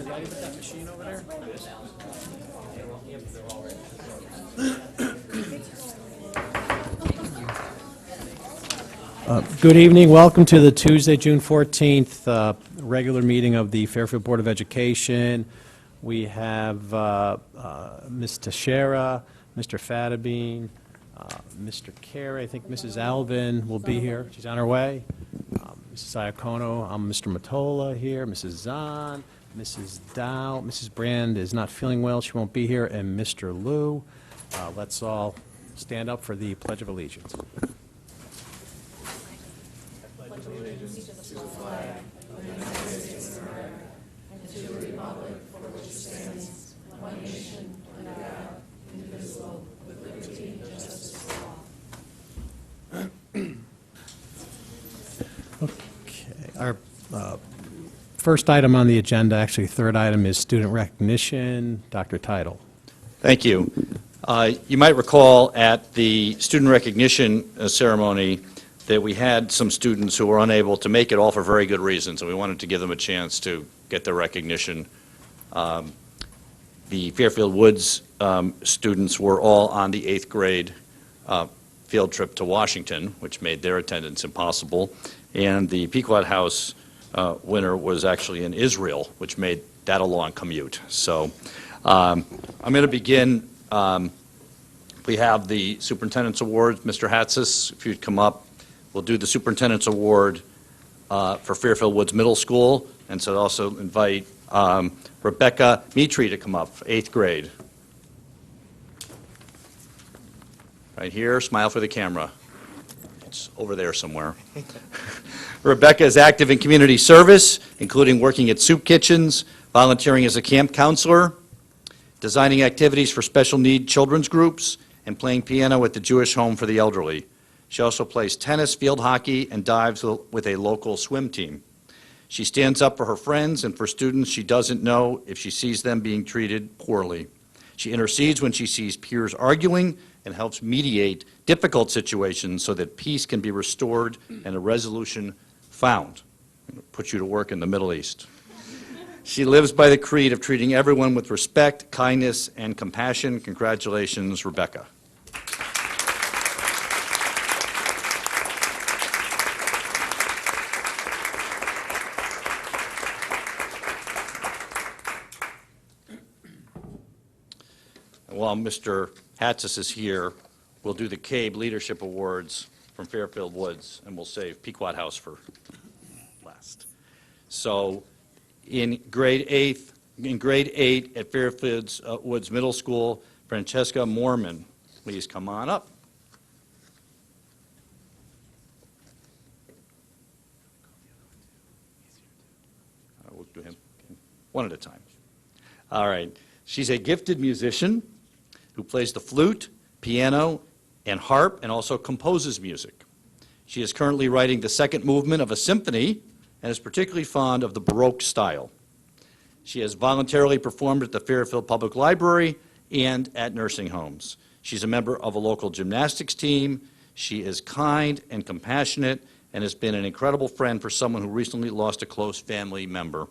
Brian, did I put that machine over there? Good evening. Welcome to the Tuesday, June 14th regular meeting of the Fairfield Board of Education. We have Ms. Teixeira, Mr. Fadabine, Mr. Carey. I think Mrs. Alvin will be here. She's on her way. Mrs. Iacono, I'm Mr. Mottola here, Mrs. Zahn, Mrs. Dow, Mrs. Brand is not feeling well, she won't be here, and Mr. Liu. Let's all stand up for the Pledge of Allegiance. Pledge allegiance to the flag of the United States of America and to the republic for which it stands, one nation, under God, indivisible, with liberty and justice for all. Okay, our first item on the agenda, actually third item, is student recognition. Dr. Title. Thank you. You might recall at the student recognition ceremony that we had some students who were unable to make it, all for very good reasons, and we wanted to give them a chance to get their recognition. The Fairfield Woods students were all on the 8th grade field trip to Washington, which made their attendance impossible, and the Pequot House winner was actually in Israel, which made that a long commute. So I'm going to begin. We have the Superintendent's Award. Mr. Hatzis, if you'd come up. We'll do the Superintendent's Award for Fairfield Woods Middle School, and so also invite Rebecca Mitri to come up, 8th grade. Right here, smile for the camera. It's over there somewhere. Rebecca is active in community service, including working at soup kitchens, volunteering as a camp counselor, designing activities for special need children's groups, and playing piano at the Jewish Home for the Elderly. She also plays tennis, field hockey, and dives with a local swim team. She stands up for her friends and for students she doesn't know if she sees them being treated poorly. She intercedes when she sees peers arguing and helps mediate difficult situations so that peace can be restored and a resolution found. I'm going to put you to work in the Middle East. She lives by the creed of treating everyone with respect, kindness, and compassion. Congratulations, Rebecca. While Mr. Hatzis is here, we'll do the CABE Leadership Awards from Fairfield Woods, and we'll save Pequot House for last. So in grade 8 at Fairfield Woods Middle School, Francesca Mormon, please come on up. We'll do him one at a time. All right. She's a gifted musician who plays the flute, piano, and harp, and also composes music. She is currently writing the second movement of a symphony and is particularly fond of the Baroque style. She has voluntarily performed at the Fairfield Public Library and at nursing homes. She's a member of a local gymnastics team. She is kind and compassionate and has been an incredible friend for someone who recently lost a close family member,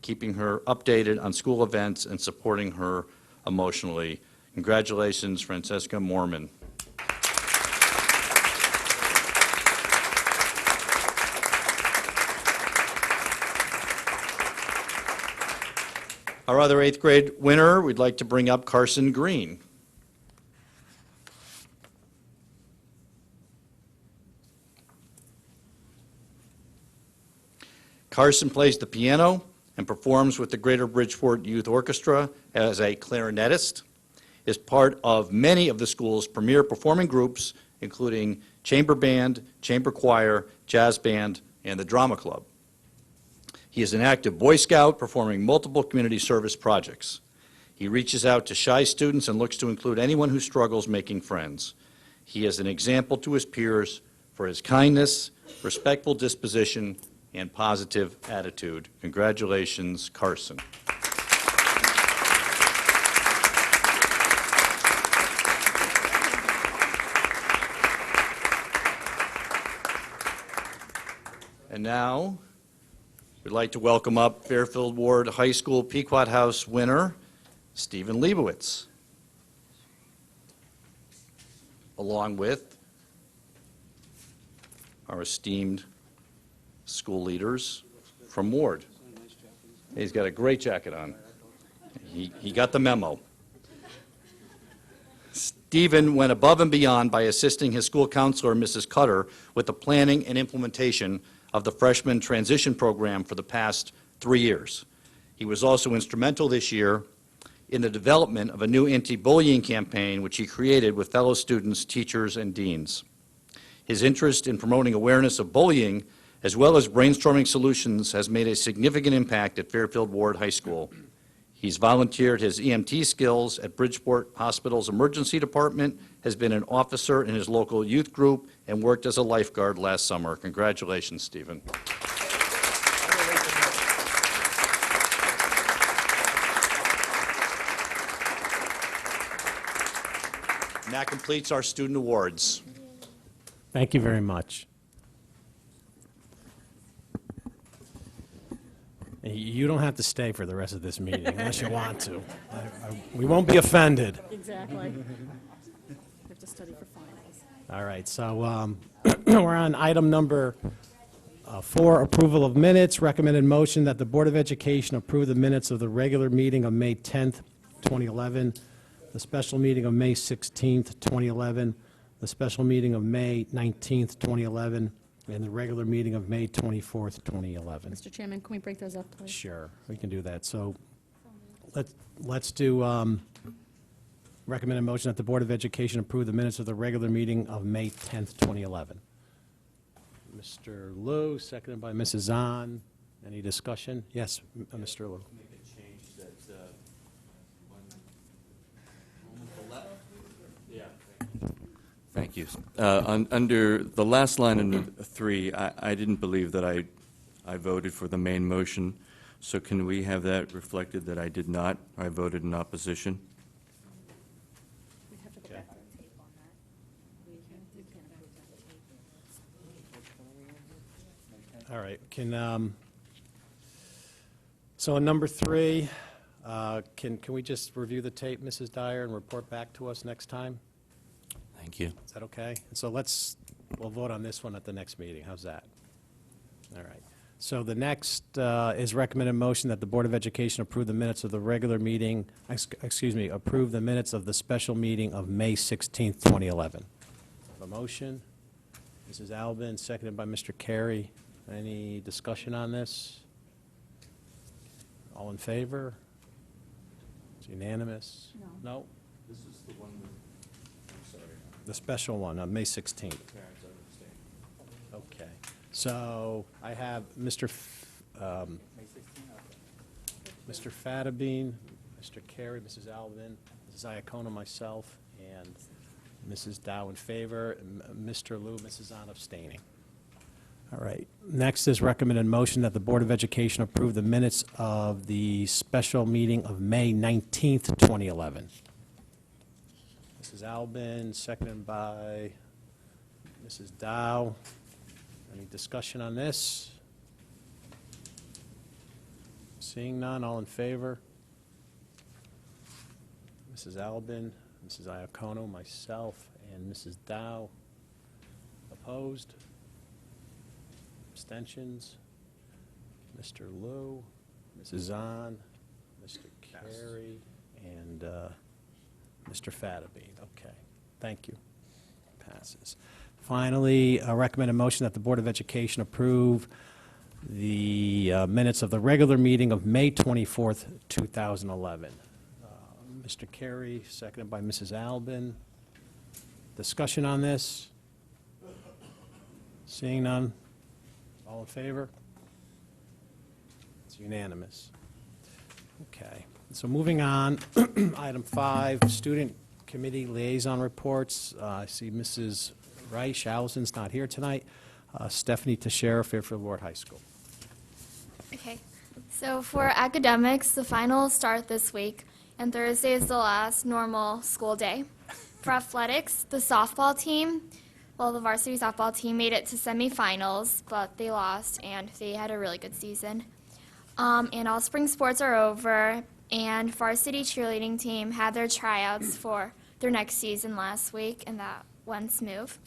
keeping her updated on school events and supporting her emotionally. Congratulations, Francesca Mormon. Our other 8th grade winner, we'd like to bring up Carson Green. Carson plays the piano and performs with the Greater Bridgeport Youth Orchestra as a clarinetist, is part of many of the school's premier performing groups, including chamber band, chamber choir, jazz band, and the drama club. He is an active Boy Scout performing multiple community service projects. He reaches out to shy students and looks to include anyone who struggles making friends. He is an example to his peers for his kindness, respectful disposition, and positive attitude. Congratulations, Carson. And now, We'd like to welcome up Fairfield Ward High School Pequot House winner, Stephen Leibowitz, along with our esteemed school leaders from Ward. He's got a great jacket on. He got the memo. Stephen went above and beyond by assisting his school counselor, Mrs. Cutter, with the planning and implementation of the freshman transition program for the past 3 years. He was also instrumental this year in the development of a new anti-bullying campaign, which he created with fellow students, teachers, and deans. His interest in promoting awareness of bullying, as well as brainstorming solutions, has made a significant impact at Fairfield Ward High School. He's volunteered his EMT skills at Bridgeport Hospital's emergency department, has been an officer in his local youth group, and worked as a lifeguard last summer. Congratulations, Stephen. And that completes our student awards. Thank you very much. You don't have to stay for the rest of this meeting unless you want to. We won't be offended. Exactly. We have to study for finals. All right, so we're on item number 4, approval of minutes. Recommended motion that the Board of Education approve the minutes of the regular meeting of May 10th, 2011, the special meeting of May 16th, 2011, the special meeting of May 19th, 2011, and the regular meeting of May 24th, 2011. Mr. Chairman, can we break those up, please? Sure, we can do that. So let's do recommended motion that the Board of Education approve the minutes of the regular meeting of May 10th, 2011. Mr. Liu, seconded by Mrs. Zahn. Any discussion? Yes, Mr. Liu. Make a change that, Thank you. Under the last line in 3, I didn't believe that I voted for the main motion, so can we have that reflected that I did not? I voted in opposition? We have to go back to the tape on that. We can't approve that tape. All right, so on number 3, can we just review the tape, Mrs. Dyer, and report back to us next time? Thank you. Is that okay? And so we'll vote on this one at the next meeting. How's that? All right. So the next is recommended motion that the Board of Education approve the minutes of the regular meeting, approve the minutes of the special meeting of May 16th, 2011. A motion, Mrs. Albin, seconded by Mr. Carey. Any discussion on this? All in favor? It's unanimous? No. No? This is the one with, I'm sorry, The special one on May 16th. parents understand. Okay. So I have Mr. Fattabine, Mr. Carey, Mrs. Alvin, Mrs. Iacono, myself, and Mrs. Dow in favor, and Mr. Liu, Mrs. Zahn abstaining. All right. Next is recommended motion that the Board of Education approve the minutes of the special meeting of May 19th, 2011. Mrs. Albin, seconded by Mrs. Dow. Any discussion on this? Seeing none, all in favor? Mrs. Albin, Mrs. Iacono, myself, and Mrs. Dow. Opposed? Abstentions? Mr. Liu, Mrs. Zahn, Mr. Carey, and Mr. Fattabine. Okay, thank you. Passes. Finally, a recommended motion that the Board of Education approve the minutes of the regular meeting of May 24th, 2011. Mr. Carey, seconded by Mrs. Albin. Discussion on this? Seeing none? All in favor? It's unanimous. Okay, so moving on, item 5, student committee liaison reports. I see Mrs. Reich, Allison's not here tonight. Stephanie Teixeira, Fairfield Ward High School. Okay, so for academics, the finals start this week, and Thursday is the last normal school day. For athletics, the softball team Well, the varsity softball team made it to semifinals, but they lost, and they had a really good season. And all spring sports are over, and varsity cheerleading team had their tryouts for their next season last week, and that went smooth.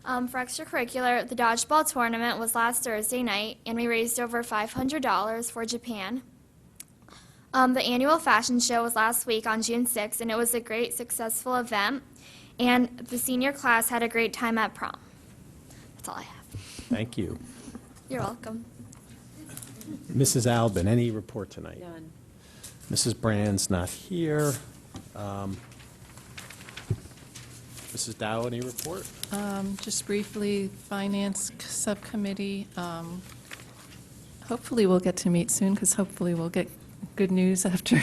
For extracurricular, the dodgeball tournament was last Thursday night, and we raised over $500 for Japan. The annual fashion show was last week on June 6th, and it was a great, successful event, and the senior class had a great time at prom. That's all I have. Thank you. You're welcome. Mrs. Albin, any report tonight? None. Mrs. Brand's not here. Mrs. Dow, any report? Just briefly, Finance Subcommittee, hopefully we'll get to meet soon, because hopefully we'll get good news after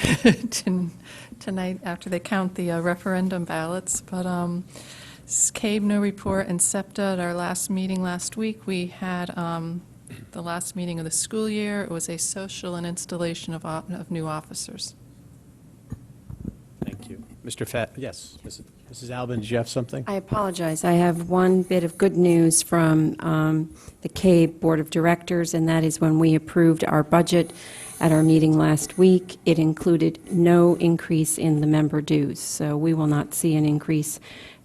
tonight, after they count the referendum ballots. But CABE, no report, and SEPTA, at our last meeting last week, we had the last meeting of the school year. It was a social and installation of new officers. Thank you. Mr. Yes, Mrs. Albin, did you have something? I apologize. I have one bit of good news from the CABE Board of Directors, and that is when we approved our budget at our meeting last week, it included no increase in the member dues. So we will not see an increase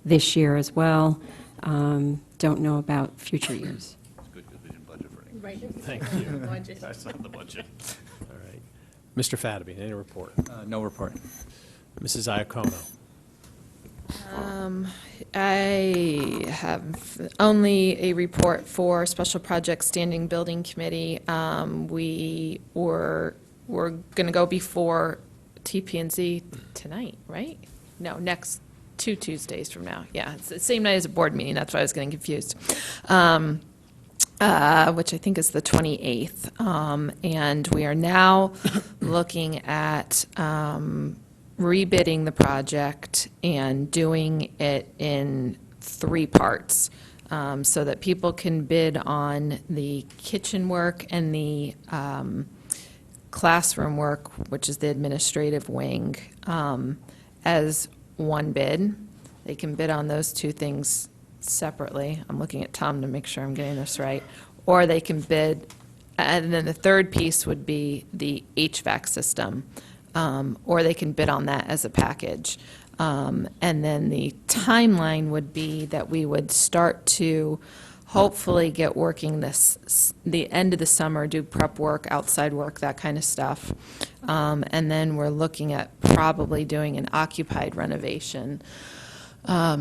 this year as well. Don't know about future years. It's good because we didn't budget for anything. Right. Thank you. That's not the budget. All right. Mr. Fataby, any report? No report. Mrs. Iacono? I have only a report for Special Projects Standing Building Committee. We were going to go before TP&Z tonight, right? No, next 2 Tuesdays from now. Yeah, it's the same night as a board meeting. That's why I was getting confused. Which I think is the 28th. And we are now looking at rebidding the project and doing it in 3 parts, so that people can bid on the kitchen work and the classroom work, which is the administrative wing, as one bid. They can bid on those 2 things separately. I'm looking at Tom to make sure I'm getting this right. Or they can bid, and then the third piece would be the HVAC system. Or they can bid on that as a package. And then the timeline would be that we would start to hopefully get working the end of the summer, do prep work, outside work, that kind of stuff. And then we're looking at probably doing an occupied renovation,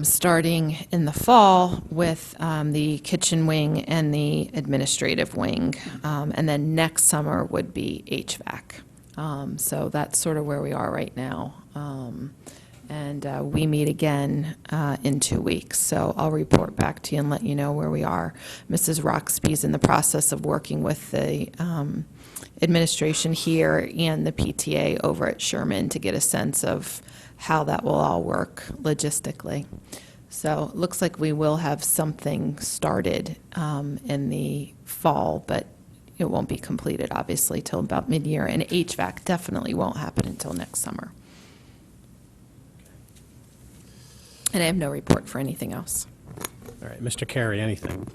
starting in the fall with the kitchen wing and the administrative wing. And then next summer would be HVAC. So that's sort of where we are right now. And we meet again in 2 weeks. So I'll report back to you and let you know where we are. Mrs. Roxby's in the process of working with the administration here and the PTA over at Sherman to get a sense of how that will all work logistically. So it looks like we will have something started in the fall, but it won't be completed, obviously, till about mid-year, and HVAC definitely won't happen until next summer. And I have no report for anything else. All right, Mr. Carey, anything?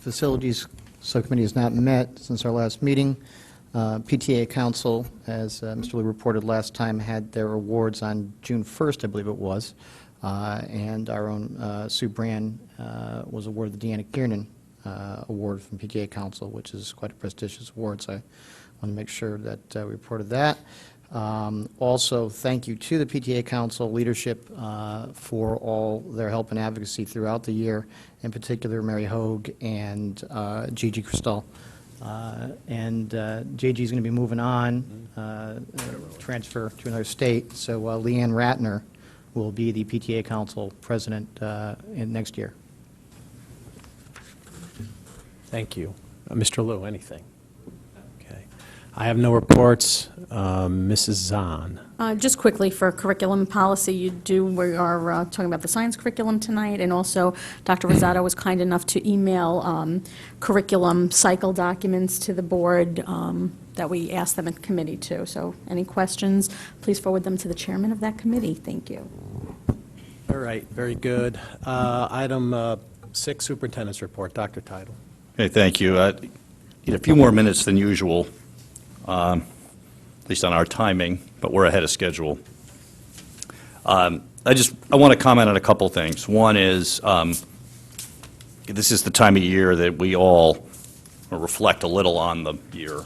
Facilities Subcommittee has not met since our last meeting. PTA Council, as Mr. Lee reported last time, had their awards on June 1st, I believe it was, and our own Sue Brand was awarded the Deanna Kiernan award from PTA Council, which is quite a prestigious award, so I want to make sure that we reported that. Also, thank you to the PTA Council leadership for all their help and advocacy throughout the year, in particular Mary Hogue and Gigi Cristal. Gigi's going to be moving on, transfer to another state, so Leanne Ratner will be the PTA Council president next year. Thank you. Mr. Liu, anything? Okay. I have no reports. Mrs. Zahn. Just quickly for curriculum policy, we are talking about the science curriculum tonight, and also Dr. Rosado was kind enough to email curriculum cycle documents to the board that we asked them in committee too. So any questions, please forward them to the chairman of that committee. Thank you. All All right, very good. Item 6, Superintendent's Report. Dr. Title. Okay, thank you. Need a few more minutes than usual, at least on our timing, but we're ahead of schedule. I want to comment on a couple things. One is, this is the time of year that we all reflect a little on the year.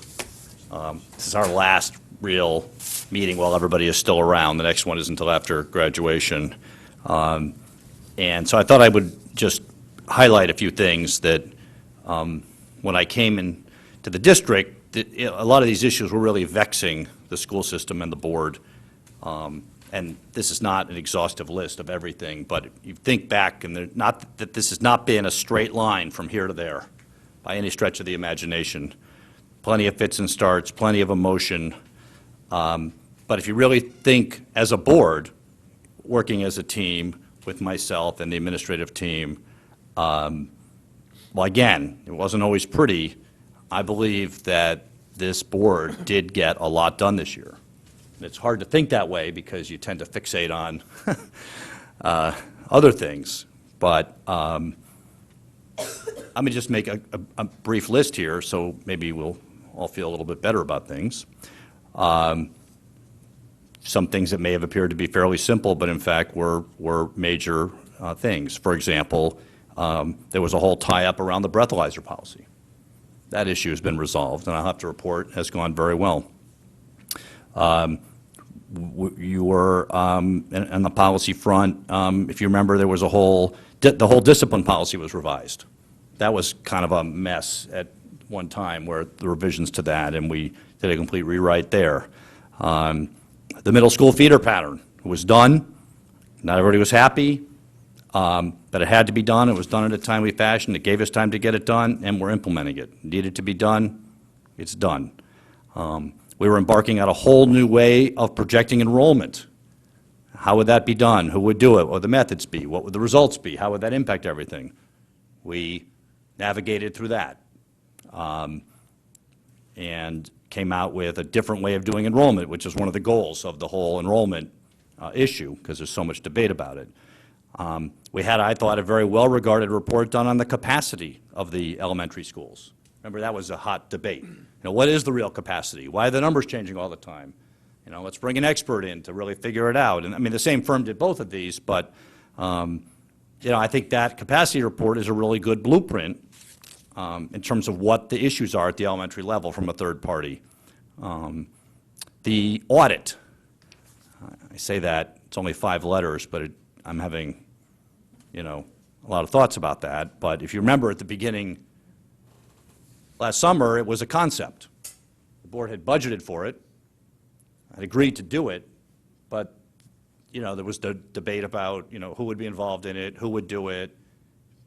This is our last real meeting while everybody is still around. The next one isn't until after graduation. And so I thought I would just highlight a few things that when I came into the district, a lot of these issues were really vexing the school system and the board. And this is not an exhaustive list of everything, but you think back, and not that this has not been a straight line from here to there by any stretch of the imagination. Plenty of fits and starts, plenty of emotion. But if you really think as a board, working as a team with myself and the administrative team, well, again, it wasn't always pretty. I believe that this board did get a lot done this year. And it's hard to think that way because you tend to fixate on other things. But let me just make a brief list here, so maybe we'll all feel a little bit better about things. Some things that may have appeared to be fairly simple, but in fact were major things. For example, there was a whole tie-up around the breathalyzer policy. That issue has been resolved, and I'll have to report has gone very well. You were, on the policy front, if you remember, there was the whole discipline policy was revised. That was kind of a mess at one time, where the revisions to that, and we did a complete rewrite there. The middle school feeder pattern was done. Not everybody was happy, but it had to be done. It was done in a timely fashion. It gave us time to get it done, and we're implementing it. It needed to be done. It's done. We were embarking on a whole new way of projecting enrollment. How would that be done? Who would do it? What would the methods be? What would the results be? How would that impact everything? We navigated through that and came out with a different way of doing enrollment, which is one of the goals of the whole enrollment issue, because there's so much debate about it. We had, I thought, a very well-regarded report done on the capacity of the elementary schools. Remember, that was a hot debate. You know, what is the real capacity? Why are the numbers changing all the time? You know, let's bring an expert in to really figure it out. And I mean, the same firm did both of these, but you know, I think that capacity report is a really good blueprint in terms of what the issues are at the elementary level from a third party. The audit, I say that, it's only 5 letters, but I'm having, you know, a lot of thoughts about that. But if you remember at the beginning, last summer, it was a concept. The board had budgeted for it, had agreed to do it, but, you know, there was the debate about, you know, who would be involved in it, who would do it,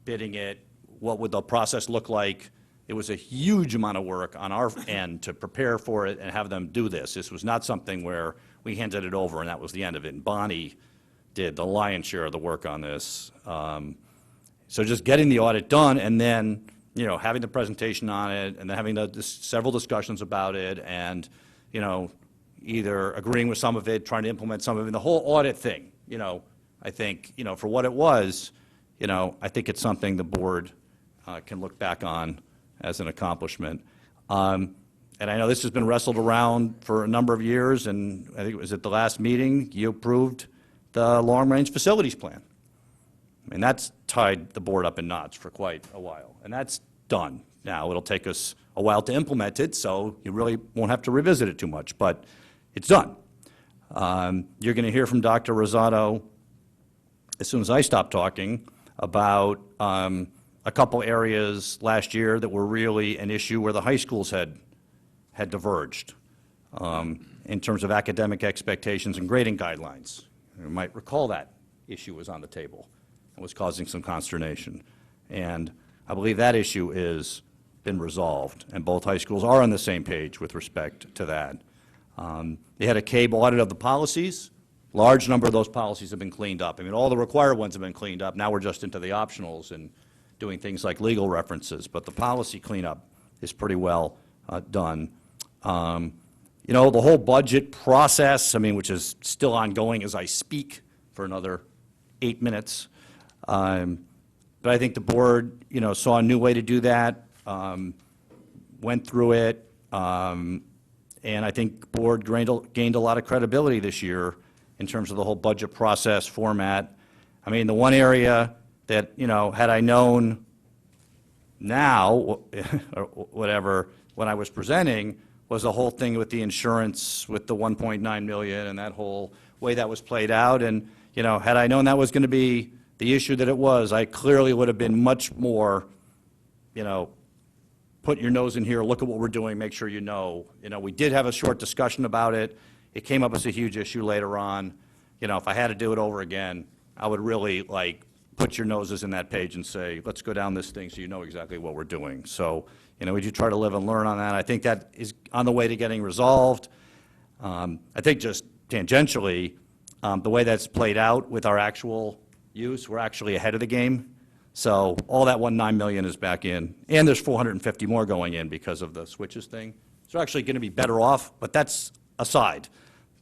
bidding it, what would the process look like. It was a huge amount of work on our end to prepare for it and have them do this. This was not something where we handed it over and that was the end of it. And Bonnie did the lion's share of the work on this. So just getting the audit done and then, you know, having the presentation on it and then having several discussions about it and, you know, either agreeing with some of it, trying to implement some of it, the whole audit thing, you know, I think, you know, for what it was, you know, I think it's something the board can look back on as an accomplishment. And I know this has been wrestled around for a number of years, and I think it was at the last meeting, you approved the long-range facilities plan. I mean, that's tied the board up in knots for quite a while, and that's done. Now, it'll take us a while to implement it, so you really won't have to revisit it too much, but it's done. You're going to hear from Dr. Rosado as soon as I stop talking about a couple areas last year that were really an issue where the high schools had diverged in terms of academic expectations and grading guidelines. You might recall that issue was on the table and was causing some consternation. And I believe that issue has been resolved, and both high schools are on the same page with respect to that. They had a CABE audit of the policies. Large number of those policies have been cleaned up. I mean, all the required ones have been cleaned up. Now we're just into the optionals and doing things like legal references, but the policy cleanup is pretty well done. You know, the whole budget process, I mean, which is still ongoing as I speak for another 8 minutes. But I think the board, saw a new way to do that, went through it, and I think the board gained a lot of credibility this year in terms of the whole budget process format. I mean, the one area that, had I known now, or whatever, when I was presenting, was the whole thing with the insurance, with the 1.9 million and that whole way that was played out. And, had I known that was going to be the issue that it was, I clearly would have been much more, put your nose in here, look at what we're doing, make sure you know. We did have a short discussion about it. It came up as a huge issue later on. If I had to do it over again, I would really, put your noses in that page and say, let's go down this thing so you know exactly what we're doing. So, we do try to live and learn on that. I think that is on the way to getting resolved. I think just tangentially, the way that's played out with our actual use, we're actually ahead of the game. So all that 1.9 million is back in, and there's 450 more going in because of the switches thing. So we're actually going to be better off, but that's aside.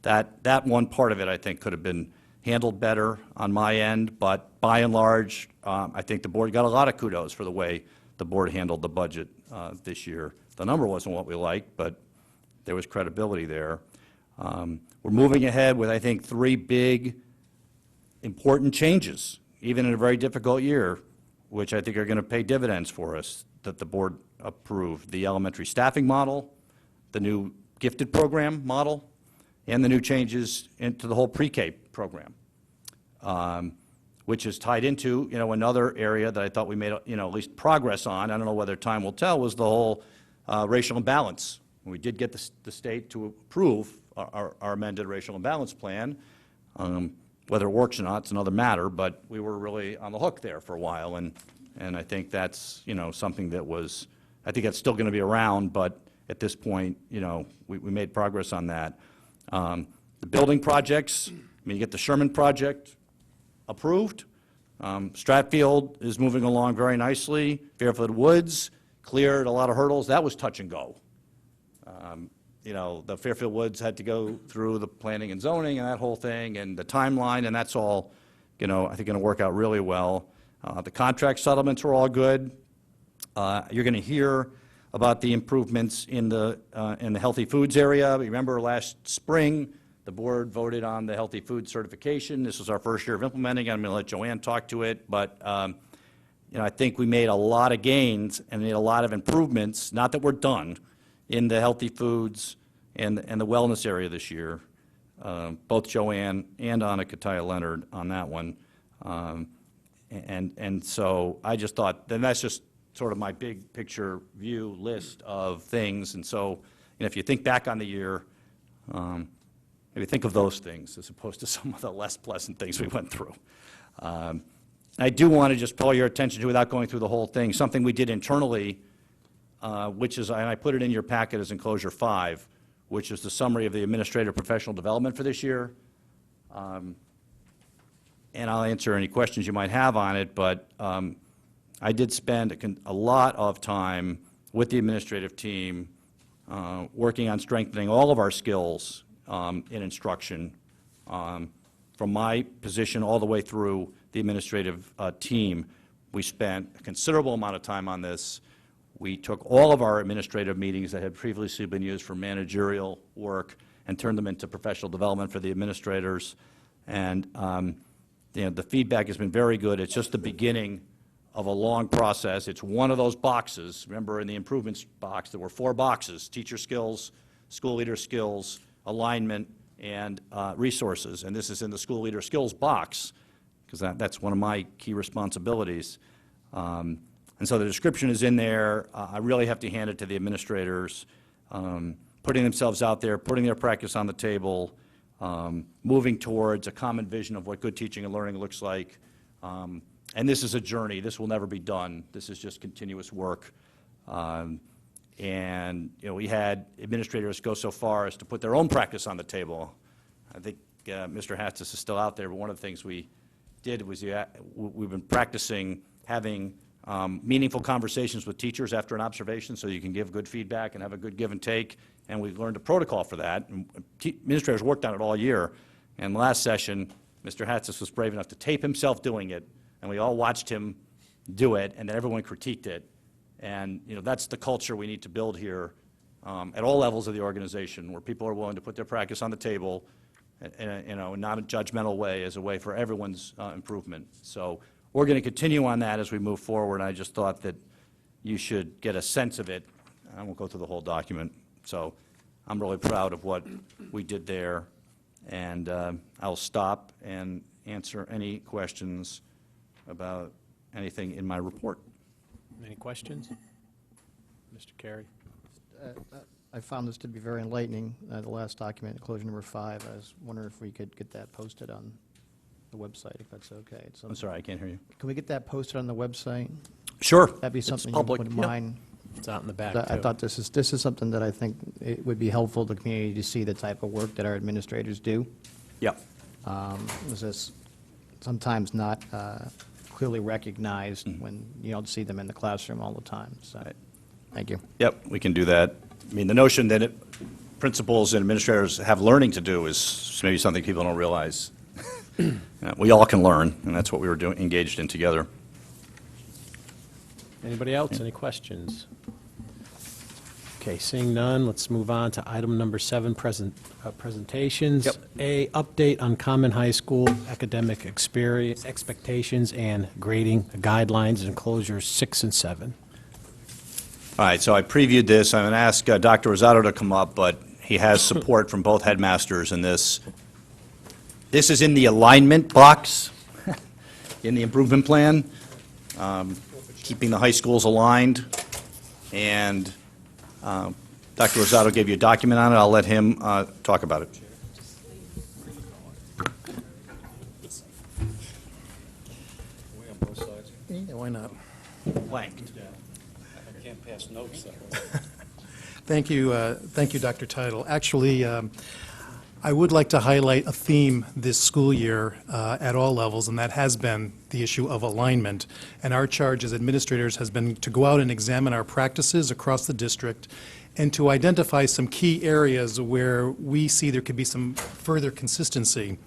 That one part of it, I think, could have been handled better on my end, but by and large, I think the board got a lot of kudos for the way the board handled the budget this year. The number wasn't what we liked, but there was credibility there. We're moving ahead with, I think, 3 big, important changes, even in a very difficult year, which I think are going to pay dividends for us, that the board approved. The elementary staffing model, the new gifted program model, and the new changes into the whole pre-K program, which is tied into, another area that I thought we made, at least progress on. I don't know whether time will tell, was the whole racial imbalance. We did get the state to approve our amended racial imbalance plan. Whether it works or not, it's another matter, but we were really on the hook there for a while, and I think that's, something that was, I think that's still going to be around, but at this point, we made progress on that. The building projects, you get the Sherman project approved. Stratfield is moving along very nicely. Fairfield Woods cleared a lot of hurdles. That was touch and go. The Fairfield Woods had to go through the planning and zoning and that whole thing and the timeline, and that's all, I think going to work out really well. The contract settlements were all good. You're going to hear about the improvements in the healthy foods area. Remember last spring, the board voted on the healthy food certification. This was our first year of implementing it. I'm going to let Joanne talk to it, but I think we made a lot of gains and made a lot of improvements, not that we're done, in the healthy foods and the wellness area this year. Both Joanne and Anna Kataya Leonard on that one. And so I just thought, then that's just sort of my big picture view list of things. And so, if you think back on the year, maybe think of those things as opposed to some of the less pleasant things we went through. I do want to just call your attention to, without going through the whole thing, something we did internally, which is, and I put it in your packet as enclosure 5, which is the summary of the administrative professional development for this year. And I'll answer any questions you might have on it, but I did spend a lot of time with the administrative team working on strengthening all of our skills in instruction, from my position all the way through the administrative team. We spent a considerable amount of time on this. We took all of our administrative meetings that had previously been used for managerial work and turned them into professional development for the administrators. And the feedback has been very good. It's just the beginning of a long process. It's one of those boxes. Remember, in the improvements box, there were 4 boxes: teacher skills, school leader skills, alignment, and resources. And this is in the school leader skills box, because that's one of my key responsibilities. And so the description is in there. I really have to hand it to the administrators, putting themselves out there, putting their practice on the table, moving towards a common vision of what good teaching and learning looks like. And this is a journey. This will never be done. This is just continuous work. And we had administrators go so far as to put their own practice on the table. I think Mr. Hattis is still out there, but one of the things we did was we've been practicing having meaningful conversations with teachers after an observation, so you can give good feedback and have a good give and take. And we learned a protocol for that. And administrators worked on it all year. And last session, Mr. Hatzis was brave enough to tape himself doing it, and we all watched him do it, and then everyone critiqued it. And, that's the culture we need to build here at all levels of the organization, where people are willing to put their practice on the table, not a judgmental way, as a way for everyone's improvement. So we're going to continue on that as we move forward. I just thought that you should get a sense of it. I won't go through the whole document. So I'm really proud of what we did there. And I'll stop and answer any questions about anything in my report. Any questions? Mr. Carey? I found this to be very enlightening, the last document, enclosure number 5. I was wondering if we could get that posted on the website, if that's okay. I'm sorry, I can't hear you. Can we get that posted on the website? Sure. That'd be It's something you public, wouldn't yeah. mind. It's out in the back, I too. thought this is something that I think it would be helpful to the community to see the type of work that our administrators do. Yep. This is sometimes not clearly recognized when you don't see them in the classroom all the time. So, thank you. Yep, we can do that. I mean, the notion that principals and administrators have learning to do is maybe something people don't realize. We all can learn, and that's what we were engaged in together. Anybody else? Any questions? Okay, seeing none, let's move on to item number 7, presentations. Yep. A, update on common high school academic experience, expectations, and grading guidelines, enclosures 6 and 7. All right, so I previewed this. I'm going to ask Dr. Rosato to come up, but he has support from both headmasters in this. This is in the alignment box in the improvement plan, keeping the high schools aligned. And Dr. Rosato gave you a document on it. I'll let him talk about it. Yeah, why not? Blank. Can't pass notes. Thank you, Dr. Title. Actually, I would like to highlight a theme this school year at all levels, and that has been the issue of alignment. And our charge as administrators has been to go out and examine our practices across the district and to identify some key areas where we see there could be some further consistency.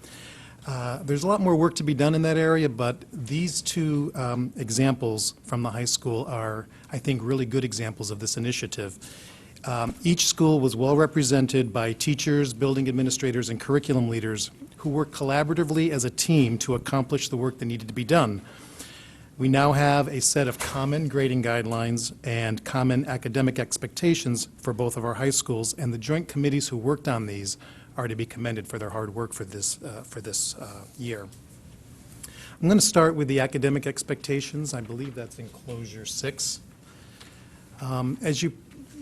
There's a lot more work to be done in that area, but these two examples from the high school are, I think, really good examples of this initiative. Each school was well represented by teachers, building administrators, and curriculum leaders who worked collaboratively as a team to accomplish the work that needed to be done. We now have a set of common grading guidelines and common academic expectations for both of our high schools, and the joint committees who worked on these are to be commended for their hard work for this year. I'm going to start with the academic expectations. I believe that's enclosure 6.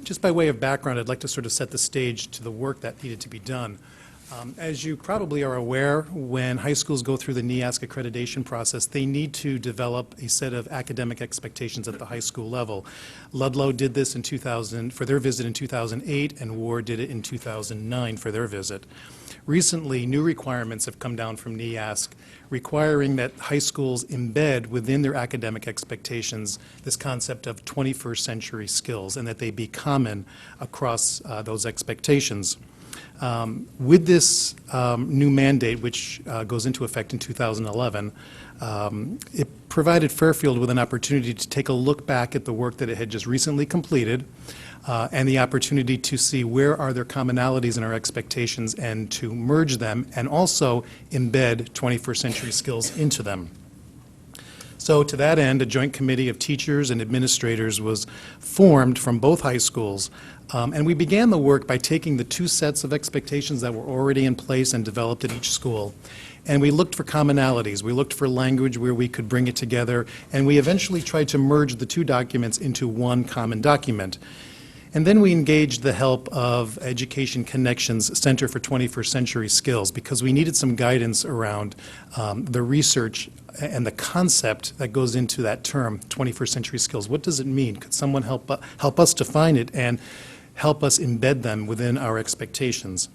Just by way of background, I'd like to sort of set the stage to the work that needed to be done. As you probably are aware, when high schools go through the NEASC accreditation process, they need to develop a set of academic expectations at the high school level. Ludlow did this in 2000 for their visit in 2008, and Ward did it in 2009 for their visit. Recently, new requirements have come down from NEASC requiring that high schools embed within their academic expectations this concept of 21st century skills and that they be common across those expectations. With this new mandate, which goes into effect in 2011, it provided Fairfield with an opportunity to take a look back at the work that it had just recently completed and the opportunity to see where are there commonalities in our expectations and to merge them and also embed 21st century skills into them. So to that end, a joint committee of teachers and administrators was formed from both high schools, and we began the work by taking the two sets of expectations that were already in place and developed at each school. And we looked for commonalities. We looked for language where we could bring it together, and we eventually tried to merge the two documents into one common document. And then we engaged the help of Education Connections Center for 21st Century Skills because we needed some guidance around the research and the concept that goes into that term, 21st century skills. What does it mean? Could someone help us define it and help us embed them within our expectations?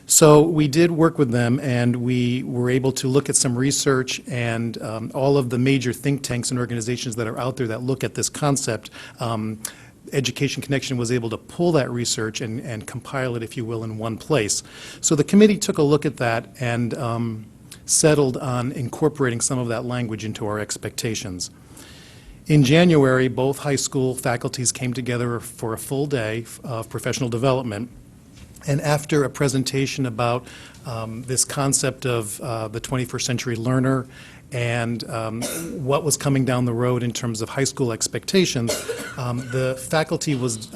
So we did work with them, and we were able to look at some research and all of the major think tanks and organizations that are out there that look at this concept. Education Connection was able to pull that research and compile it, if you will, in one place. So the committee took a look at that and settled on incorporating some of that language into our expectations. In January, both high school faculties came together for a full day of professional development. And after a presentation about this concept of the 21st century learner and what was coming down the road in terms of high school expectations, the faculty was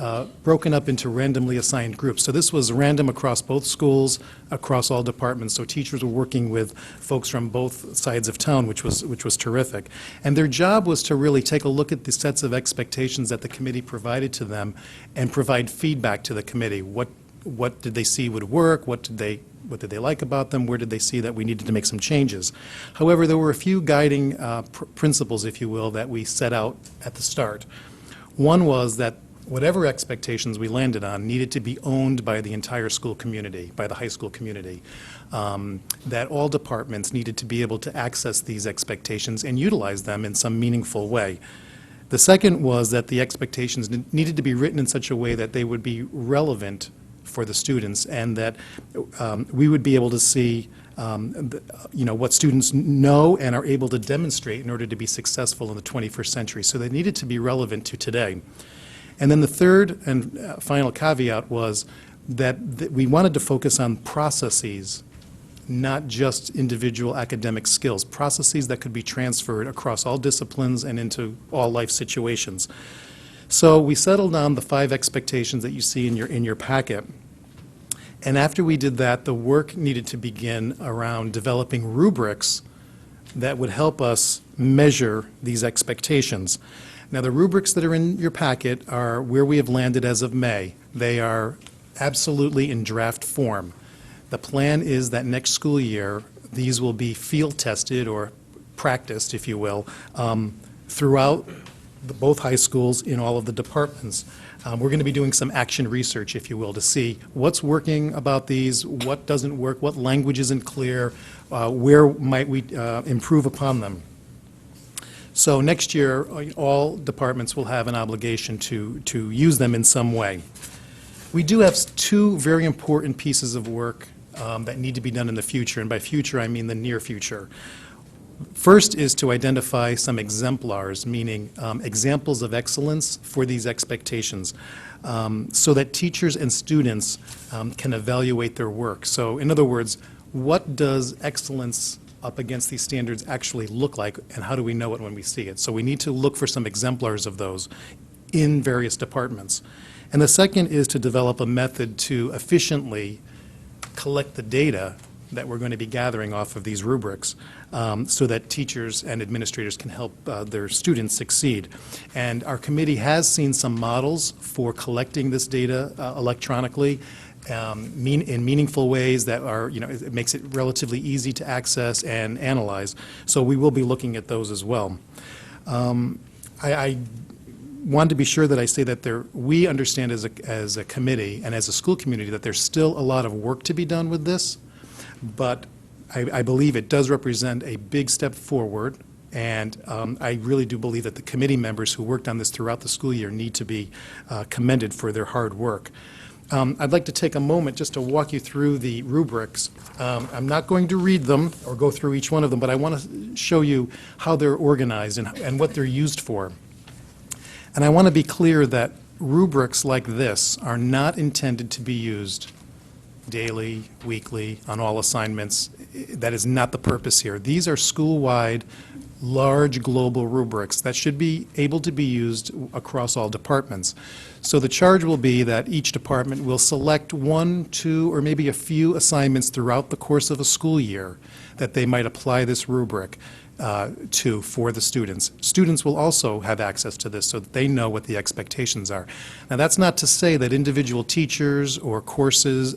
broken up into randomly assigned groups. So this was random across both schools, across all departments. So teachers were working with folks from both sides of town, which was terrific. And their job was to really take a look at the sets of expectations that the committee provided to them and provide feedback to the committee. What did they see would work? What did they like about them? Where did they see that we needed to make some changes? However, there were a few guiding principles, if you will, that we set out at the start. One was that whatever expectations we landed on needed to be owned by the entire school community, by the high school community. That all departments needed to be able to access these expectations and utilize them in some meaningful way. The second was that the expectations needed to be written in such a way that they would be relevant for the students, and that we would be able to see what students know and are able to demonstrate in order to be successful in the 21st century. So they needed to be relevant to today. And then the third and final caveat was that we wanted to focus on processes, not just individual academic skills, processes that could be transferred across all disciplines and into all life situations. So we settled on the 5 expectations that you see in your packet. And after we did that, the work needed to begin around developing rubrics that would help us measure these expectations. Now, the rubrics that are in your packet are where we have landed as of May. They are absolutely in draft form. The plan is that next school year, these will be field tested or practiced, if you will, throughout both high schools in all of the departments. We're going to be doing some action research, if you will, to see what's working about these, what doesn't work, what language isn't clear, where might we improve upon them. So next year, all departments will have an obligation to use them in some way. We do have 2 very important pieces of work that need to be done in the future, and by future I mean the near future. First is to identify some exemplars, meaning examples of excellence for these expectations, so that teachers and students can evaluate their work. So in other words, what does excellence up against these standards actually look like, and how do we know it when we see it? So we need to look for some exemplars of those in various departments. And the second is to develop a method to efficiently collect the data that we're going to be gathering off of these rubrics, so that teachers and administrators can help their students succeed. And our committee has seen some models for collecting this data electronically in meaningful ways that are, it makes it relatively easy to access and analyze. So we will be looking at those as well. I wanted to be sure that I say that we understand as a committee and as a school community that there's still a lot of work to be done with this. But I believe it does represent a big step forward, and I really do believe that the committee members who worked on this throughout the school year need to be commended for their hard work. I'd like to take a moment just to walk you through the rubrics. I'm not going to read them or go through each one of them, but I want to show you how they're organized and what they're used for. And I want to be clear that rubrics like this are not intended to be used daily, weekly, on all assignments. That is not the purpose here. These are school-wide, large global rubrics that should be able to be used across all departments. So the charge will be that each department will select 1, 2, or maybe a few assignments throughout the course of a school year that they might apply this rubric to for the students. Students will also have access to this so that they know what the expectations are. Now, that's not to say that individual teachers or courses,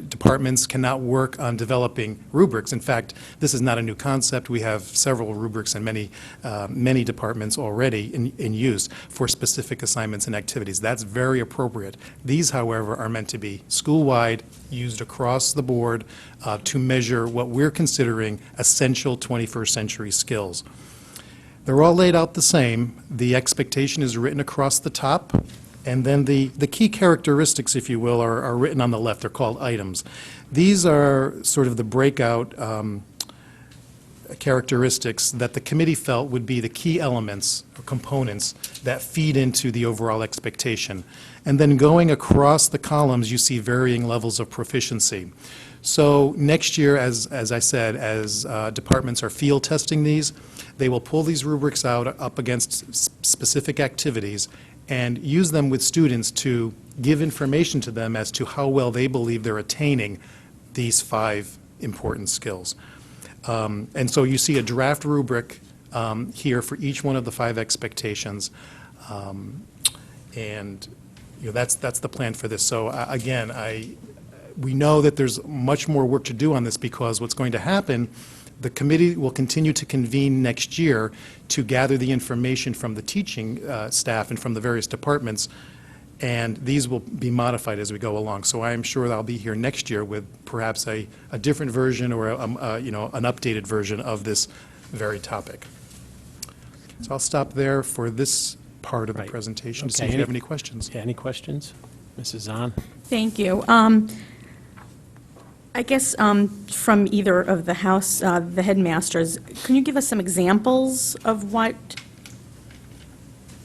departments cannot work on developing rubrics. In fact, this is not a new concept. We have several rubrics in many departments already in use for specific assignments and activities. That's very appropriate. These, however, are meant to be school-wide, used across the board to measure what we're considering essential 21st century skills. They're all laid out the same. The expectation is written across the top, and then the key characteristics, if you will, are written on the left. They're called items. These are sort of the breakout characteristics that the committee felt would be the key elements or components that feed into the overall expectation. And then going across the columns, you see varying levels of proficiency. So next year, as I said, as departments are field testing these, they will pull these rubrics out up against specific activities and use them with students to give information to them as to how well they believe they're attaining these 5 important skills. And so you see a draft rubric here for each one of the 5 expectations. And that's the plan for this. So again, we know that there's much more work to do on this, because what's going to happen, the committee will continue to convene next year to gather the information from the teaching staff and from the various departments, and these will be modified as we go along. So I am sure I'll be here next year with perhaps a different version or an updated version of this very topic. So I'll stop there for this part of the Right. presentation to see Okay. if you have any questions. Yeah, any questions? Mrs. Zahn? Thank you. I guess from either of the house, the headmasters, can you give us some examples of what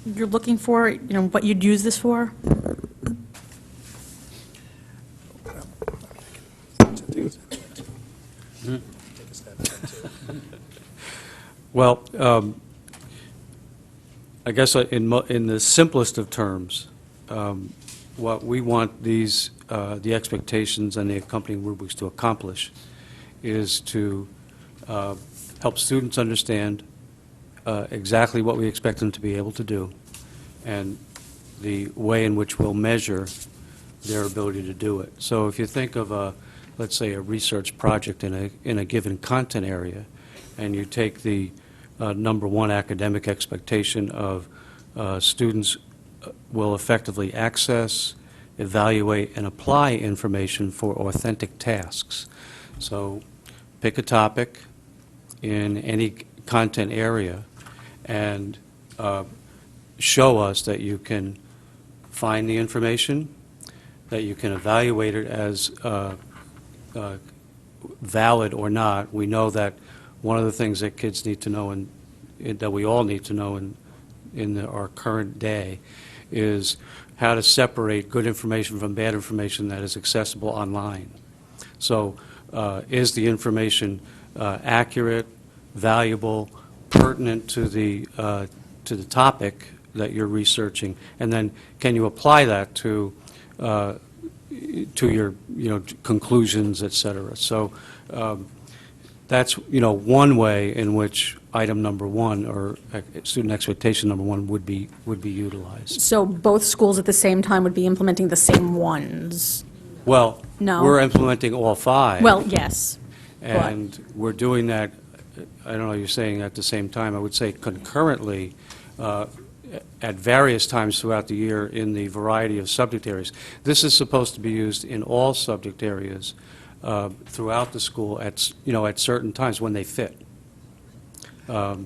you're looking for, what you'd use this for? Well, I guess in the simplest of terms, what we want these, the expectations and the accompanying rubrics to accomplish is to help students understand exactly what we expect them to be able to do and the way in which we'll measure their ability to do it. So if you think of, let's say, a research project in a given content area, and you take the number 1 academic expectation of students will effectively access, evaluate, and apply information for authentic tasks. So pick a topic in any content area and show us that you can find the information, that you can evaluate it as valid or not. We know that one of the things that kids need to know and that we all need to know in our current day is how to separate good information from bad information that is accessible online. So is the information accurate, valuable, pertinent to the topic that you're researching, and then can you apply that to your conclusions, et cetera. So that's one way in which item number 1 or student expectation number 1 would be utilized. So both schools at the same time would be implementing the same ones? Well, No. we're implementing all 5. Well, yes. And we're doing that, I don't know, you're saying at the same time, I would say concurrently, at various times throughout the year in the variety of subject areas. This is supposed to be used in all subject areas throughout the school at certain times when they fit. I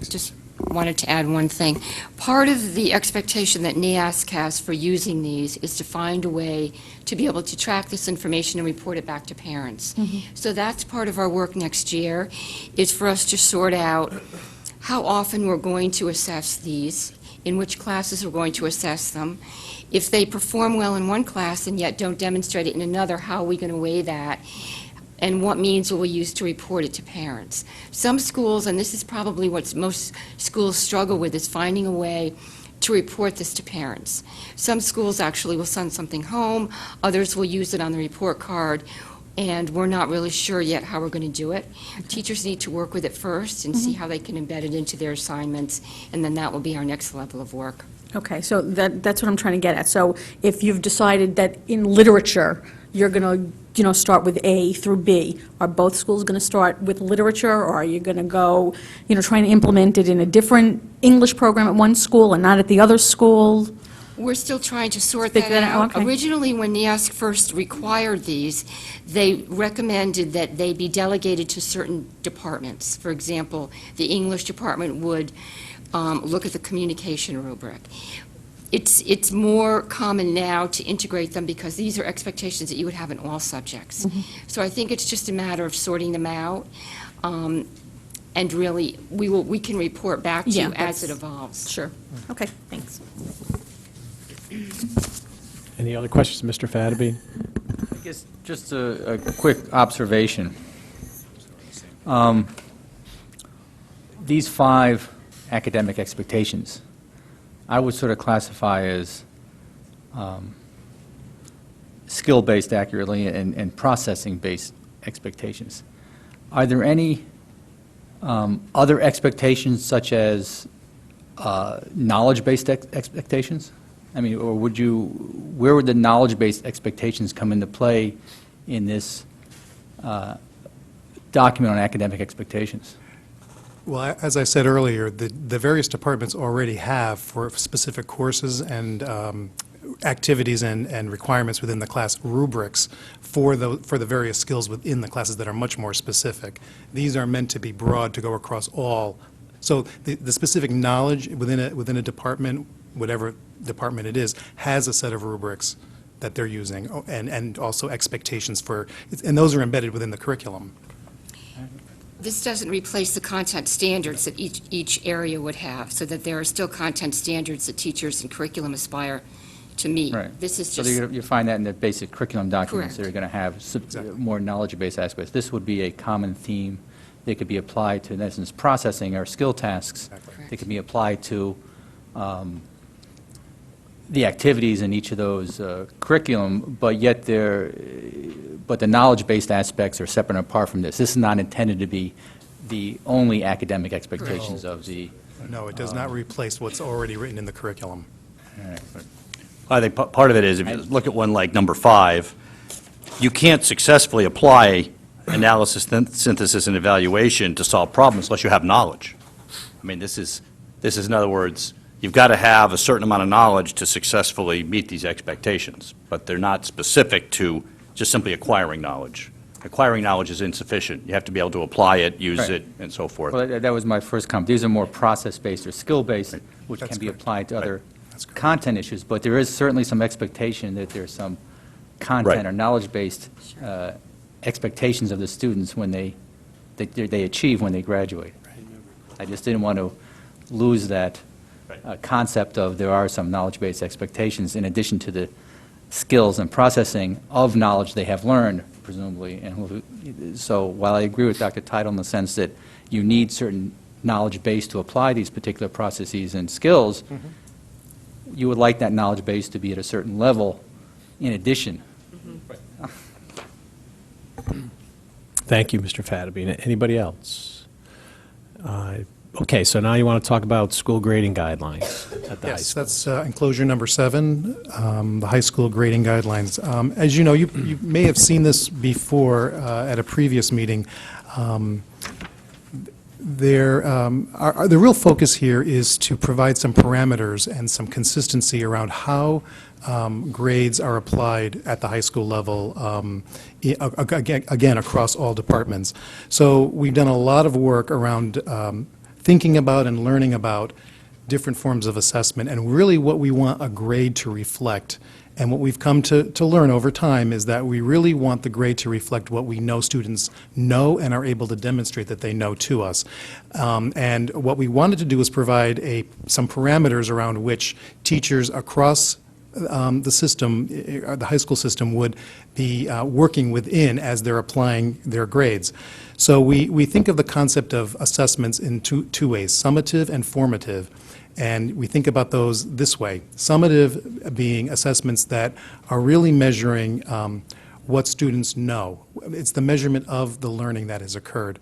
just wanted to add one thing. Part of the expectation that NEASC has for using these is to find a way to be able to track this information and report it back to parents. So that's part of our work next year, is for us to sort out how often we're going to assess these, in which classes we're going to assess them. If they perform well in one class and yet don't demonstrate it in another, how are we going to weigh that? And what means will we use to report it to parents? Some schools, and this is probably what most schools struggle with, is finding a way to report this to parents. Some schools actually will send something home, others will use it on the report card, and we're not really sure yet how we're going to do it. Teachers need to work with it first and see how they can embed it into their assignments, and then that will be our next level of work. Okay, so that's what I'm trying to get at. So if you've decided that in literature, you're going to, start with A through B, are both schools going to start with literature, or are you going to go, trying to implement it in a different English program at one school and not at the other school? We're still trying to sort Figure that that out, out. okay. Originally, when NEASC first required these, they recommended that they be delegated to certain departments. For example, the English department would look at the communication rubric. it's more common now to integrate them because these are expectations that you would have in all subjects. So I think it's just a matter of sorting them out, and really, we can report back to Yeah, you as it that's- evolves. Sure. Okay, thanks. Any other questions, Mr. Fattabine? I guess just a quick observation. These 5 academic expectations, I would sort of classify as skill-based accurately and processing-based expectations. Are there any other expectations such as knowledge-based expectations? I mean, or where would the knowledge-based expectations come into play in this document on academic expectations? Well, as I said earlier, the various departments already have for specific courses and activities and requirements within the class rubrics for the various skills within the classes that are much more specific. These are meant to be broad to go across all. So the specific knowledge within a department, whatever department it is, has a set of rubrics that they're using, and also expectations for, and those are embedded within the curriculum. This doesn't replace the content standards that each area would have, so that there are still content standards that teachers and curriculum aspire to meet. Right. This is So just, you find that in the basic curriculum documents, Correct. they're going to have Exactly. more knowledge-based aspects. This would be a common theme. They could be applied to, in essence, processing or skill tasks. Exactly. They could be applied to the activities in each of those curriculum, but yet but the knowledge-based aspects are separate and apart from this. This is not intended to be the only academic expectations of the. No, it does not replace what's already written in the curriculum. I think part of it is, if you look at one like number 5, you can't successfully apply analysis, synthesis, and evaluation to solve problems unless you have knowledge. I mean, this is, in other words, you've got to have a certain amount of knowledge to successfully meet these expectations, but they're not specific to just simply acquiring knowledge. Acquiring knowledge is insufficient. You have to be able to apply it, use Right. it, and so forth. Well, that was my first comment. These are more process-based or skill-based, which That's can be correct. applied to other That's correct. content issues, but there is certainly some expectation that there's some Right. content or knowledge-based expectations of the students when they achieve when they graduate. I just didn't want to lose that concept of there are some knowledge-based expectations in addition to the skills and processing of knowledge they have learned, presumably. And so while I agree with Dr. Teitel in the sense that you need certain knowledge base to apply these particular processes and skills, you would like that knowledge base to be at a certain level in addition. Thank you, Mr. Fattabine. Anybody else? Okay, so now you want to talk about school grading guidelines at the high Yes, school. that's enclosure number 7, the high school grading guidelines. As you know, you may have seen this before at a previous meeting. The real focus here is to provide some parameters and some consistency around how grades are applied at the high school level, again, across all departments. So we've done a lot of work around thinking about and learning about different forms of assessment, and really what we want a grade to reflect. And what we've come to learn over time is that we really want the grade to reflect what we know students know and are able to demonstrate that they know to us. And what we wanted to do was provide some parameters around which teachers across the system, the high school system, would be working within as they're applying their grades. So we think of the concept of assessments in two ways, summative and formative. And we think about those this way. Summative being assessments that are really measuring what students know. It's the measurement of the learning that has occurred.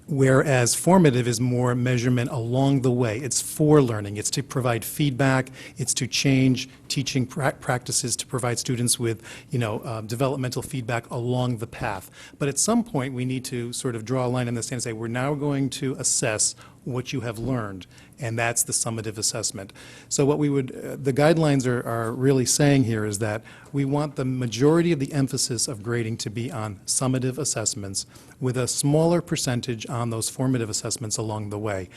Whereas formative is more measurement along the way. It's for learning. It's to provide feedback. It's to change teaching practices to provide students with, developmental feedback along the path. But at some point, we need to sort of draw a line in the sand and say, we're now going to assess what you have learned, and that's the summative assessment. So what the guidelines are really saying here is that we want the majority of the emphasis of grading to be on summative assessments with a smaller percentage on those formative assessments along the way.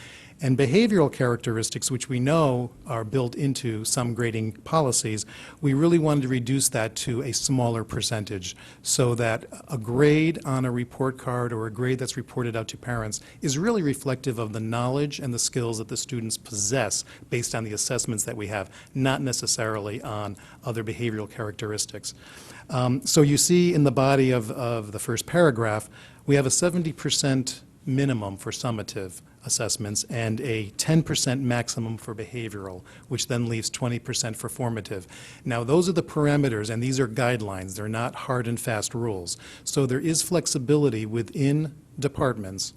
And behavioral characteristics, which we know are built into some grading policies, we really wanted to reduce that to a smaller percentage so that a grade on a report card or a grade that's reported out to parents is really reflective of the knowledge and the skills that the students possess based on the assessments that we have, not necessarily on other behavioral characteristics. So you see in the body of the first paragraph, we have a 70% minimum for summative assessments and a 10% maximum for behavioral, which then leaves 20% for formative. Now, those are the parameters, and these are guidelines. They're not hard and fast rules. So there is flexibility within departments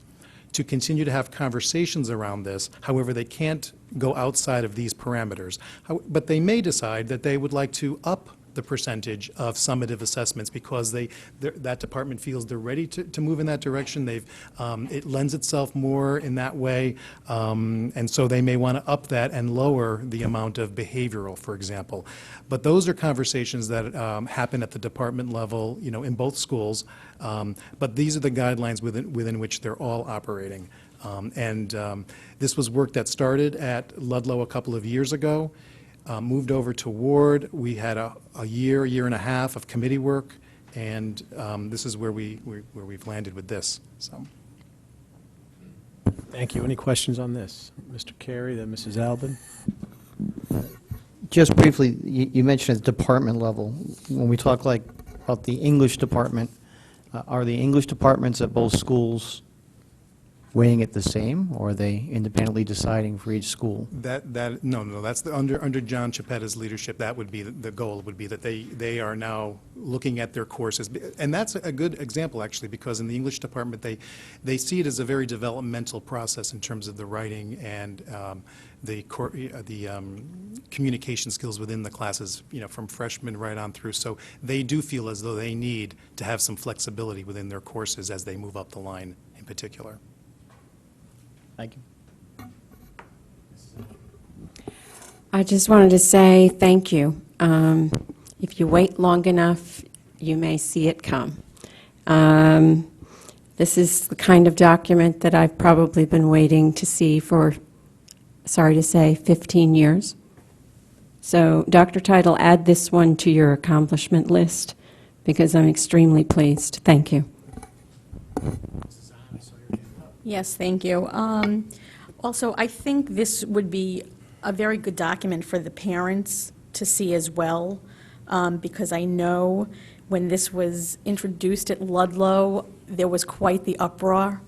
to continue to have conversations around this. However, they can't go outside of these parameters. But they may decide that they would like to up the percentage of summative assessments because that department feels they're ready to move in that direction. It lends itself more in that way, and so they may want to up that and lower the amount of behavioral, for example. But those are conversations that happen at the department level, in both schools. But these are the guidelines within which they're all operating. This was work that started at Ludlow a couple of years ago. Moved over to Ward. We had a year and a half of committee work, and this is where we've landed with this. So, Thank you. Any questions on this? Mr. Carey, then Mrs. Albin. Just briefly, you mentioned at the department level, when we talk about the English department, are the English departments at both schools weighing it the same, or are they independently deciding for each school? No, that's under John Chippetta's leadership. That would be the goal. Would be that they are now looking at their courses, and that's a good example actually, because in the English department they see it as a very developmental process in terms of the writing and the communication skills within the classes, from freshmen right on through. So they do feel as though they need to have some flexibility within their courses as they move up the line in particular. Thank you. I just wanted to say thank you. If you wait long enough, you may see it come. This is the kind of document that I've probably been waiting to see for, sorry to say, 15 years. So, Dr. Teitel, add this one to your accomplishment list because I'm extremely pleased. Thank you. Yes, thank you. Also, I think this would be a very good document for the parents to see as well, because I know when this was introduced at Ludlow, there was quite the uproar,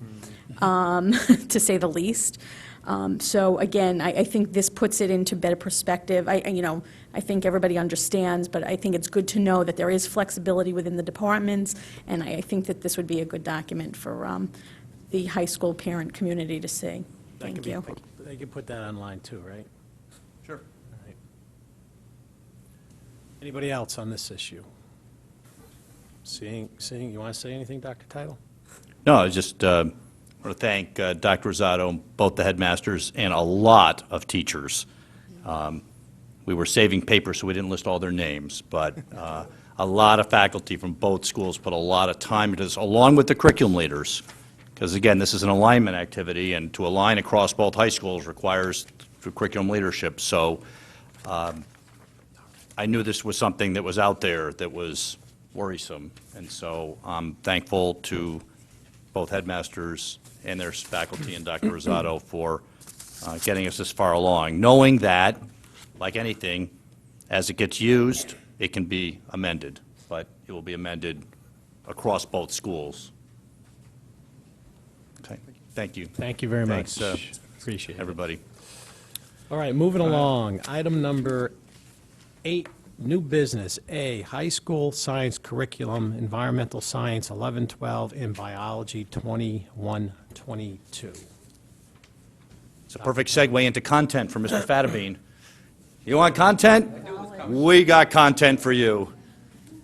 to say the least. So again, I think this puts it into better perspective. I think everybody understands, but I think it's good to know that there is flexibility within the departments, and I think that this would be a good document for the high school parent community to see. Thank you. They can put that online too, right? Sure. All right. Anybody else on this issue? Seeing, you want to say anything, Dr. Teitel? No, I just want to thank Dr. Rosado, both the headmasters, and a lot of teachers. We were saving paper, so we didn't list all their names, but a lot of faculty from both schools put a lot of time into this, along with the curriculum leaders. Because again, this is an alignment activity, and to align across both high schools requires curriculum leadership. So I knew this was something that was out there that was worrisome, and so I'm thankful to both headmasters and their faculty and Dr. Rosado for getting us this far along, knowing that, like anything, as it gets used, it can be amended, but it will be amended across both schools. Okay, thank you. Thank you very much. Thanks, Appreciate it. everybody. All right, moving along. Item number 8, new business. A, high school science curriculum, environmental science 11-12, and biology 21-22. It's a perfect segue into content for Mr. Fattabine. You want content? We got content for you.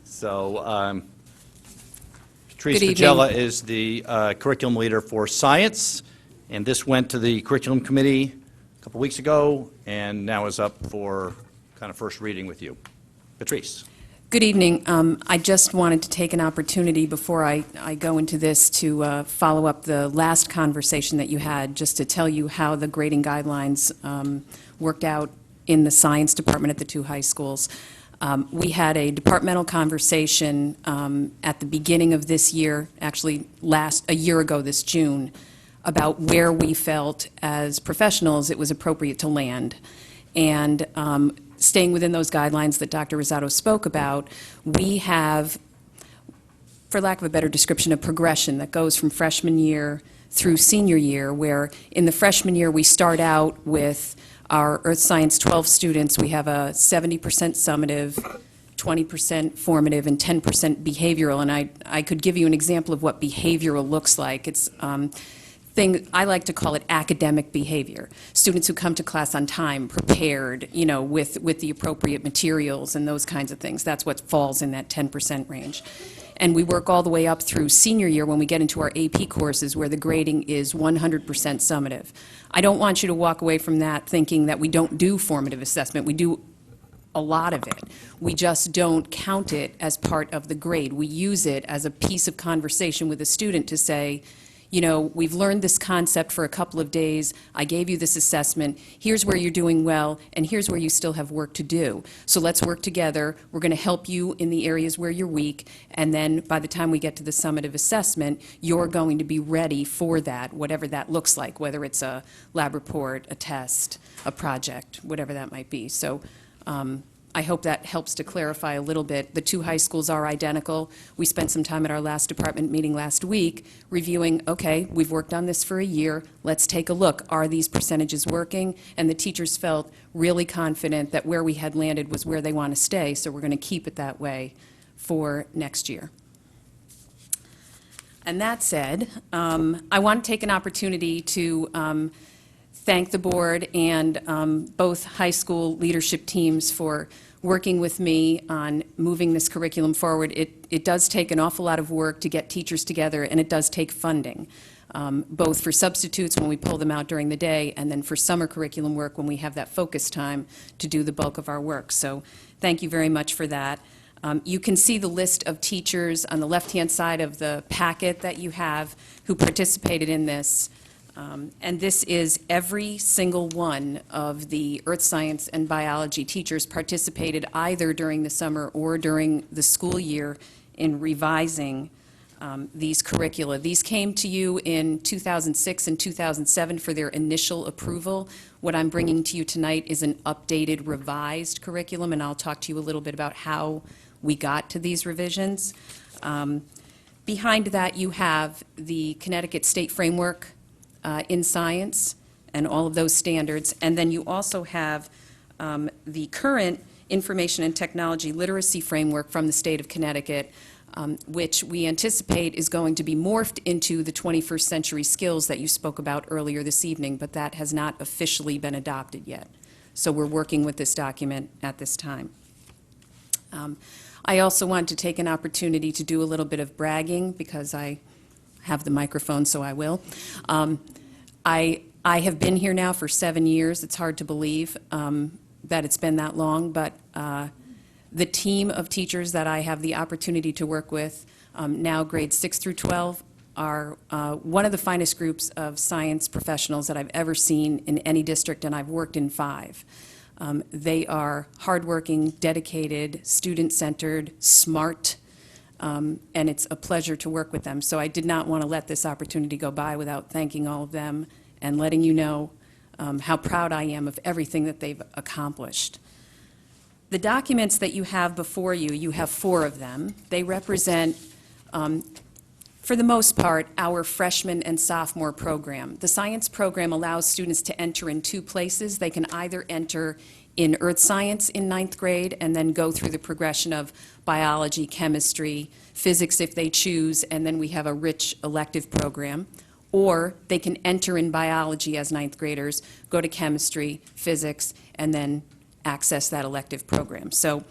So, Patrice Good evening. Fagella is the curriculum leader for science, and this went to the curriculum committee a couple weeks ago, and now is up for kind of first reading with you. Patrice. Good evening. I just wanted to take an opportunity before I go into this to follow up the last conversation that you had, just to tell you how the grading guidelines worked out in the science department at the two high schools. We had a departmental conversation at the beginning of this year, actually a year ago this June, about where we felt as professionals it was appropriate to land. And staying within those guidelines that Dr. Rosado spoke about, we have, for lack of a better description, a progression that goes from freshman year through senior year, where in the freshman year we start out with our Earth Science 12 students. We have a 70% summative, 20% formative, and 10% behavioral. And I could give you an example of what behavioral looks like. It's I like to call it academic behavior. Students who come to class on time, prepared, with the appropriate materials and those kinds of things. That's what falls in that 10% range. And we work all the way up through senior year when we get into our AP courses where the grading is 100% summative. I don't want you to walk away from that thinking that we don't do formative assessment. We do a lot of it. We just don't count it as part of the grade. We use it as a piece of conversation with a student to say, we've learned this concept for a couple of days. I gave you this assessment. Here's where you're doing well, and here's where you still have work to do. So let's work together. We're going to help you in the areas where you're weak, and then by the time we get to the summative assessment, you're going to be ready for that, whatever that looks like, whether it's a lab report, a test, a project, whatever that might be. So I hope that helps to clarify a little bit. The two high schools are identical. We spent some time at our last department meeting last week reviewing, okay, we've worked on this for a year. Let's take a look. Are these percentages working? And the teachers felt really confident that where we had landed was where they want to stay, so we're going to keep it that way for next year. And that said, I want to take an opportunity to thank the board and both high school leadership teams for working with me on moving this curriculum forward. It does take an awful lot of work to get teachers together, and it does take funding, both for substitutes when we pull them out during the day, and then for summer curriculum work when we have that focus time to do the bulk of our work. So thank you very much for that. You can see the list of teachers on the left-hand side of the packet that you have who participated in this. And this is every single one of the earth science and biology teachers participated either during the summer or during the school year in revising these curricula. These came to you in 2006 and 2007 for their initial approval. What I'm bringing to you tonight is an updated, revised curriculum, and I'll talk to you a little bit about how we got to these revisions. Behind that, you have the Connecticut State Framework in science and all of those standards. And then you also have the current Information and Technology Literacy Framework from the state of Connecticut, which we anticipate is going to be morphed into the 21st century skills that you spoke about earlier this evening, but that has not officially been adopted yet. So we're working with this document at this time. I also want to take an opportunity to do a little bit of bragging because I have the microphone, so I will. I have been here now for 7 years. It's hard to believe that it's been that long, but the team of teachers that I have the opportunity to work with, now grades 6 through 12, are one of the finest groups of science professionals that I've ever seen in any district, and I've worked in 5. They are hardworking, dedicated, student-centered, smart, and it's a pleasure to work with them. So I did not want to let this opportunity go by without thanking all of them and letting you know how proud I am of everything that they've accomplished. The documents that you have before you, you have 4 of them. They represent, for the most part, our freshman and sophomore program. The science program allows students to enter in 2 places. They can either enter in earth science in 9th grade and then go through the progression of biology, chemistry, physics if they choose, and then we have a rich elective program. Or they can enter in biology as 9th graders, go to chemistry, physics, and then access that elective program. So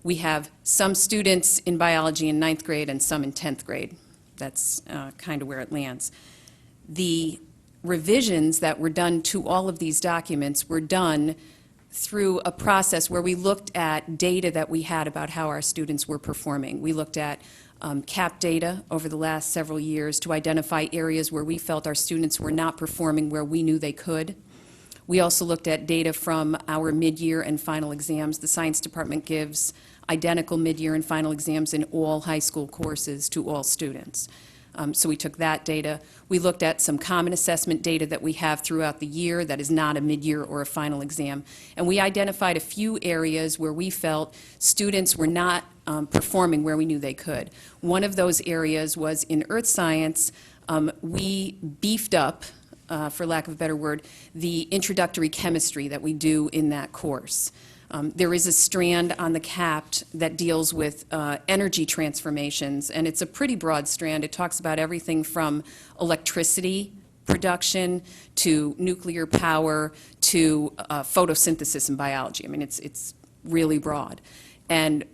we have some students in biology in 9th grade and some in 10th grade. That's kind of where it lands. The revisions that were done to all of these documents were done through a process where we looked at data that we had about how our students were performing. We looked at CAP data over the last several years to identify areas where we felt our students were not performing where we knew they could. We also looked at data from our mid-year and final exams. The science department gives identical mid-year and final exams in all high school courses to all students. So we took that data. We looked at some common assessment data that we have throughout the year that is not a mid-year or a final exam. And we identified a few areas where we felt students were not performing where we knew they could. One of those areas was in earth science. We beefed up, for lack of a better word, the introductory chemistry that we do in that course. There is a strand on the CAPT that deals with energy transformations, and it's a pretty broad strand. It talks about everything from electricity production to nuclear power to photosynthesis in biology. I mean, it's really broad. And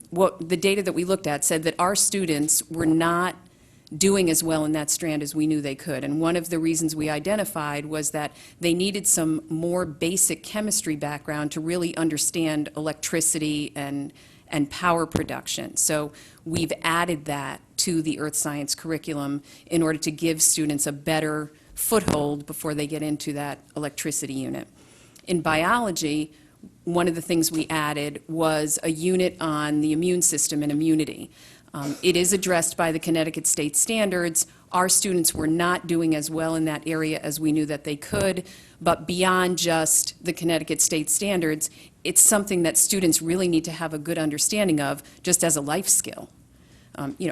what the data that we looked at said that our students were not doing as well in that strand as we knew they could. And one of the reasons we identified was that they needed some more basic chemistry background to really understand electricity and power production. So we've added that to the earth science curriculum in order to give students a better foothold before they get into that electricity unit. In biology, one of the things we added was a unit on the immune system and immunity. It is addressed by the Connecticut state standards. Our students were not doing as well in that area as we knew that they could, but beyond just the Connecticut state standards, it's something that students really need to have a good understanding of just as a life skill.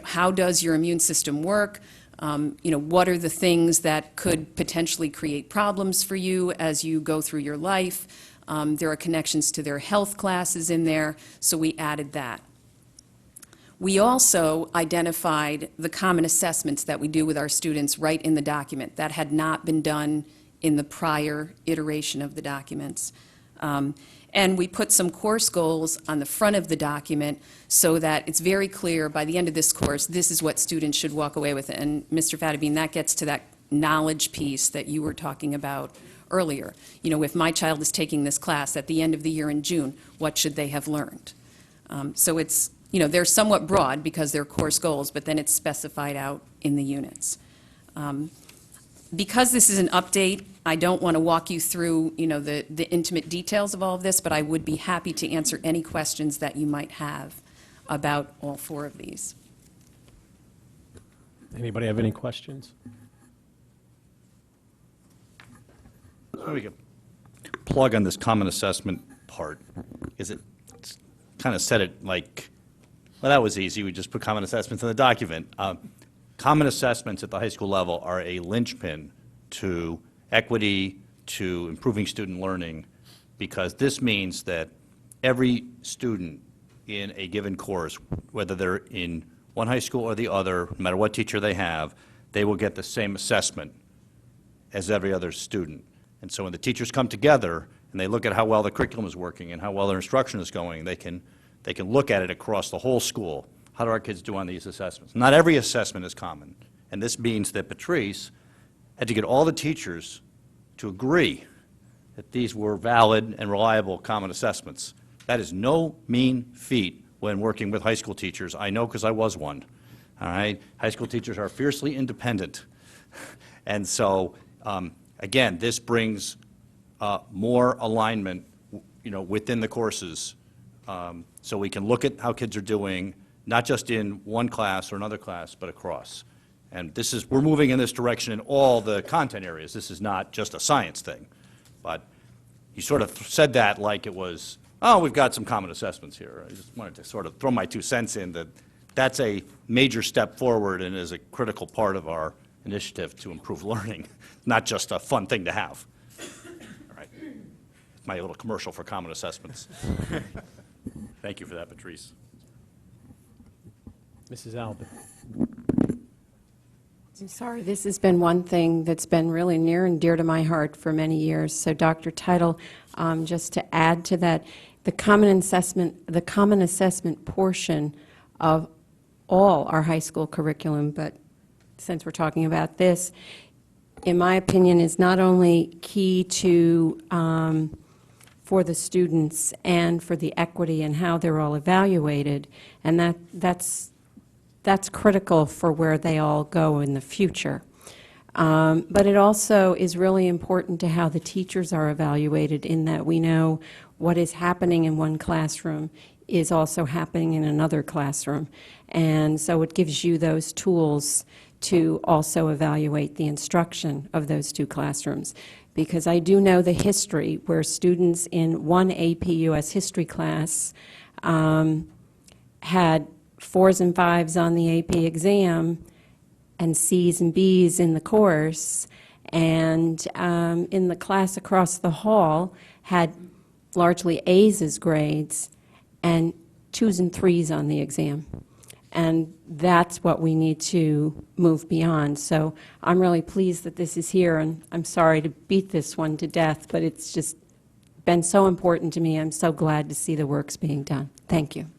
How does your immune system work? What are the things that could potentially create problems for you as you go through your life? There are connections to their health classes in there, so we added that. We also identified the common assessments that we do with our students right in the document. That had not been done in the prior iteration of the documents. And we put some course goals on the front of the document so that it's very clear by the end of this course, this is what students should walk away with. And Mr. Fattabine, that gets to that knowledge piece that you were talking about earlier. If my child is taking this class at the end of the year in June, what should they have learned? So it's, they're somewhat broad because they're course goals, but then it's specified out in the units. Because this is an update, I don't want to walk you through, the intimate details of all of this, but I would be happy to answer any questions that you might have about all four of these. Anybody have any questions? There we go. Plug on this common assessment part. It's kind of said it like, well, that was easy. We just put common assessments in the document. Common assessments at the high school level are a linchpin to equity, to improving student learning, because this means that every student in a given course, whether they're in one high school or the other, no matter what teacher they have, they will get the same assessment as every other student. And so when the teachers come together and they look at how well the curriculum is working and how well their instruction is going, they can look at it across the whole school. How do our kids do on these assessments? Not every assessment is common. And this means that Patrice had to get all the teachers to agree that these were valid and reliable common assessments. That is no mean feat when working with high school teachers. I know because I was one. All right? High school teachers are fiercely independent. And so, again, this brings more alignment, within the courses, so we can look at how kids are doing, not just in one class or another class, but across. And we're moving in this direction in all the content areas. This is not just a science thing. But you sort of said that like it was, oh, we've got some common assessments here. I just wanted to sort of throw my 2 cents in that that's a major step forward and is a critical part of our initiative to improve learning, not just a fun thing to have. All right. My little commercial for common assessments. Thank you for that, Patrice. Mrs. Albert. I'm sorry, this has been one thing that's been really near and dear to my heart for many years. So Dr. Teitel, just to add to that, the common assessment portion of all our high school curriculum, but since we're talking about this, in my opinion, is not only key to for for the students and for the equity and how they're all evaluated, and that's critical for where they all go in the future. But it also is really important to how the teachers are evaluated, in that we know what is happening in one classroom is also happening in another classroom. And so it gives you those tools to also evaluate the instruction of those two classrooms. Because I do know the history where students in one AP US history class had 4s and 5s on the AP exam and C's and B's in the course, and in the class across the hall had largely A's as grades and 2s and 3s on the exam. And that's what we need to move beyond. So I'm really pleased that this is here, and I'm sorry to beat this one to death, but it's just been so important to me. I'm so glad to see the work's being done. Thank you.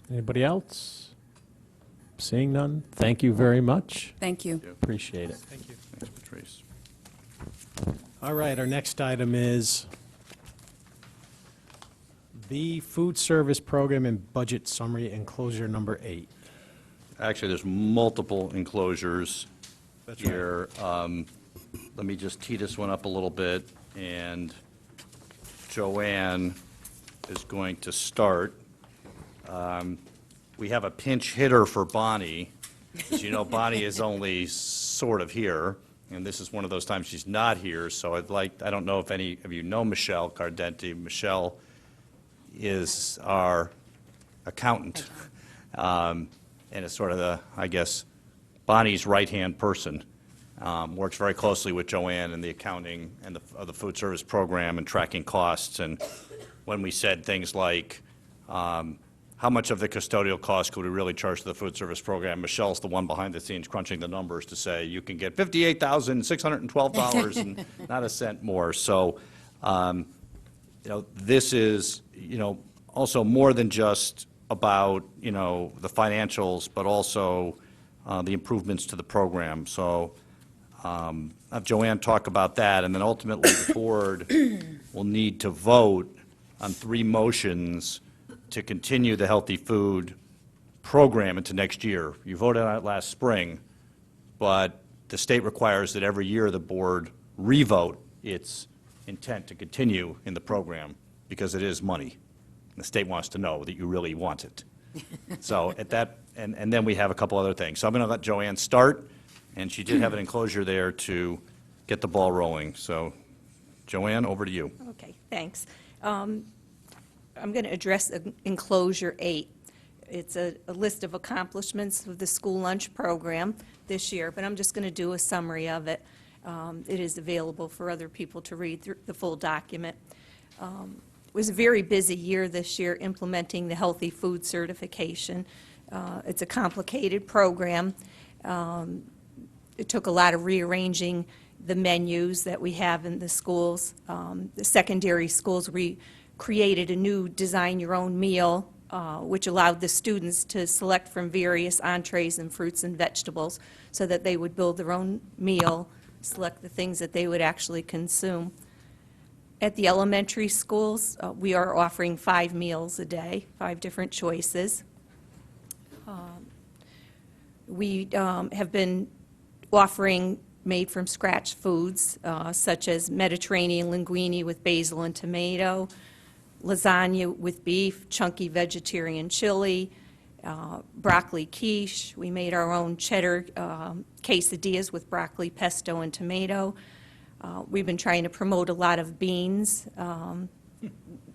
Anybody else? Seeing none, thank you very much. Thank you. Appreciate it. Thank you. Thanks, Patrice. All right, our next item is the food service program and budget summary, enclosure number 8. Actually, there's multiple enclosures That's right. here. Let me just tee this one up a little bit, and Joanne is going to start. We have a pinch hitter for Bonnie. As you know, Bonnie is only sort of here, and this is one of those times she's not here, so I don't know if any of you know Michelle Cardenti. Michelle is our accountant, and is sort of the, I guess, Bonnie's right-hand person. Works very closely with Joanne in the accounting and of the food service program and tracking costs. And when we said things like, how much of the custodial cost could we really charge to the food service program, Michelle's the one behind the scenes crunching the numbers to say, you can get $58,612 and not a cent more. So, this is, also more than just about, the financials, but also the improvements to the program. So have Joanne talk about that, and then ultimately the board will need to vote on 3 motions to continue the healthy food program into next year. You voted on it last spring, but the state requires that every year the board revote its intent to continue in the program, because it is money. The state wants to know that you really want it. So at that, and then we have a couple other things. So I'm going to let Joanne start, and she did have an enclosure there to get the ball rolling. So Joanne, over to you. Okay, thanks. I'm going to address enclosure 8. It's a list of accomplishments of the school lunch program this year, but I'm just going to do a summary of it. It is available for other people to read through the full document. It was a very busy year this year implementing the healthy food certification. It's a complicated program. It took a lot of rearranging the menus that we have in the schools. The secondary schools created a new design your own meal, which allowed the students to select from various entrees and fruits and vegetables so that they would build their own meal, select the things that they would actually consume. At the elementary schools, we are offering 5 meals a day, 5 different choices. We have been offering made-from-scratch foods, such as Mediterranean linguine with basil and tomato, lasagna with beef, chunky vegetarian chili, broccoli quiche. We made our own cheddar quesadillas with broccoli, pesto, and tomato. We've been trying to promote a lot of beans,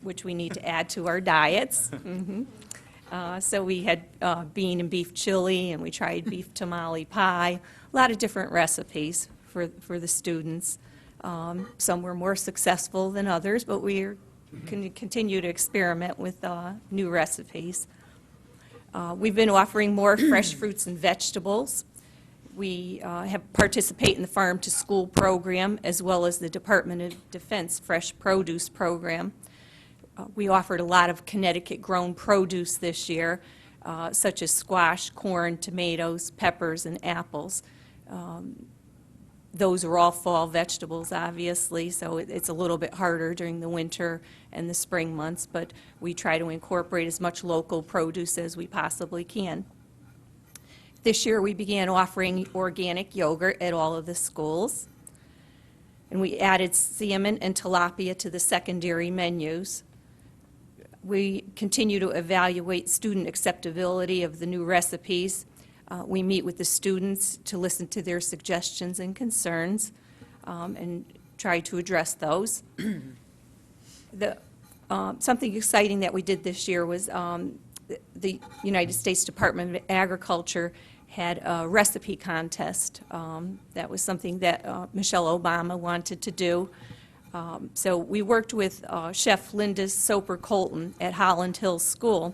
which we need to add to our diets. So we had bean and beef chili, and we tried beef tamale pie, a lot of different recipes for the students. Some were more successful than others, but we can continue to experiment with new recipes. We've been offering more fresh fruits and vegetables. We participate in the Farm to School program, as well as the Department of Defense Fresh Produce program. We offered a lot of Connecticut-grown produce this year, such as squash, corn, tomatoes, peppers, and apples. Those are all fall vegetables, obviously, so it's a little bit harder during the winter and the spring months, but we try to incorporate as much local produce as we possibly can. This year, we began offering organic yogurt at all of the schools, and we added salmon and tilapia to the secondary menus. We continue to evaluate student acceptability of the new recipes. We meet with the students to listen to their suggestions and concerns and try to address those. Something exciting that we did this year was the United States Department of Agriculture had a recipe contest. That was something that Michelle Obama wanted to do. So we worked with Chef Linda Soper Colton at Holland Hills School,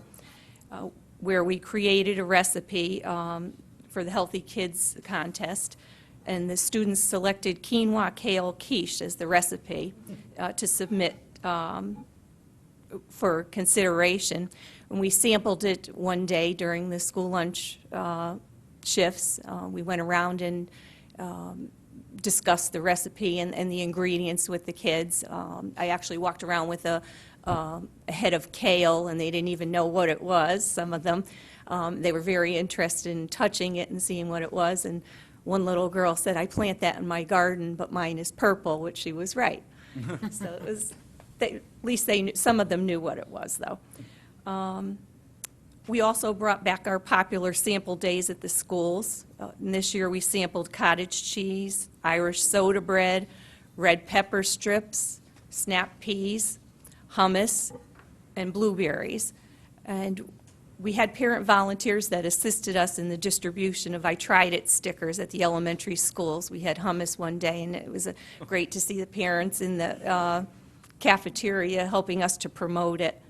where we created a recipe for the Healthy Kids contest, and the students selected quinoa kale quiche as the recipe to submit for consideration. And we sampled it one day during the school lunch shifts. We went around and discussed the recipe and the ingredients with the kids. I actually walked around with a head of kale, and they didn't even know what it was, some of them. They were very interested in touching it and seeing what it was, and one little girl said, "I plant that in my garden, but mine is purple," which she was right. So it was, at least they knew, some of them knew what it was, though. We also brought back our popular sample days at the schools. And this year we sampled cottage cheese, Irish soda bread, red pepper strips, snap peas, hummus, and blueberries. And we had parent volunteers that assisted us in the distribution of I Tried It stickers at the elementary schools. We had hummus one day, and it was great to see the parents in the cafeteria helping us to promote it.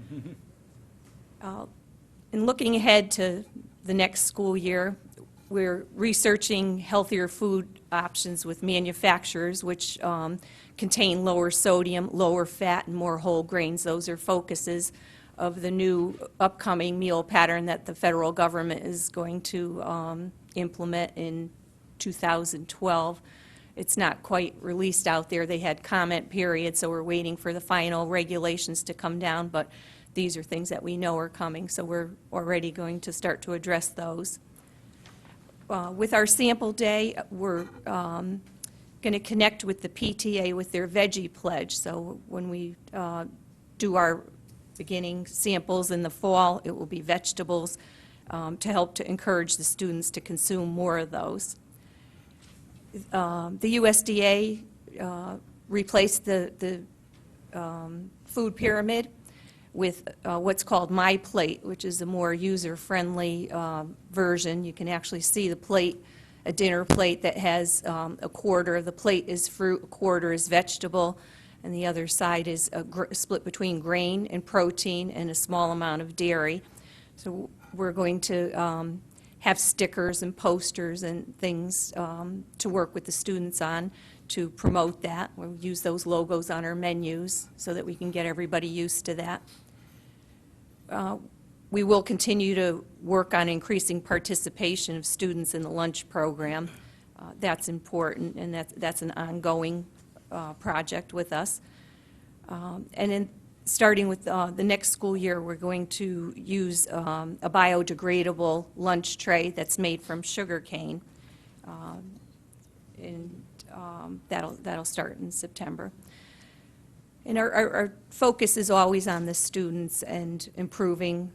And looking ahead to the next school year, we're researching healthier food options with manufacturers which contain lower sodium, lower fat, and more whole grains. Those are focuses of the new upcoming meal pattern that the federal government is going to implement in 2012. It's not quite released out there. They had comment period, so we're waiting for the final regulations to come down, but these are things that we know are coming, so we're already going to start to address those. With our sample day, we're going to connect with the PTA with their veggie pledge. So when we do our beginning samples in the fall, it will be vegetables to help to encourage the students to consume more of those. The USDA replaced the food pyramid with what's called My Plate, which is a more user-friendly version. You can actually see the plate, a dinner plate that has a quarter of the plate is fruit, a quarter is vegetable, and the other side is split between grain and protein and a small amount of dairy. So we're going to have stickers and posters and things to work with the students on to promote that. We'll use those logos on our menus so that we can get everybody used to that. We will continue to work on increasing participation of students in the lunch program. That's important, and that's an ongoing project with us. And in starting with the next school year, we're going to use a biodegradable lunch tray that's made from sugar cane. And that'll start in September. And our focus is always on the students and improving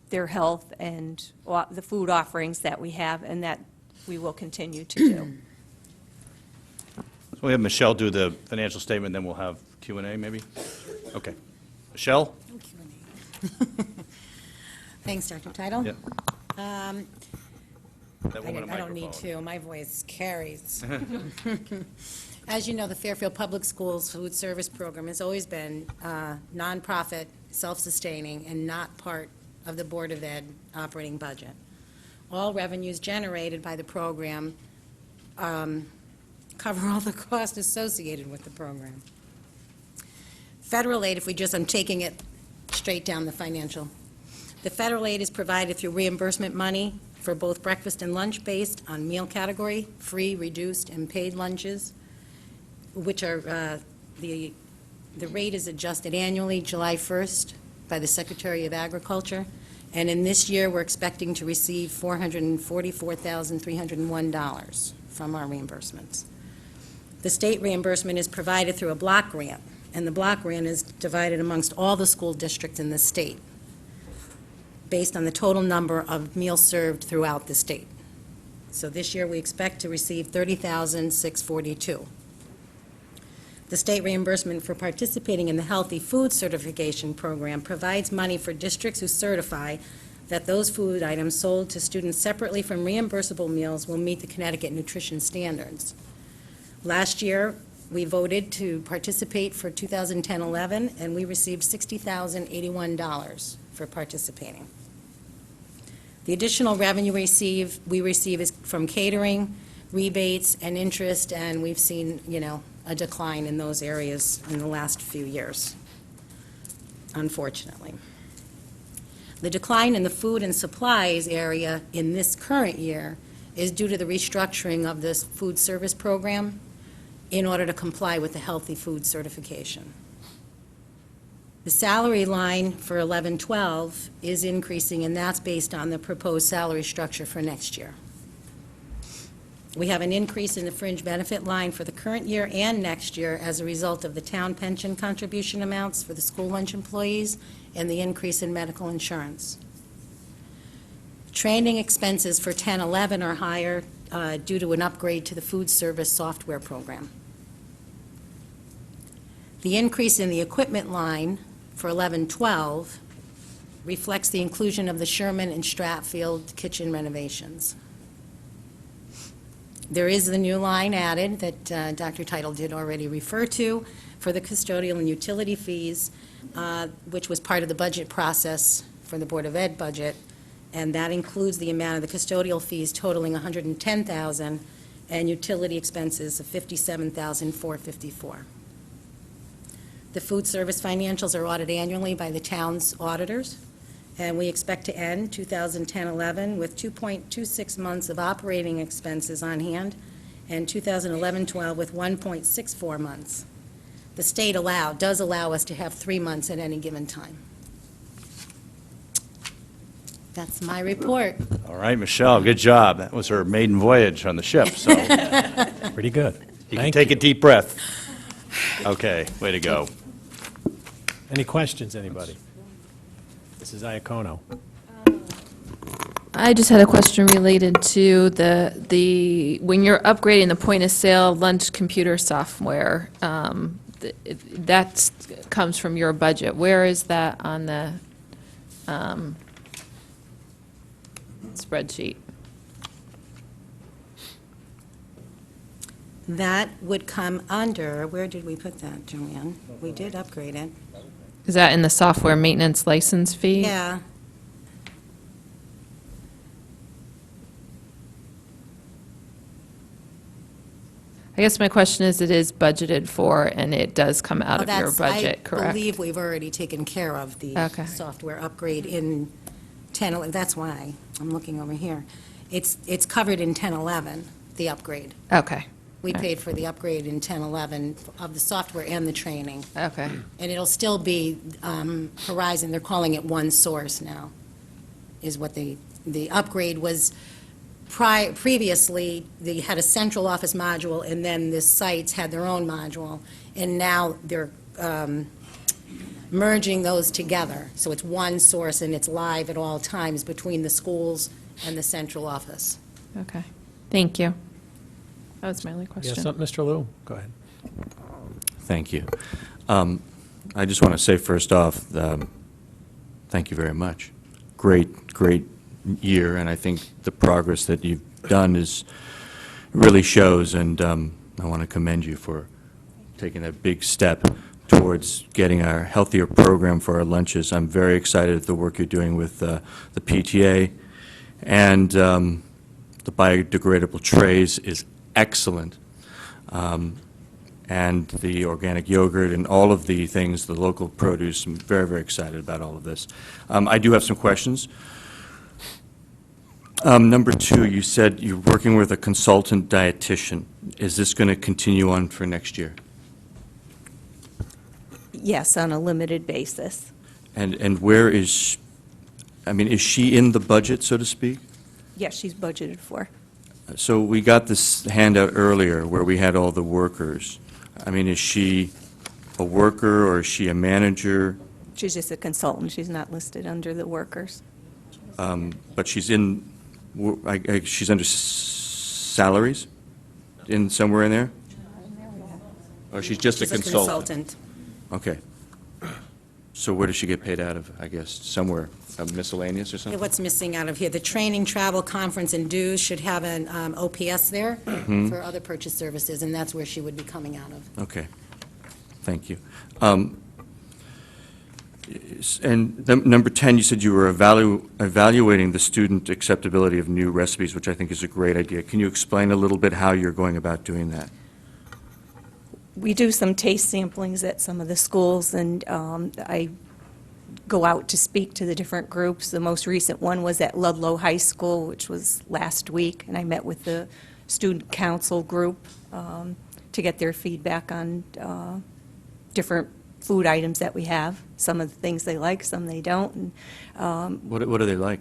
their health and the food offerings that we have, and that we will continue to do. So we have Michelle do the financial statement, then we'll have Q&A maybe? Okay. Michelle? Thanks, Dr. Title. Yep. That woman a I don't need microphone. to. My voice carries. As you know, the Fairfield Public Schools Food Service Program has always been nonprofit, self-sustaining, and not part of the Board of Ed operating budget. All revenues generated by the program cover all the costs associated with the program. Federal aid, I'm taking it straight down the financial. The federal aid is provided through reimbursement money for both breakfast and lunch based on meal category, free, reduced, and paid lunches, which are, the rate is adjusted annually, July 1st, by the Secretary of Agriculture. And in this year, we're expecting to receive $444,301 from our reimbursements. The state reimbursement is provided through a block grant, and the block grant is divided amongst all the school districts in the state, based on the total number of meals served throughout the state. So this year, we expect to receive $30,642. The state reimbursement for participating in the Healthy Food Certification Program provides money for districts who certify that those food items sold to students separately from reimbursable meals will meet the Connecticut nutrition standards. Last year, we voted to participate for 2010-11, and we received $60,081 for participating. The additional revenue we receive is from catering, rebates, and interest, and we've seen, a decline in those areas in the last few years, unfortunately. The decline in the food and supplies area in this current year is due to the restructuring of this food service program in order to comply with the Healthy Food Certification. The salary line for 11-12 is increasing, and that's based on the proposed salary structure for next year. We have an increase in the fringe benefit line for the current year and next year as a result of the town pension contribution amounts for the school lunch employees and the increase in medical insurance. Training expenses for 10-11 are higher due to an upgrade to the food service software program. The increase in the equipment line for 11-12 reflects the inclusion of the Sherman and Stratfield kitchen renovations. There is the new line added that Dr. Title did already refer to for the custodial and utility fees, which was part of the budget process for the Board of Ed budget, and that includes the amount of the custodial fees totaling $110,000 and utility expenses of $57,454. The food service financials are audited annually by the town's auditors, and we expect to end 2010-11 with 2.26 months of operating expenses on hand, and 2011-12 with 1.64 months. The state does allow us to have 3 months at any given time. That's my report. All right, Michelle, good job. That was her maiden voyage on the ship, so Pretty good. you can Thank take you. a deep breath. Okay, way to go. Any questions, anybody? Mrs. Iacono. I just had a question related to when you're upgrading the point-of-sale lunch computer software, that comes from your budget. Where is that on the spreadsheet? That would come under, where did we put that, Joanne? We did upgrade it. Is that in the software maintenance license fee? Yeah. I guess my question is, it is budgeted for, and it does come out of your budget, I correct? believe we've already taken care of the Okay. software upgrade in 10-11. That's why, I'm looking over here. It's covered in 10-11, the upgrade. Okay, We paid for the upgrade in 10-11 of the software and the training. okay. And it'll still be Horizon, they're calling it One Source now, is what the upgrade was. Previously, they had a central office module, and then the sites had their own module, and now they're merging those together. So it's one source, and it's live at all times between the schools and the central office. Okay, thank you. That was my only question. Yes, Mr. Liu, go ahead. Thank you. I just want to say first off, thank you very much. Great, great year, and I think the progress that you've done really shows, and I want to commend you for taking that big step towards getting our healthier program for our lunches. I'm very excited at the work you're doing with the PTA, and the biodegradable trays is excellent. And the organic yogurt and all of the things, the local produce, I'm very, very excited about all of this. I do have some questions. Number 2, you said you're working with a consultant dietitian. Is this going to continue on for next year? Yes, on a limited basis. And where is, is she in the budget, so to speak? Yes, she's budgeted for. So we got this handout earlier where we had all the workers. Is she a worker or is she a manager? She's just a consultant. She's not listed under the workers. But she's in, she's under salaries in somewhere in there? Or she's just a She's a consultant? consultant. Okay. So where does she get paid out of, I guess? Somewhere, miscellaneous or something? What's missing out of here? The training, travel, conference, and dues should have an OPS there for other purchase services, and that's where she would be coming out of. Okay. Thank you. And number 10, you said you were evaluating the student acceptability of new recipes, which I think is a great idea. Can you explain a little bit how you're going about doing that? We do some taste samplings at some of the schools, and I go out to speak to the different groups. The most recent one was at Ludlow High School, which was last week, and I met with the student council group to get their feedback on different food items that we have. Some of the things they like, some they don't. And, What do they like?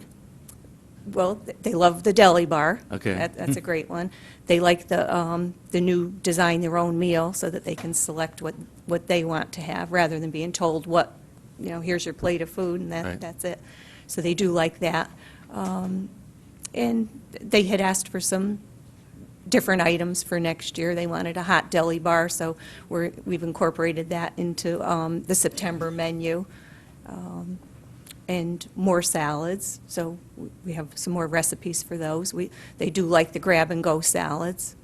well, they love the deli bar. Okay. That's a great one. They like the new design their own meal so that they can select what they want to have rather than being told what, here's your plate of food and Right. that's it. So they do like that. And they had asked for some different items for next year. They wanted a hot deli bar, so we've incorporated that into the September menu. And more salads, so we have some more recipes for those. They do like the grab-and-go salads,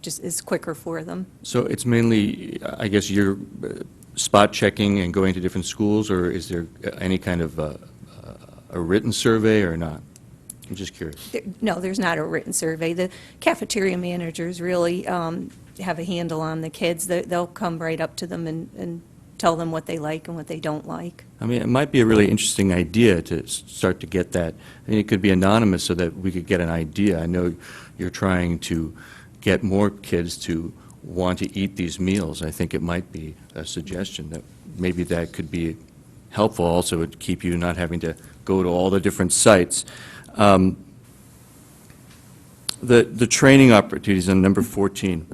just is quicker for them. So it's mainly, I guess, you're spot checking and going to different schools, or is there any kind of a written survey or not? I'm just curious. No, there's not a written survey. The cafeteria managers really have a handle on the kids. They'll come right up to them and tell them what they like and what they don't like. It might be a really interesting idea to start to get that. It could be anonymous so that we could get an idea. I know you're trying to get more kids to want to eat these meals. I think it might be a suggestion that maybe that could be helpful. Also, it would keep you not having to go to all the different sites. The training opportunities on number 14.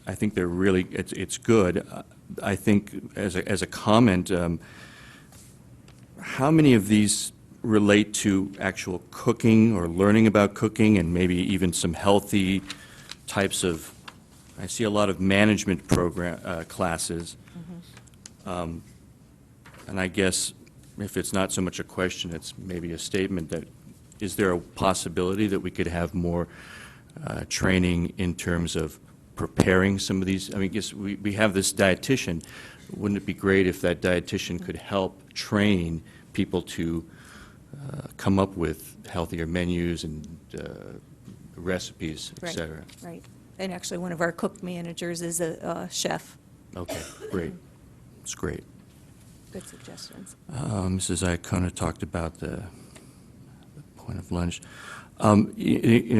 I think they're really, it's good. I think as a comment, how many of these relate to actual cooking or learning about cooking and maybe even some healthy types of, I see a lot of management program, classes. And I guess if it's not so much a question, it's maybe a statement that, is there a possibility that we could have more training in terms of preparing some of these? I guess we have this dietitian. Wouldn't it be great if that dietitian could help train people to come up with healthier menus and recipes, et Right, cetera? Right. And actually, one of our cook managers is a chef. Okay, great. It's great. Good suggestions. Mrs. Iacona talked about the point of lunch. Mrs.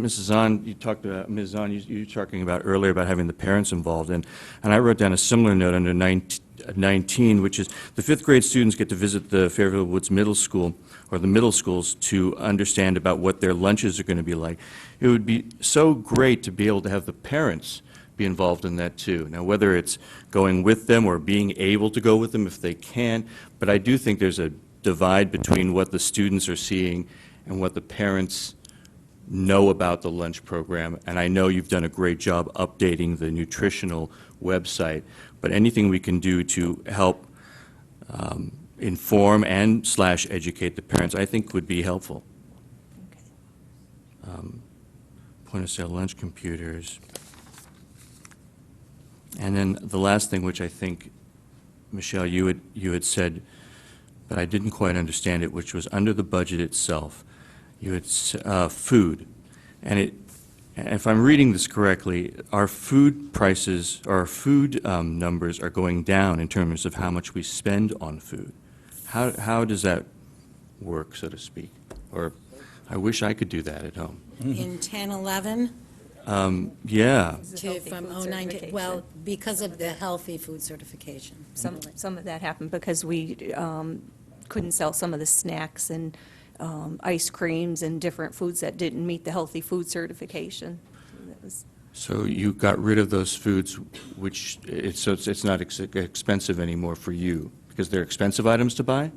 Zahn, you talked about, Ms. Zahn, you were talking about earlier about having the parents involved, and I wrote down a similar note under 19, which is the fifth grade students get to visit the Fairfield Woods Middle School, or the middle schools, to understand about what their lunches are going to be like. It would be so great to be able to have the parents be involved in that too. Now, whether it's going with them or being able to go with them if they can, but I do think there's a divide between what the students are seeing and what the parents know about the lunch program, and I know you've done a great job updating the nutritional website, but anything we can do to help inform and / educate the parents, I think would be helpful. Point-of-sale lunch computers. And then the last thing, which I think, Michelle, you had said, but I didn't quite understand it, which was under the budget itself. You had food, and if I'm reading this correctly, our food prices, or our food numbers are going down in terms of how much we spend on food. How does that work, so to speak? Or I wish I could do that at home. In 10, 11, Yeah. from 09 to, well, because of the healthy food certification. Some of that happened because we couldn't sell some of the snacks and ice creams and different foods that didn't meet the healthy food certification. That was- So you got rid of those foods, which, so it's not expensive anymore for you, because they're expensive items to buy?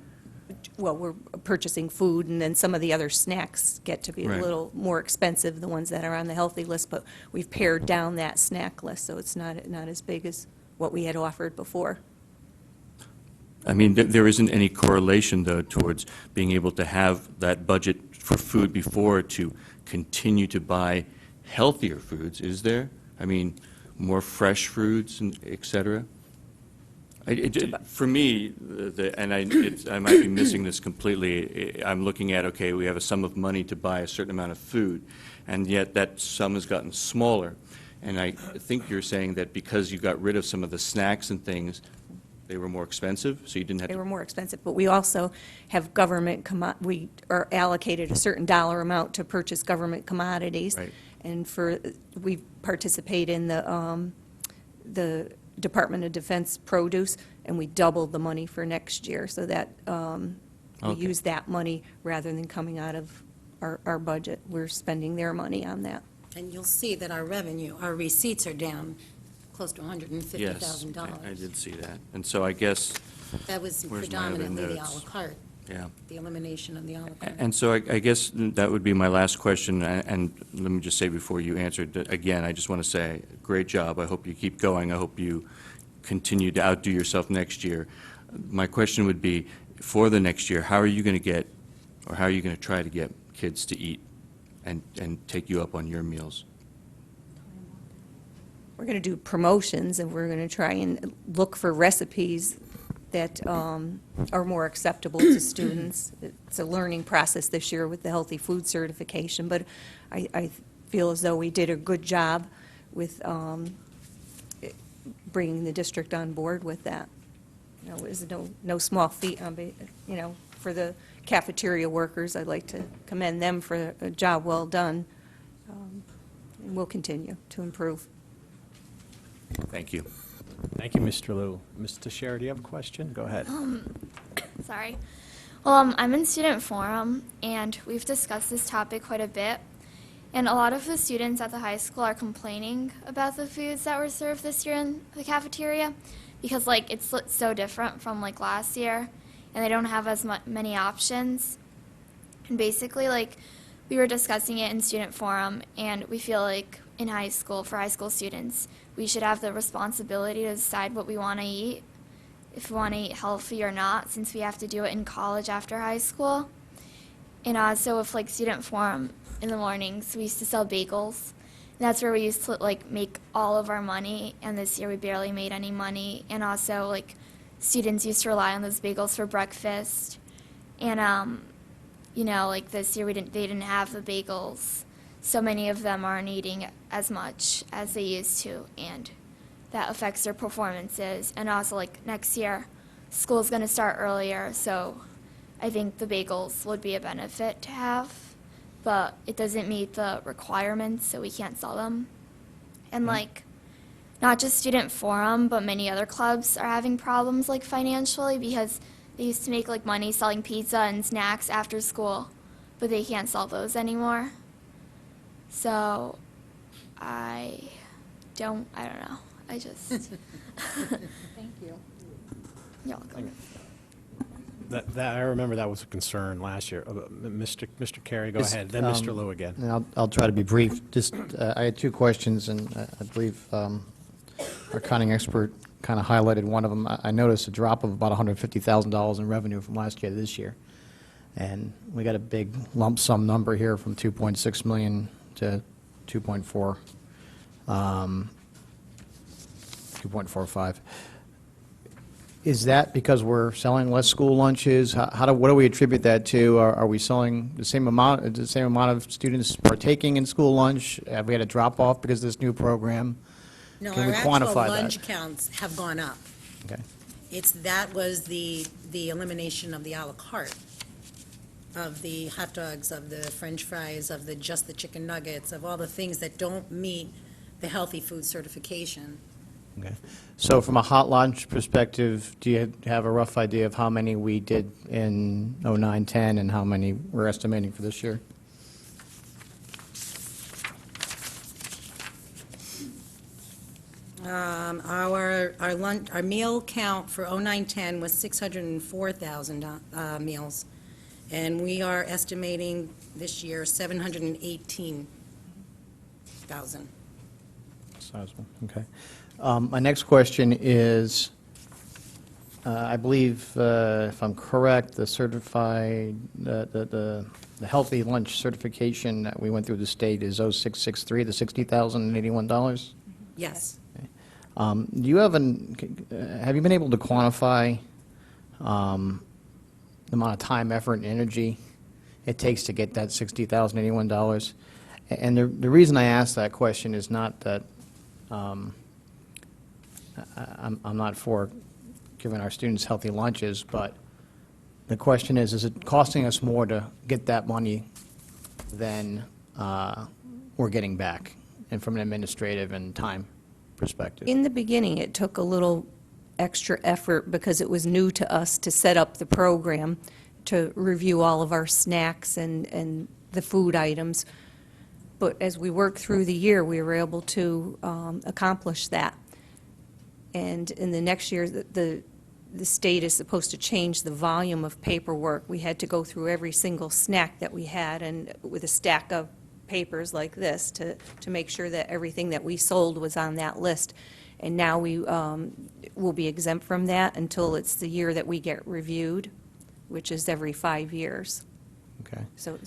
Well, we're purchasing food, and then some of the other snacks get to be a Right. little more expensive, the ones that are on the healthy list, but we've pared down that snack list, so it's not as big as what we had offered before. I mean, there isn't any correlation, though, towards being able to have that budget for food before to continue to buy healthier foods, is there? I mean, more fresh fruits and et cetera? For me, I might be missing this completely. I'm looking at, okay, we have a sum of money to buy a certain amount of food, and yet that sum has gotten smaller. And I think you're saying that because you got rid of some of the snacks and things, they were more expensive, so you didn't have They to... were more expensive, but we also have government, we are allocated a certain dollar amount to purchase government commodities. Right. And we participate in the Department of Defense produce, and we doubled the money for next year, so that we Okay. use that money rather than coming out of our budget. We're spending their money on that. And you'll see that our revenue, our receipts are down close to Yes, $150,000. I did see that. And so I guess, That was Where's my other predominantly the à notes? la carte, yeah. the elimination of the à la carte. And so I guess that would be my last question, and let me just say before you answered, that, again, I just want to say, great job. I hope you keep going. I hope you continue to outdo yourself next year. My question would be, for the next year, how are you going to get, or how are you going to try to get kids to eat and take you up on your meals? We're going to do promotions, and we're going to try and look for recipes that are more acceptable to students. It's a learning process this year with the healthy food certification, but I feel as though we did a good job with bringing the district on board with that. You know, it was no small feat, for the cafeteria workers. I'd like to commend them for a job well done, and we'll continue to improve. Thank you. Thank you, Mr. Liu. Ms. Teixeira, do you have a question? Go ahead. Sorry. Well, I'm in Student Forum, and we've discussed this topic quite a bit. And a lot of the students at the high school are complaining about the foods that were served this year in the cafeteria because, like, it's so different from, like, last year, and they don't have as many options. And basically, like, we were discussing it in Student Forum, and we feel like in high school, for high school students, we should have the responsibility to decide what we want to eat, if we want to eat healthy or not, since we have to do it in college after high school. And also with, like, Student Forum in the mornings, we used to sell bagels. And that's where we used to, like, make all of our money, and this year we barely made any money. And also, like, students used to rely on those bagels for breakfast. And, like, this year they didn't have the bagels. So many of them aren't eating as much as they used to, and that affects their performances. And also, like, next year, school's going to start earlier, so I think the bagels would be a benefit to have, but it doesn't meet the requirements, so we can't sell them. And, like, not just Student Forum, but many other clubs are having problems, like, financially, because they used to make, like, money selling pizza and snacks after school, but they can't sell those anymore. So I don't know. I just... Thank you. You're welcome. That I remember that was a concern last year. Mr. Carey, go Yes, ahead, then Mr. Liu again. And I'll try to be brief. Just, I had two questions, and I believe our accounting expert kind of highlighted one of them. I noticed a drop of about $150,000 in revenue from last year to this year. And we got a big lump sum number here from 2.6 million to 2.4, 2.45. Is that because we're selling less school lunches? What do we attribute that to? Are we selling the same amount of students partaking in school lunch? Have we had a drop-off because of this new program? No, Can our we actual quantify that? lunch counts have gone up. Okay. That was the elimination of the à la carte, of the hot dogs, of the french fries, of just the chicken nuggets, of all the things that don't meet the healthy food certification. Okay. So from a hot lunch perspective, do you have a rough idea of how many we did in 09-10 and how many we're estimating for this year? Our meal count for 09-10 was 604,000 meals, and we are estimating this year 718,000. Sizable, okay. My next question is, I believe, if I'm correct, the certified, the healthy lunch certification that we went through the state is 0663, the $60,081? Yes. Do you have have you been able to quantify the amount of time, effort, and energy it takes to get that $60,081? And the reason I ask that question is not that I'm not for giving our students healthy lunches, but the question is it costing us more to get that money than we're getting back, and from an administrative and time perspective? In the beginning, it took a little extra effort because it was new to us to set up the program, to review all of our snacks and the food items. But as we worked through the year, we were able to accomplish that. And in the next year, the state is supposed to change the volume of paperwork. We had to go through every single snack that we had, and with a stack of papers like this to make sure that everything that we sold was on that list. And now we will be exempt from that until it's the year that we get reviewed, which is every 5 years. Okay. So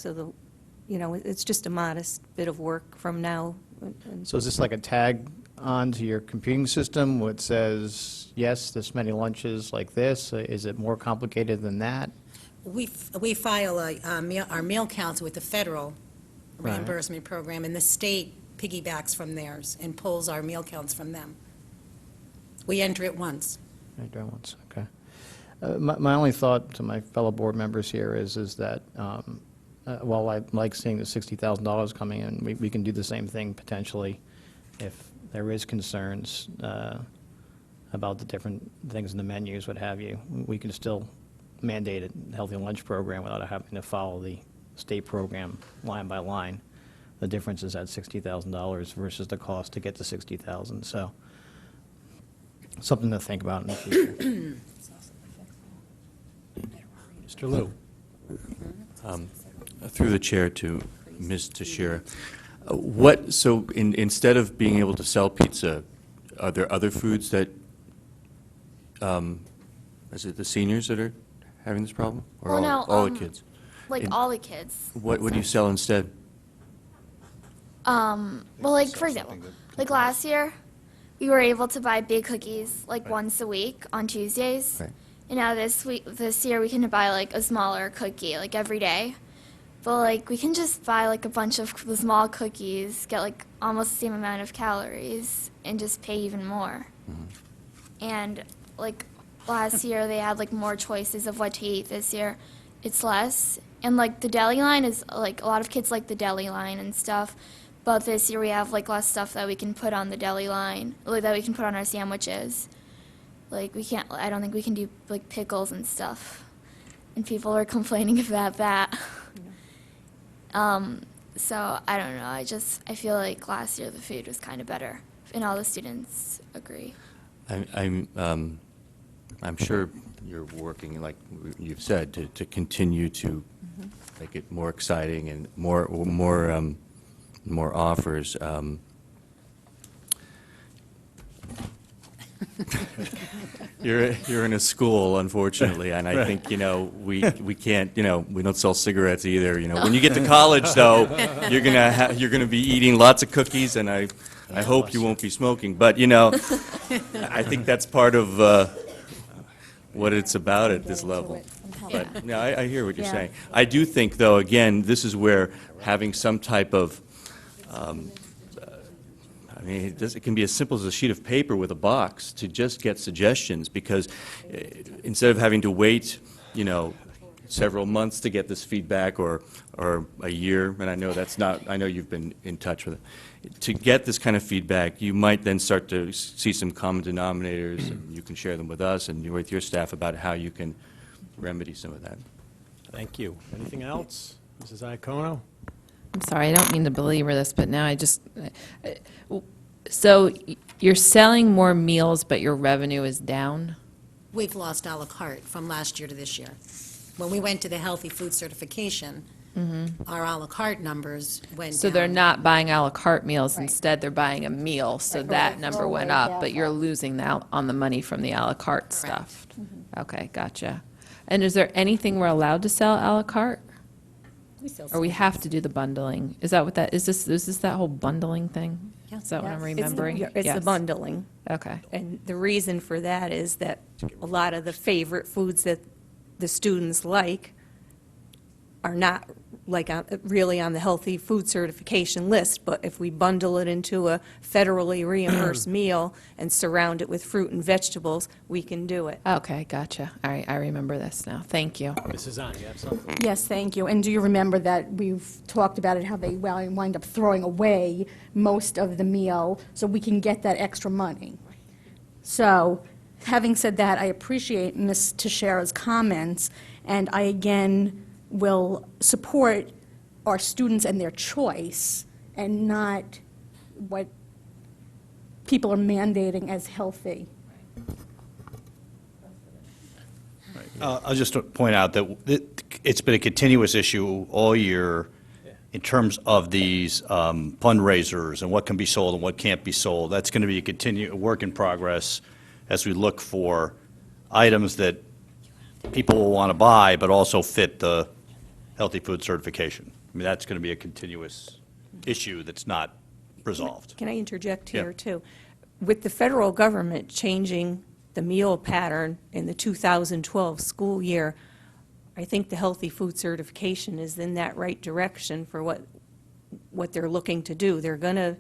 it's just a modest bit of work from now. So is this like a tag onto your computing system which says, yes, this many lunches like this? Is it more complicated than that? We file our meal counts with the federal Right. reimbursement program, and the state piggybacks from theirs and pulls our meal counts from them. We enter it once. Right, there once, okay. My only thought to my fellow board members here is that while I like seeing the $60,000 coming in, we can do the same thing potentially if there is concerns about the different things in the menus, what have you. We can still mandate a healthy lunch program without having to follow the state program line by line. The difference is at $60,000 versus the cost to get to $60,000. So something to think about in the future. Mr. Liu. Through the chair to Ms. Teixeira, so instead of being able to sell pizza, are there other foods that, is it the seniors that are having this problem? Or Well, no, all the kids? Like And all the kids. What do you sell instead? Well, like for example, like last year, we were able to buy big cookies like once a week on Tuesdays. Right. And now this year, we can buy like a smaller cookie like every day. But like we can just buy like a bunch of the small cookies, get like almost the same amount of calories, and just pay even more. And like last year, they had like more choices of what to eat. This year, it's less. And like the deli line is like a lot of kids like the deli line and stuff. But this year we have like less stuff that we can put on the deli line, like that we can put on our sandwiches. Like we can't. I don't think we can do like pickles and stuff. And people are complaining about that. So I don't know. I feel like last year the food was kind of better, and all the students agree. I'm sure you're working, like you've said, to continue to make it more exciting and more offers. You're in a school, unfortunately, and I think, we can't, we don't sell cigarettes either. When you get to college, though, you're gonna be eating lots of cookies, and I hope you won't be smoking. But, I think that's part of what it's about at this level. But, no, I hear what you're saying. I do think, though, again, this is where having some type of, I mean, it can be as simple as a sheet of paper with a box to just get suggestions, because instead of having to wait, you know, several months to get this feedback, or a year, and I know that's not, I know you've been in touch with it, to get this kind of feedback, you might then start to see some common denominators, and you can share them with us and with your staff about how you can remedy some of that. Thank you. Anything else? Mrs. Iacono? I'm sorry, I don't mean to belabor this, but now so you're selling more meals, but your revenue is down? We've lost à la carte from last year to this year. When we went to the healthy food certification, our à la carte numbers went down. So they're not buying à la carte meals, Right. instead they're buying a meal, so Right, that right. number went Throwaway up, but you're losing out on the money from the à la carte stuff. Okay, gotcha. And is there anything we're allowed to sell à la carte? We sell Or we some. have to do the bundling? Is that what that, is this that whole bundling thing? Yeah. Is that what I'm Yes. remembering? It's the Yes. bundling. Okay. And the reason for that is that a lot of the favorite foods that the students like are not really on the healthy food certification list, but if we bundle it into a federally reimbursed meal and surround it with fruit and vegetables, we can do it. Okay, gotcha. All right, I remember this now. Thank you. Mrs. Zahn, you have something? Yes, thank you. And do you remember that we've talked about it, how they wind up throwing away most of the meal so we can get that extra money? So, having said that, I appreciate Ms. Teixeira's comments, and I again will support our students and their choice and not what people are mandating as healthy. I'll just point out that it's been a continuous issue all year in terms of these fundraisers and what can be sold and what can't be sold. That's going to be a work in progress as we look for items that people will want to buy, but also fit the healthy food certification. I mean, that's going to be a continuous issue that's not resolved. Can I interject Yeah. here, too? With the federal government changing the meal pattern in the 2012 school year, I think the healthy food certification is in that right direction for what they're looking to do. They're going to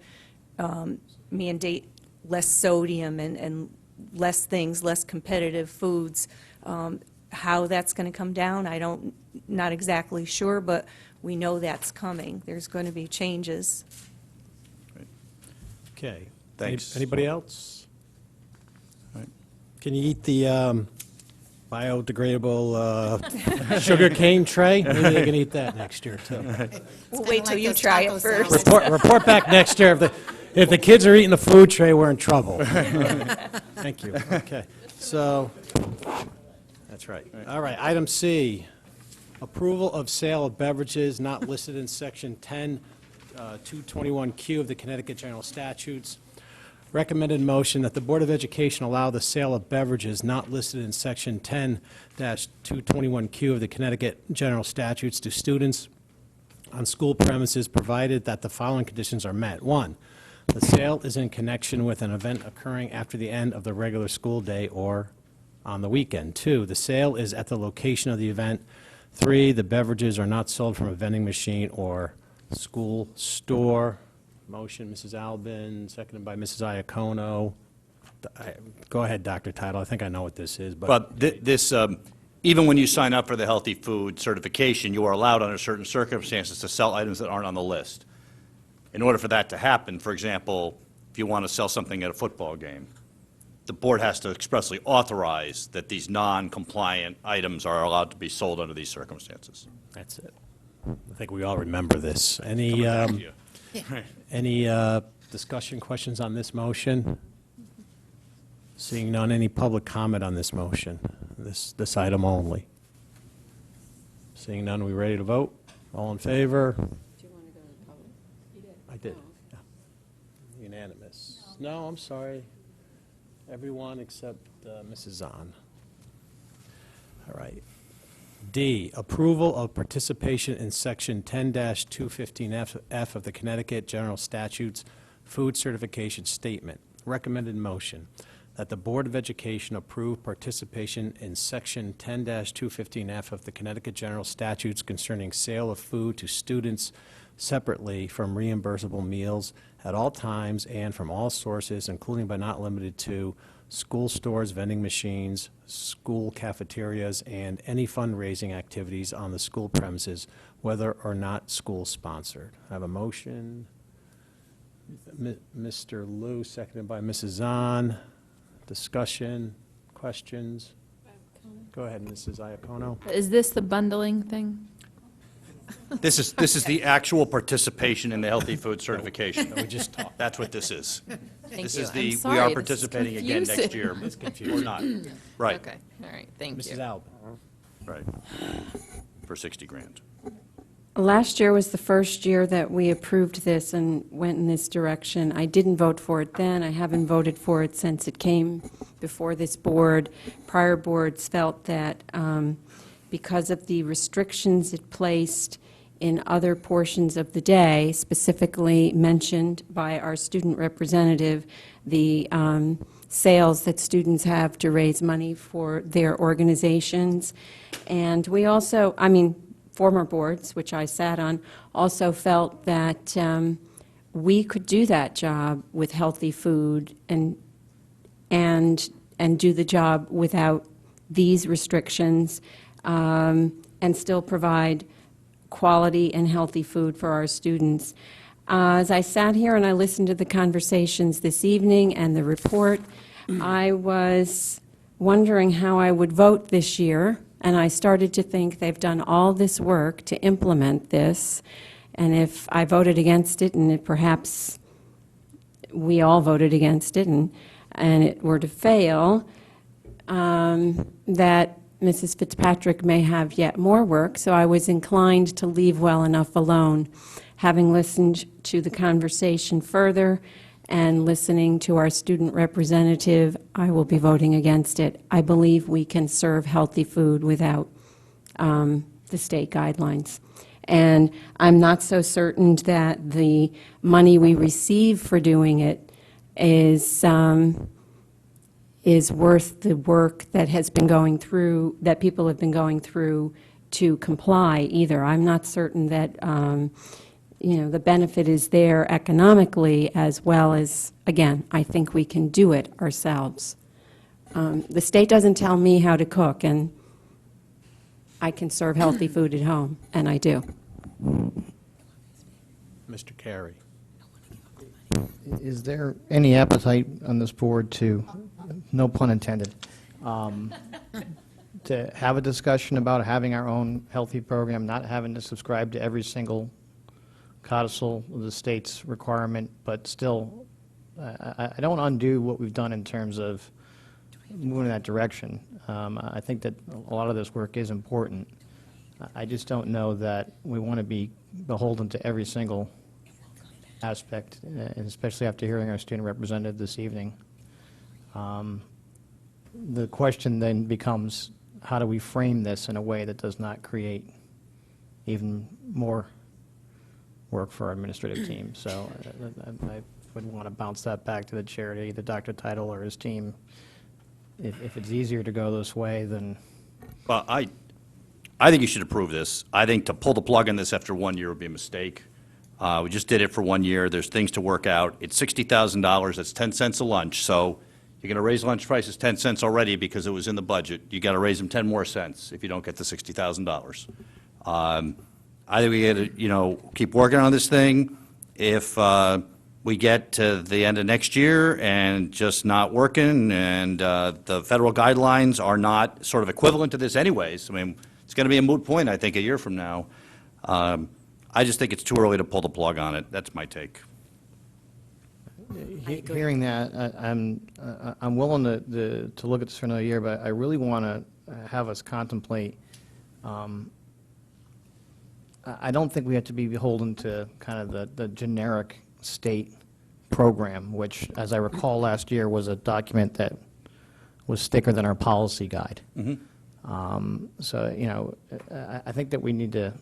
mandate less sodium and less things, less competitive foods. How that's going to come down, not exactly sure, but we know that's coming. There's going to be changes. Okay. Thanks. Anybody else? Can you eat the biodegradable sugar cane tray? Maybe they can eat that next year, too. We'll wait till you try it first. Report back next year. If the kids are eating the food tray, we're in trouble. Thank you. Okay. So, that's right. All right, item C, approval of sale of beverages not listed in Section 221Q of the Connecticut General Statutes. Recommended motion that the Board of Education allow the sale of beverages not listed in Section 10-221Q of the Connecticut General Statutes to students on school premises, provided that the following conditions are met. 1, the sale is in connection with an event occurring after the end of the regular school day or on the weekend. 2, the sale is at the location of the event. 3, the beverages are not sold from a vending machine or school store. Motion, Mrs. Albin, seconded by Mrs. Iacono. Go ahead, Dr. Title. I think I know what this is, but. But this, even when you sign up for the healthy food certification, you are allowed under certain circumstances to sell items that aren't on the list. In order for that to happen, for example, if you want to sell something at a football game, the board has to expressly authorize that these non-compliant items are allowed to be sold under these circumstances. That's it. I think we all remember this. Any discussion, questions on this motion? Seeing none, any public comment on this motion, this item only? Seeing none, we ready to vote? All in favor? Do you want to go to the public? You did. I did. Yeah. Unanimous. No, I'm sorry. Everyone except Mrs. Zahn. All right. D, approval of participation in Section 10-215F of the Connecticut General Statutes Food Certification Statement. Recommended motion that the Board of Education approve participation in Section 10-215F of the Connecticut General Statutes concerning sale of food to students separately from reimbursable meals at all times and from all sources, including but not limited to school stores, vending machines, school cafeterias, and any fundraising activities on the school premises, whether or not school-sponsored. I have a motion. Mr. Liu, seconded by Mrs. Zahn. Discussion, questions? Go ahead, Mrs. Iacono. Is this the bundling thing? This is the actual participation in the healthy food certification. We just talked. That's what this is. Thank This you. is I'm the, we sorry, are this is participating again next year. It's confusing. Or not. Right, Okay, all right, thank you. Mrs. Alba. right. For 60 grand. Last year was the first year that we approved this and went in this direction. I didn't vote for it then. I haven't voted for it since it came before this board. Prior boards felt that because of the restrictions it placed in other portions of the day, specifically mentioned by our student representative, the sales that students have to raise money for their organizations. And we also, former boards, which I sat on, also felt that we could do that job with healthy food and do the job without these restrictions and still provide quality and healthy food for our students. As I sat here and I listened to the conversations this evening and the report, I was wondering how I would vote this year, and I started to think they've done all this work to implement this, and if I voted against it, and perhaps we all voted against it, and it were to fail, that Mrs. Fitzpatrick may have yet more work, so I was inclined to leave well enough alone. Having listened to the conversation further and listening to our student representative, I will be voting against it. I believe we can serve healthy food without the state guidelines. And I'm not so certain that the money we receive for doing it is worth the work that has been going through, that people have been going through to comply either. I'm not certain that, the benefit is there economically as well as, again, I think we can do it ourselves. The state doesn't tell me how to cook, and I can serve healthy food at home, and I do. Mr. Carey. Is there any appetite on this board to, no pun intended, to have a discussion about having our own healthy program, not having to subscribe to every single codicil of the state's requirement, but still, I don't undo what we've done in terms of moving in that direction. I think that a lot of this work is important. I just don't know that we want to be beholden to every single aspect, and especially after hearing our student representative this evening. The question then becomes, how do we frame this in a way that does not create even more work for our administrative team? So I would want to bounce that back to the chair, to either Dr. Title or his team. If it's easier to go this way, then... Well, I think you should approve this. I think to pull the plug on this after 1 year would be a mistake. We just did it for 1 year. There's things to work out. It's $60,000. That's 10 cents a lunch. So you're going to raise lunch prices 10 cents already because it was in the budget. You got to raise them 10 more cents if you don't get the $60,000. I think we got to, keep working on this thing. If we get to the end of next year and just not working, and the federal guidelines are not sort of equivalent to this anyways, I mean, it's going to be a moot point, I think, a year from now. I just think it's too early to pull the plug on it. That's my take. Hearing that, I'm willing to look at this for another year, but I really want to have us contemplate. I don't think we have to be beholden to kind of the generic state program, which, as I recall last year, was a document that was thicker than our policy guide. So, I think that we need to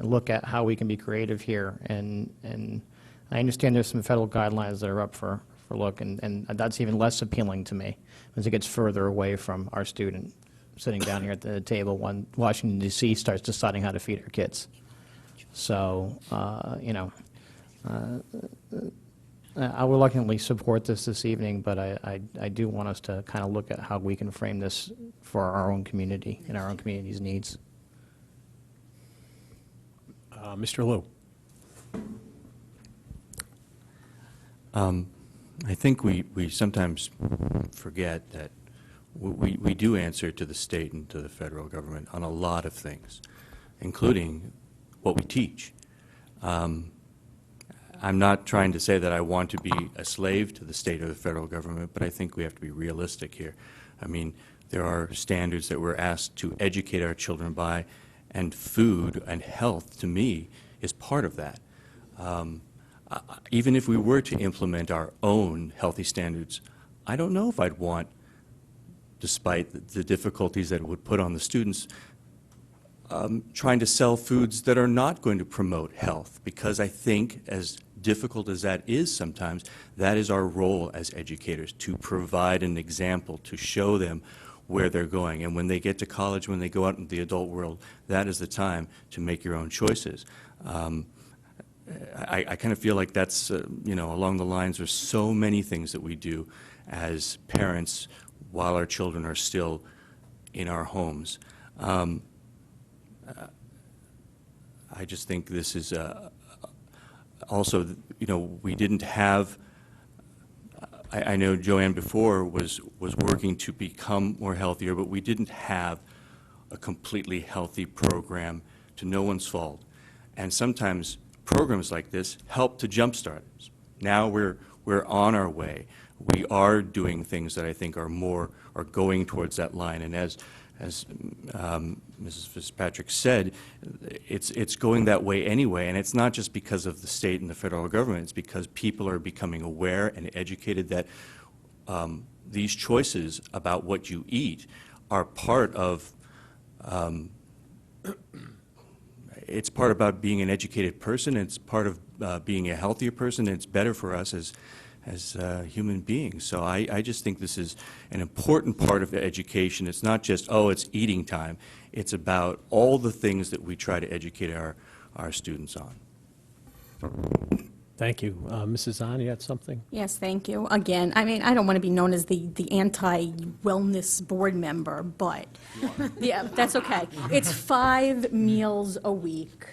look at how we can be creative here, and I understand there's some federal guidelines that are up for look, and that's even less appealing to me as it gets further away from our student sitting down here at the table when Washington, D.C. starts deciding how to feed our kids. So, I will reluctantly support this evening, but I do want us to kind of look at how we can frame this for our own community and our own community's needs. Mr. Liu. I think we sometimes forget that we do answer to the state and to the federal government on a lot of things, including what we teach. I'm not trying to say that I want to be a slave to the state or the federal government, but I think we have to be realistic here. I mean, there are standards that we're asked to educate our children by, and food and health, to me, is part of that. Even if we were to implement our own healthy standards, I don't know if I'd want, despite the difficulties that it would put on the students, trying to sell foods that are not going to promote health, because I think, as difficult as that is sometimes, that is our role as educators, to provide an example, to show them where they're going. And when they get to college, when they go out into the adult world, that is the time to make your own choices. I kind of feel like that's, along the lines of so many things that we do as parents while our children are still in our homes. I just think this is also, we didn't have, I know Joanne before was working to become more healthier, but we didn't have a completely healthy program, to no one's fault. And sometimes programs like this help to jumpstart us. Now we're on our way. We are doing things that I think are going towards that line. And as Mrs. Fitzpatrick said, it's going that way anyway, and it's not just because of the state and the federal government. It's because people are becoming aware and educated that these choices about what you eat are part of, it's part about being an educated person, it's part of being a healthier person, and it's better for us as human beings. So I just think this is an important part of education. It's not just, it's eating time. It's about all the things that we try to educate our students on. Thank you. Mrs. Zahn, you had something? Yes, thank you. Again, I mean, I don't want to be known as the anti-wellness board member, but, yeah, that's okay. It's 5 meals a week.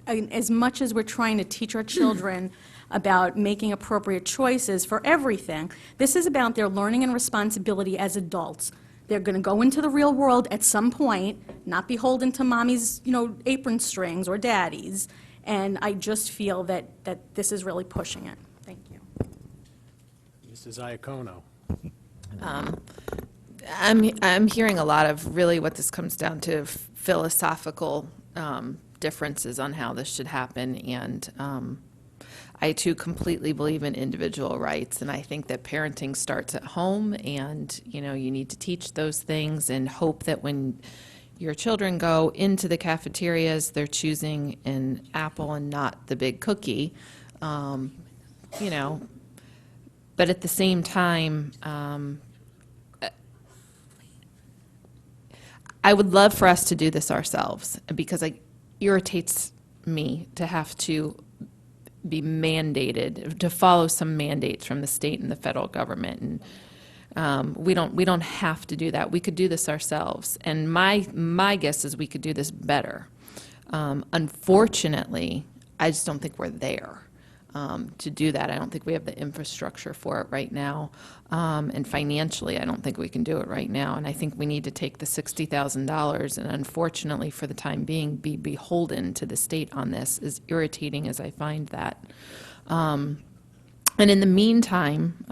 As much as we're trying to teach our children about making appropriate choices for everything, this is about their learning and responsibility as adults. They're going to go into the real world at some point, not beholden to mommy's, apron strings or daddy's. And I just feel that this is really pushing it. Thank you. Mrs. Iacono. I'm hearing a lot of really what this comes down to, philosophical differences on how this should happen, and I too completely believe in individual rights, and I think that parenting starts at home, and you need to teach those things and hope that when your children go into the cafeterias, they're choosing an apple and not the big cookie, but at the same time, I would love for us to do this ourselves, because it irritates me to have to be mandated, to follow some mandates from the state and the federal government. And we don't have to do that. We could do this ourselves. And my guess is we could do this better. Unfortunately, I just don't think we're there to do that. I don't think we have the infrastructure for it right now. And financially, I don't think we can do it right now. And I think we need to take the $60,000 and unfortunately, for the time being, be beholden to the state on this, as irritating as I find that. And in the meantime,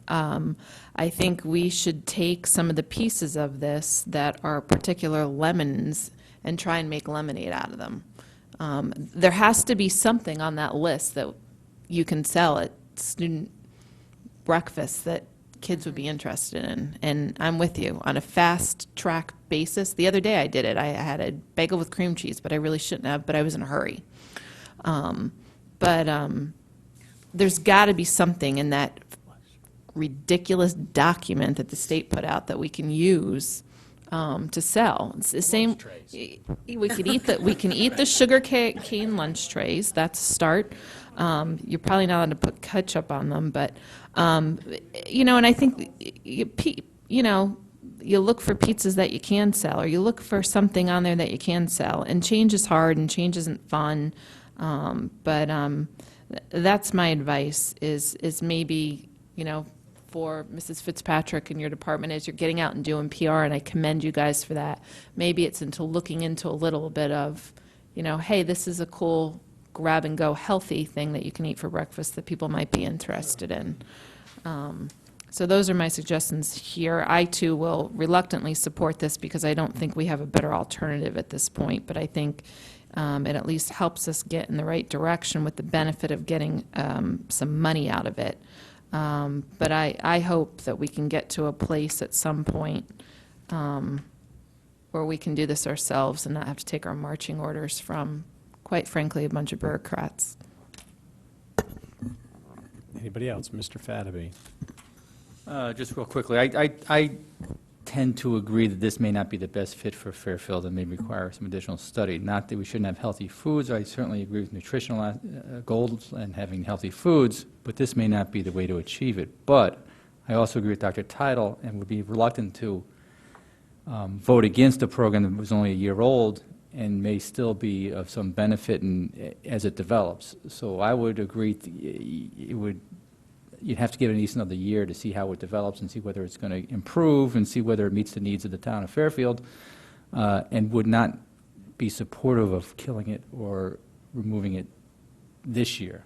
I think we should take some of the pieces of this that are particular lemons and try and make lemonade out of them. There has to be something on that list that you can sell at student breakfast that kids would be interested in. And I'm with you. On a fast track basis, the other day I did it. I had a bagel with cream cheese, but I really shouldn't have, but I was in a hurry. there's got to be something in that ridiculous document that the state put out that we can use to sell. It's the same. We can eat the sugar cane lunch trays. That's a start. You're probably not allowed to put ketchup on them, but and I think you look for pizzas that you can sell, or you look for something on there that you can sell. And change is hard, and change isn't fun. But that's my advice. Is maybe for Mrs. Fitzpatrick and your department as you're getting out and doing PR, and I commend you guys for that. Maybe it's looking into a little bit of, hey, this is a cool grab-and-go healthy thing that you can eat for breakfast that people might be interested in. So those are my suggestions here. I, too, will reluctantly support this because I don't think we have a better alternative at this point, but I think it at least helps us get in the right direction with the benefit of getting some money out of it. But I hope that we can get to a place at some point where we can do this ourselves and not have to take our marching orders from, quite frankly, a bunch of bureaucrats. Anybody else? Mr. Fataby. Just real quickly, I tend to agree that this may not be the best fit for Fairfield and may require some additional study. Not that we shouldn't have healthy foods. I certainly agree with nutritional goals and having healthy foods, but this may not be the way to achieve it. But I also agree with Dr. Teitel and would be reluctant to vote against a program that was only a year old and may still be of some benefit as it develops. So I would agree you'd have to give it at least another year to see how it develops and see whether it's going to improve and see whether it meets the needs of the town of Fairfield, and would not be supportive of killing it or removing it this year.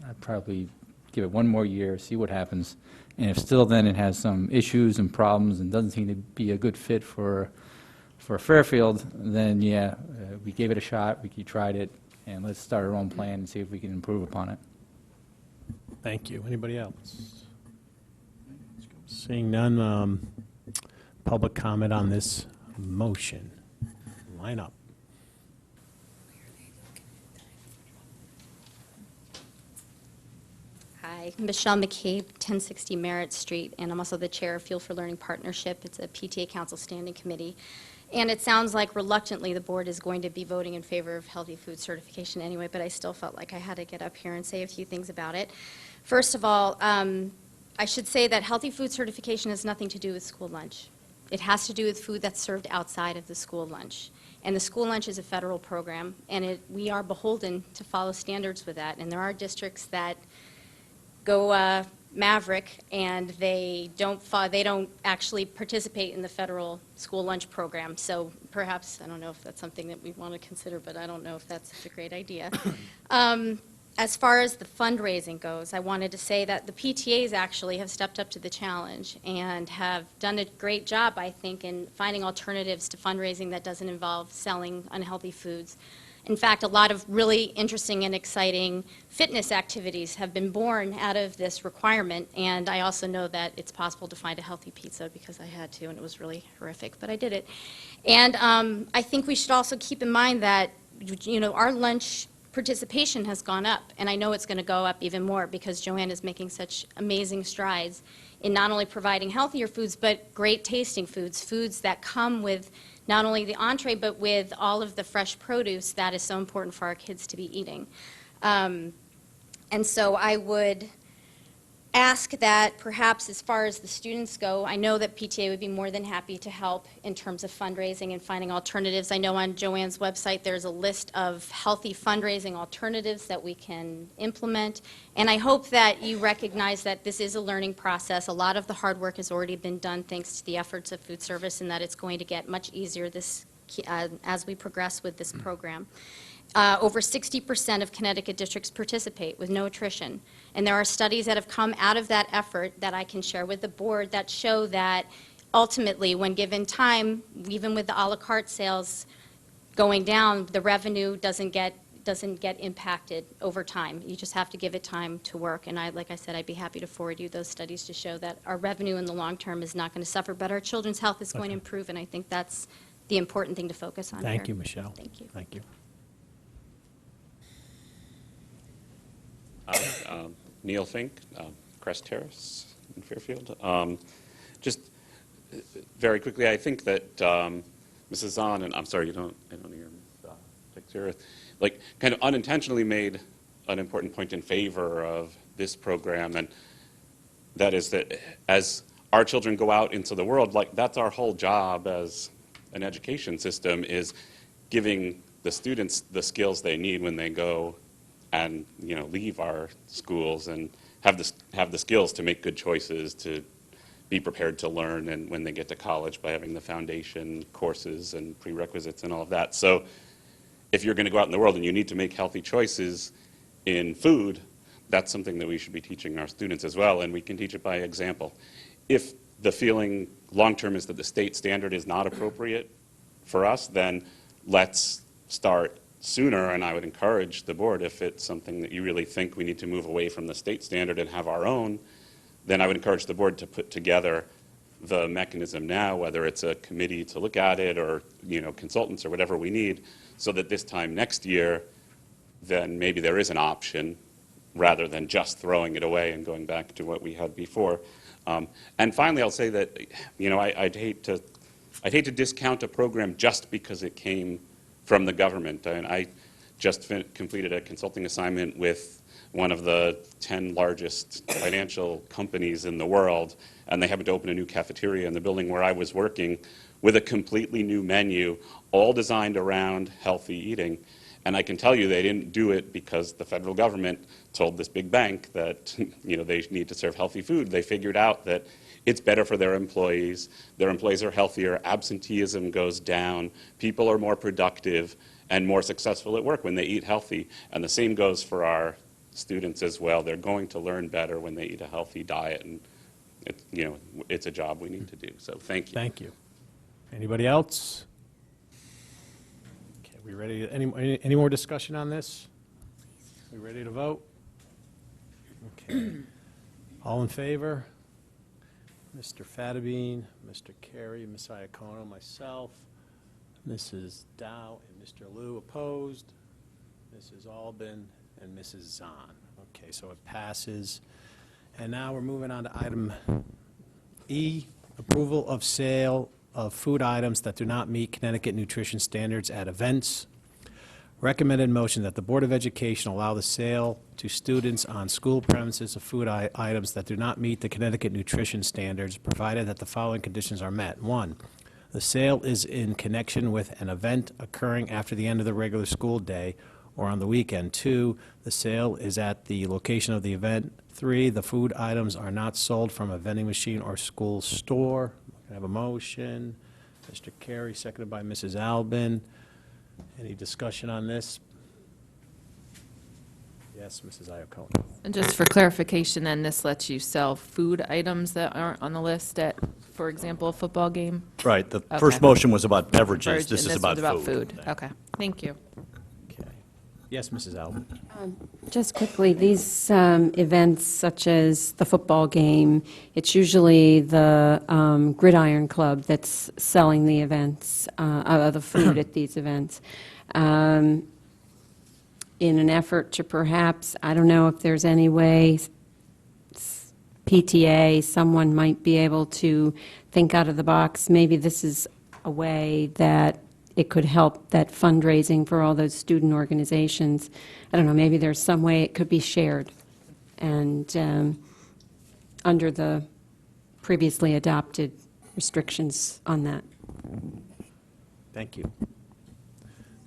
I'd probably give it one more year, see what happens, and if still then it has some issues and problems and doesn't seem to be a good fit for Fairfield, then yeah, we gave it a shot, we tried it, and let's start our own plan and see if we can improve upon it. Thank you. Anybody else? Seeing none, public comment on this motion. Line up. Hi, Michelle McCabe, 1060 Merritt Street, and I'm also the chair of Fuel for Learning Partnership. It's a PTA Council Standing Committee. And it sounds like reluctantly the board is going to be voting in favor of healthy food certification anyway, but I still felt like I had to get up here and say a few things about it. First of all, I should say that healthy food certification has nothing to do with school lunch. It has to do with food that's served outside of the school lunch. And the school lunch is a federal program, and we are beholden to follow standards with that. And there are districts that go maverick, and they don't actually participate in the federal school lunch program. So perhaps, I don't know if that's something that we want to consider, but I don't know if that's such a great idea. As far as the fundraising goes, I wanted to say that the PTAs actually have stepped up to the challenge and have done a great job, I think, in finding alternatives to fundraising that doesn't involve selling unhealthy foods. In fact, a lot of really interesting and exciting fitness activities have been born out of this requirement, and I also know that it's possible to find a healthy pizza because I had to, and it was really horrific, but I did it. And I think we should also keep in mind that, our lunch participation has gone up, and I know it's going to go up even more because Joanne is making such amazing strides in not only providing healthier foods, but great tasting foods, foods that come with not only the entree, but with all of the fresh produce that is so important for our kids to be eating. And so I would ask that perhaps as far as the students go, I know that PTA would be more than happy to help in terms of fundraising and finding alternatives. I know on Joanne's website there's a list of healthy fundraising alternatives that we can implement. And I hope that you recognize that this is a learning process. A lot of the hard work has already been done thanks to the efforts of food service, and that it's going to get much easier as we progress with this program. Over 60% of Connecticut districts participate with no attrition. And there are studies that have come out of that effort that I can share with the board that show that ultimately, when given time, even with the a la carte sales going down, the revenue doesn't get impacted over time. You just have to give it time to work. And like I said, I'd be happy to forward you those studies to show that our revenue in the long term is not going to suffer, but our children's health is going to improve, and I think that's the important thing to focus on here. Thank you, Michelle. Thank you. Thank you. Neil Fink, Crest Terrace in Fairfield. Just very quickly, I think that Mrs. Zahn, and I'm sorry, I don't hear Ms. Teixeira, like kind of unintentionally made an important point in favor of this program, and that is that as our children go out into the world, like that's our whole job as an education system, is giving the students the skills they need when they go and leave our schools, and have the skills to make good choices, to be prepared to learn, and when they get to college by having the foundation courses and prerequisites and all of that. So if you're going to go out in the world and you need to make healthy choices in food, that's something that we should be teaching our students as well, and we can teach it by example. If the feeling long-term is that the state standard is not appropriate for us, then let's start sooner, and I would encourage the board, if it's something that you really think we need to move away from the state standard and have our own, then I would encourage the board to put together the mechanism now, whether it's a committee to look at it or consultants or whatever we need, so that this time next year, then maybe there is an option rather than just throwing it away and going back to what we had before. And finally, I'll say that I'd hate to discount a program just because it came from the government. And I just completed a consulting assignment with one of the 10 largest financial companies in the world, and they happened to open a new cafeteria in the building where I was working with a completely new menu, all designed around healthy eating. And I can tell you they didn't do it because the federal government told this big bank that they need to serve healthy food. They figured out that it's better for their employees are healthier, absenteeism goes down, people are more productive and more successful at work when they eat healthy. And the same goes for our students as well. They're going to learn better when they eat a healthy diet, and it's a job we need to do. So thank you. Thank you. Anybody else? Okay, we ready? Any more discussion on this? We ready to vote? Okay. All in favor? Mr. Fattabine, Mr. Carey, Ms. Iacono, myself, Mrs. Dow, and Mr. Liu opposed, Mrs. Albin, and Mrs. Zahn. Okay, so it passes. And now we're moving on to item E, approval of sale of food items that do not meet Connecticut nutrition standards at events. Recommended motion that the Board of Education allow the sale to students on school premises of food items that do not meet the Connecticut nutrition standards, provided that the following conditions are met. 1, the sale is in connection with an event occurring after the end of the regular school day or on the weekend. 2, the sale is at the location of the event. 3, the food items are not sold from a vending machine or school store. I have a motion. Mr. Carey, seconded by Mrs. Albin. Any discussion on this? Yes, Mrs. Iacono. And just for clarification, then, this lets you sell food items that aren't on the list at, for example, a football game? Right. The Okay. first motion was about beverages. This And is about one's food. Okay, thank you. Okay. Yes, Mrs. Albin. Just quickly, these events such as the football game, it's usually the Gridiron Club that's selling the events, the food at these events. In an effort to perhaps, I don't know if there's any way, PTA, someone might be able to think out of the box. Maybe this is a way that it could help that fundraising for all those student organizations. I don't know, maybe there's some way it could be shared and under the previously adopted restrictions on that. Thank you.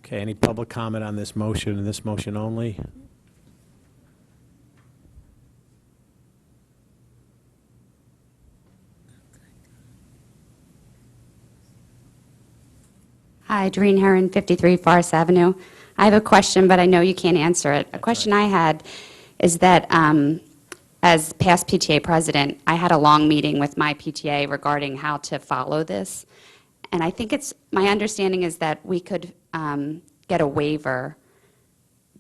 Okay, any public comment on this motion and this motion only? Hi, Doreen Herron, 53 Forest Avenue. I have a question, but I know you can't answer it. A question I had is that as past PTA president, I had a long meeting with my PTA regarding how to follow this. And I think my understanding is that we could get a waiver,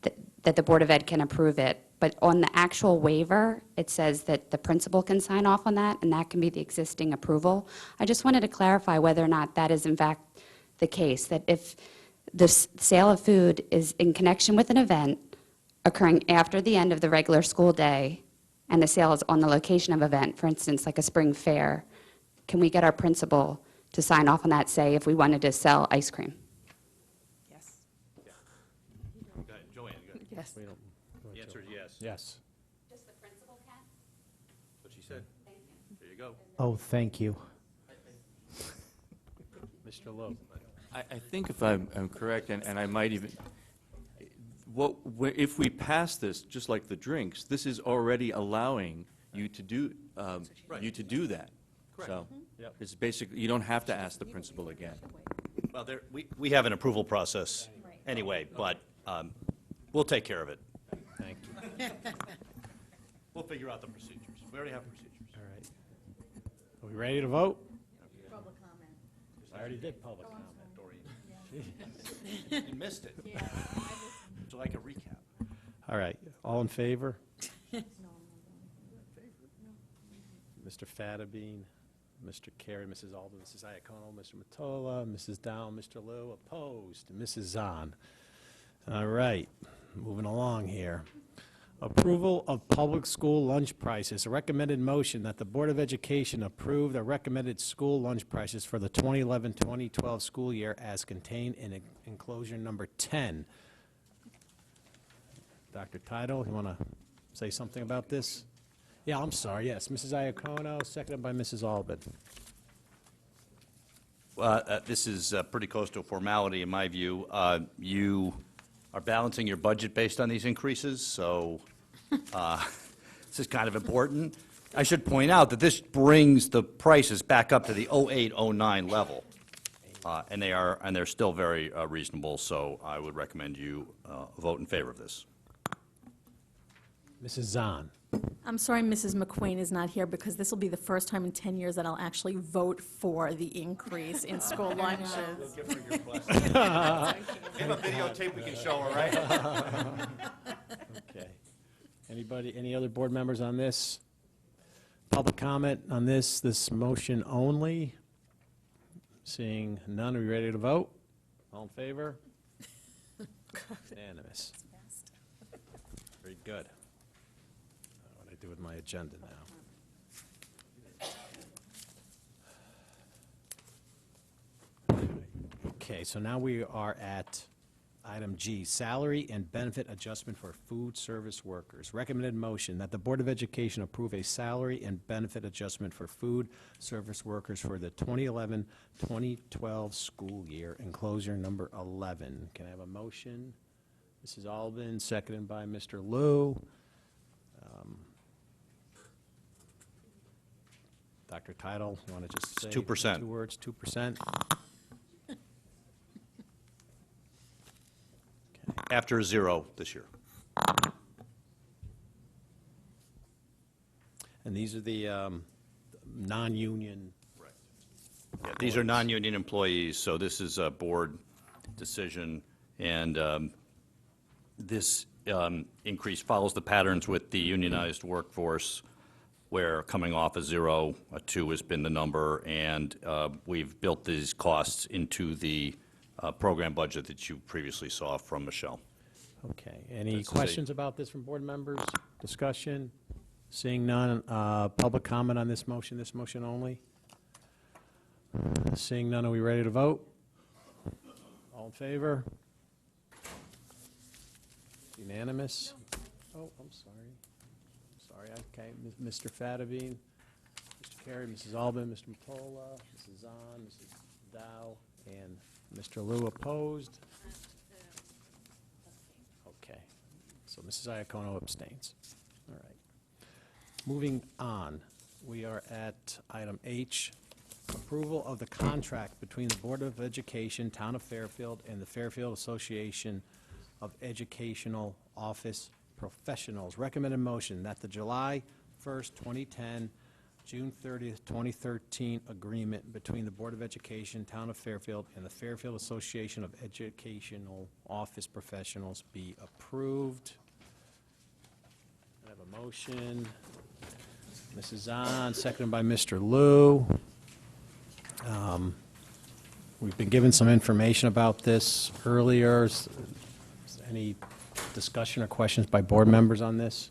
that the Board of Ed can approve it. But on the actual waiver, it says that the principal can sign off on that, and that can be the existing approval. I just wanted to clarify whether or not that is in fact the case, that if the sale of food is in connection with an event occurring after the end of the regular school day and the sale is on the location of event, for instance, like a spring fair, can we get our principal to sign off on that, say, if we wanted to sell ice cream? Yes. Go ahead, Joanne, go ahead. Yes. We don't- The answer is yes. Yes. Just the principal can? That's what she said. Thank you. There you go. Oh, thank you. Mr. Lowe. I think if I'm correct, and I might even, if we pass this, just like the drinks, this is already allowing you to do, that. Correct. So, Yep. it's basically, you don't have to ask the principal again. Well, we have an approval process anyway, but we'll take care of it. Thank you. We'll figure out the procedures. We already have procedures. All right. Are we ready to vote? I already did public comment. You missed it. Would you like a recap? All right, all in favor? Mr. Fattabine, Mr. Carey, Mrs. Alden, Mrs. Iacono, Mr. Mottola, Mrs. Down, Mr. Liu, opposed, Mrs. Zahn. All right, moving along here. Approval of public school lunch prices. A recommended motion that the Board of Education approve the recommended school lunch prices for the 2011-2012 school year as contained in enclosure number 10. Dr. Tidal, you want to say something about this? Yeah, I'm sorry, yes. Mrs. Iacono, seconded by Mrs. Albin. This is pretty close to a formality in my view. You are balancing your budget based on these increases, so this is kind of important. I should point out that this brings the prices back up to the 08-09 level, and they're still very reasonable, so I would recommend you vote in favor of this. Mrs. Zahn. I'm sorry Mrs. McQueen is not here, because this will be the first time in 10 years that I'll actually vote for the increase in school lunches. Give her your blessing. We have a videotape we can show her, right? Okay. Anybody, any other board members on this? Public comment on this motion only? Seeing none, are we ready to vote? All in favor? Unanimous. Very good. What do I do with my agenda now? Okay, so now we are at item G, salary and benefit adjustment for food service workers. Recommended motion that the Board of Education approve a salary and benefit adjustment for food service workers for the 2011-2012 school year, enclosure number 11. Can I have a motion? Mrs. Albin, seconded by Mr. Liu. Dr. Tidal, you want to just say? 2%. 2 words, 2%? After 0 this year. And these are the non-union. Yeah, these are non-union employees, so this is a board decision, and this increase follows the patterns with the unionized workforce, where coming off a 0, a 2 has been the number, and we've built these costs into the program budget that you previously saw from Michelle. Okay. Any This is a- questions about this from board members? Discussion? Seeing none, public comment on this motion only? Seeing none, are we ready to vote? All in favor? Unanimous? Oh, I'm sorry. Sorry, okay. Mr. Fattabine, Mr. Carey, Mrs. Albin, Mr. Mottola, Mrs. Zahn, Mrs. Dow, and Mr. Liu opposed. Okay. So Mrs. Iacono abstains. All right. Moving on, we are at item H, approval of the contract between the Board of Education, Town of Fairfield, and the Fairfield Association of Educational Office Professionals. Recommended motion that the July 1st, 2010, June 30th, 2013 agreement between the Board of Education, Town of Fairfield, and the Fairfield Association of Educational Office Professionals be approved. I have a motion. Mrs. Zahn, seconded by Mr. Liu. We've been given some information about this earlier. Any discussion or questions by board members on this?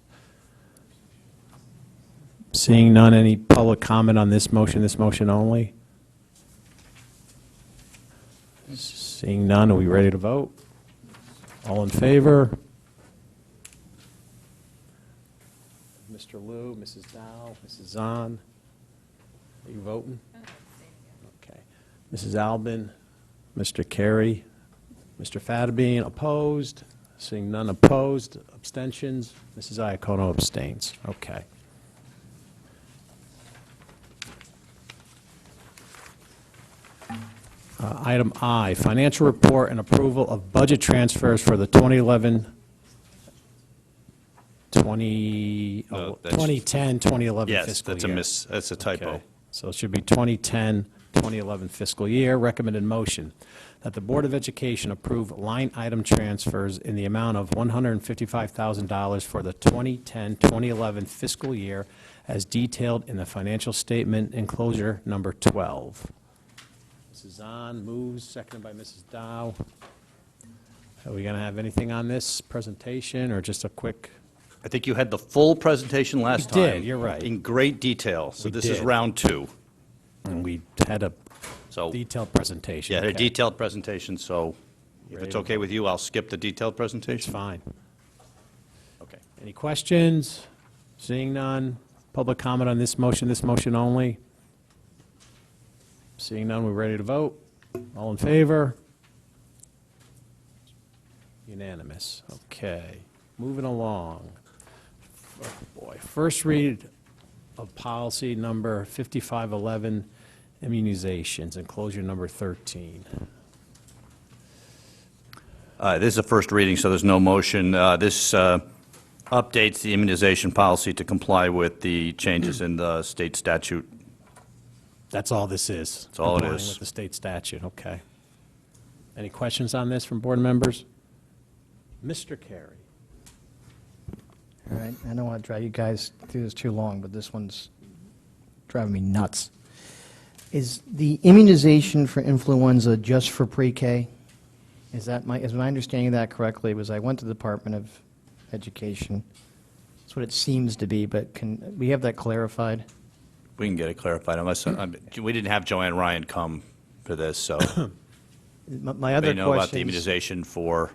Seeing none, any public comment on this motion only? Seeing none, are we ready to vote? All in favor? Mr. Liu, Mrs. Dow, Mrs. Zahn? Are you voting? Okay. Mrs. Albin, Mr. Carey, Mr. Fattabine, opposed? Seeing none opposed, abstentions? Mrs. Iacono abstains. Okay. Item I, financial report and approval of budget transfers for the 2011, No, that's- 2010, 2011 Yes, fiscal year. that's a typo. Okay. So it should be 2010, 2011 fiscal year. Recommended motion that the Board of Education approve line item transfers in the amount of $155,000 for the 2010, 2011 fiscal year as detailed in the financial statement enclosure number 12. Mrs. Zahn moves, seconded by Mrs. Dow. Are we going to have anything on this presentation, or just a quick? I think you had the full presentation last We did, time. you're right. In great detail, so We this is did. round two. And we had a So, detailed presentation. yeah, a Okay. detailed presentation, so if Ready it's to okay with you, I'll skip the detailed It's presentation. fine. Okay. Any questions? Seeing none. Public comment on this motion only? Seeing none, we're ready to vote. All in favor? Unanimous. Okay. Moving along. Oh, boy. First read of policy number 5511, immunizations, enclosure number 13. This is a first reading, so there's no motion. This updates the immunization policy to comply with the changes in the state statute. That's all this is? That's all it Complying is. with the state statute, okay. Any questions on this from board members? Mr. Carey? All right, I don't want to drag you guys through this too long, but this one's driving me nuts. Is the immunization for influenza just for pre-K? Is my understanding of that correctly? Was I went to the Department of Education. That's what it seems to be, but can we have that clarified? We can get it clarified unless, we didn't have Joanne Ryan come for this, so. My other They know about the questions- immunization for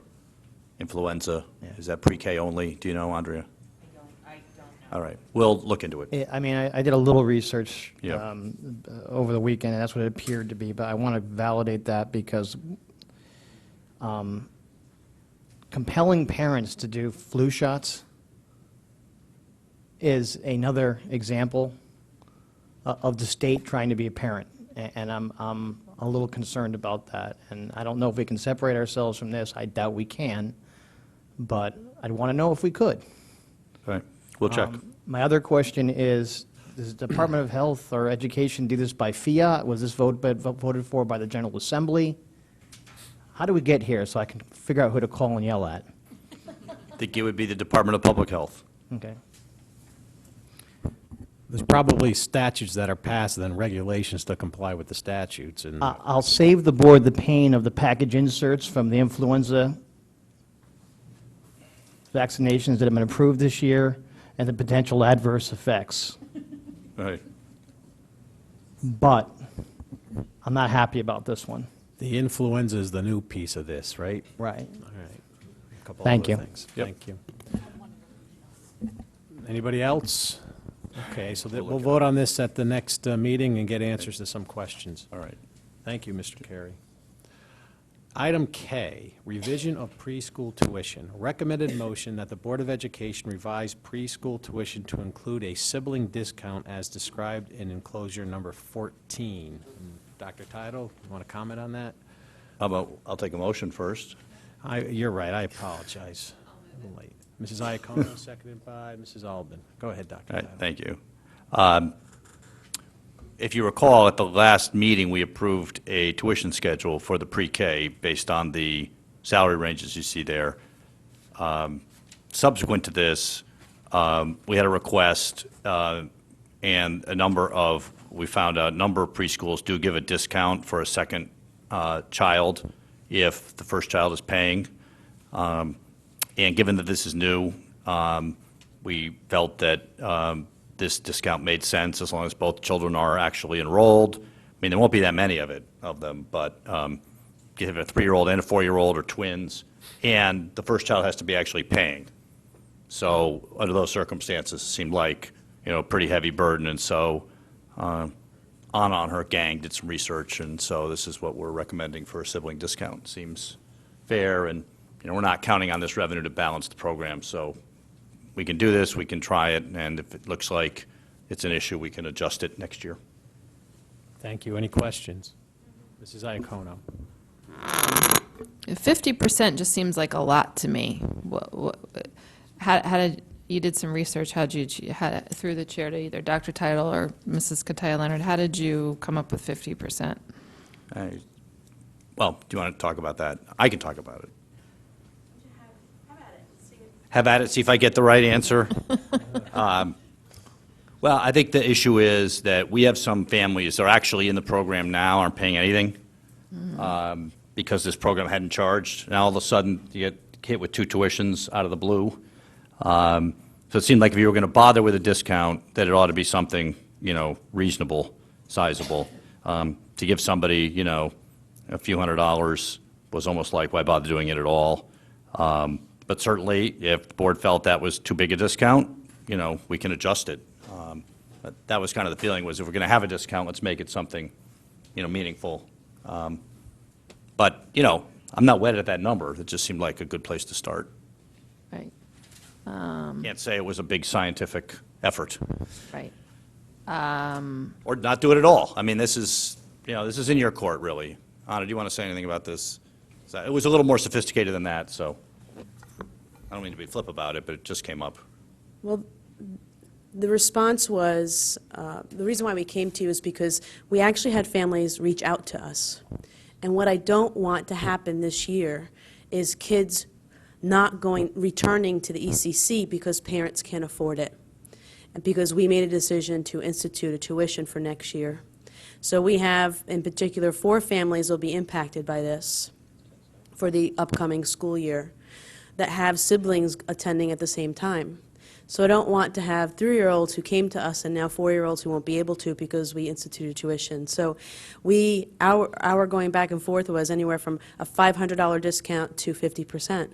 influenza. Yeah. Is that pre-K only? Do you know, Andrea? I don't know. All right, we'll look into it. I mean, I did a little research Yeah. over the weekend, and that's what it appeared to be, but I want to validate that because compelling parents to do flu shots is another example of the state trying to be a parent, and I'm a little concerned about that. And I don't know if we can separate ourselves from this. I doubt we can, but I'd want to know if we could. All right, we'll check. My other question is, does the Department of Health or Education do this by fiat? Was this voted for by the General Assembly? How do we get here so I can figure out who to call and yell at? I think it would be the Department of Public Health. Okay. There's probably statutes that are passed and then regulations to comply with the statutes, and I'll save the board the pain of the package inserts from the influenza vaccinations that have been approved this year and the potential adverse effects. Right. But I'm not happy about this one. the influenza is the new piece of this, right? Right. All right. A couple Thank other you. things. Yep. Thank you. Anybody else? Okay, so we'll vote on this at the next meeting and get answers to some questions. All right. Thank you, Mr. Carey. Item K, revision of preschool tuition. Recommended motion that the Board of Education revise preschool tuition to include a sibling discount as described in enclosure number 14. Dr. Tittle, you want to comment on that? How about, I'll take a motion first. You're right, I apologize. I'm late. Mrs. Iacono, seconded by Mrs. Albin. Go ahead, Dr. All right, Tittle. thank you. If you recall, at the last meeting, we approved a tuition schedule for the pre-K based on the salary ranges you see there. Subsequent to this, we had a request, and we found a number of preschools do give a discount for a second child if the first child is paying. And given that this is new, we felt that this discount made sense as long as both children are actually enrolled. I mean, there won't be that many of them, but give a 3-year-old and a 4-year-old or twins, and the first child has to be actually paying. So under those circumstances, it seemed like, a pretty heavy burden, and so Anna and her gang did some research, and so this is what we're recommending for a sibling discount. Seems fair, and, we're not counting on this revenue to balance the program, so we can do this, we can try it, and if it looks like it's an issue, we can adjust it next year. Thank you. Any questions? Mrs. Iacono? 50% just seems like a lot to me. How did, you did some research, through the chair to either Dr. Title or Mrs. Kataya-Leonard, how did you come up with 50%? Well, do you want to talk about that? I can talk about it. Have at it, see if I get the right answer. Well, I think the issue is that we have some families that are actually in the program now, aren't paying anything, because this program hadn't charged. Now, all of a sudden, you get hit with 2 tuitions out of the blue. So it seemed like if you were going to bother with a discount, that it ought to be something, reasonable, sizable. To give somebody, a few $100s was almost like, why bother doing it at all? But certainly, if the board felt that was too big a discount, we can adjust it. But that was kind of the feeling, was if we're going to have a discount, let's make it something, meaningful. But, I'm not wedded at that number. It just seemed like a good place to start. Right. Can't say it was a big scientific effort. Right. Or not do it at all. I mean, this is in your court, really. Anna, do you want to say anything about this? It was a little more sophisticated than that, so I don't mean to be flip about it, but it just came up. Well, the response was, the reason why we came to you is because we actually had families reach out to us. And what I don't want to happen this year is kids not returning to the ECC because parents can't afford it, and because we made a decision to institute a tuition for next year. So we have, in particular, 4 families will be impacted by this for the upcoming school year that have siblings attending at the same time. So I don't want to have 3-year-olds who came to us and now 4-year-olds who won't be able to because we instituted tuition. So our going back and forth was anywhere from a $500 discount to 50%.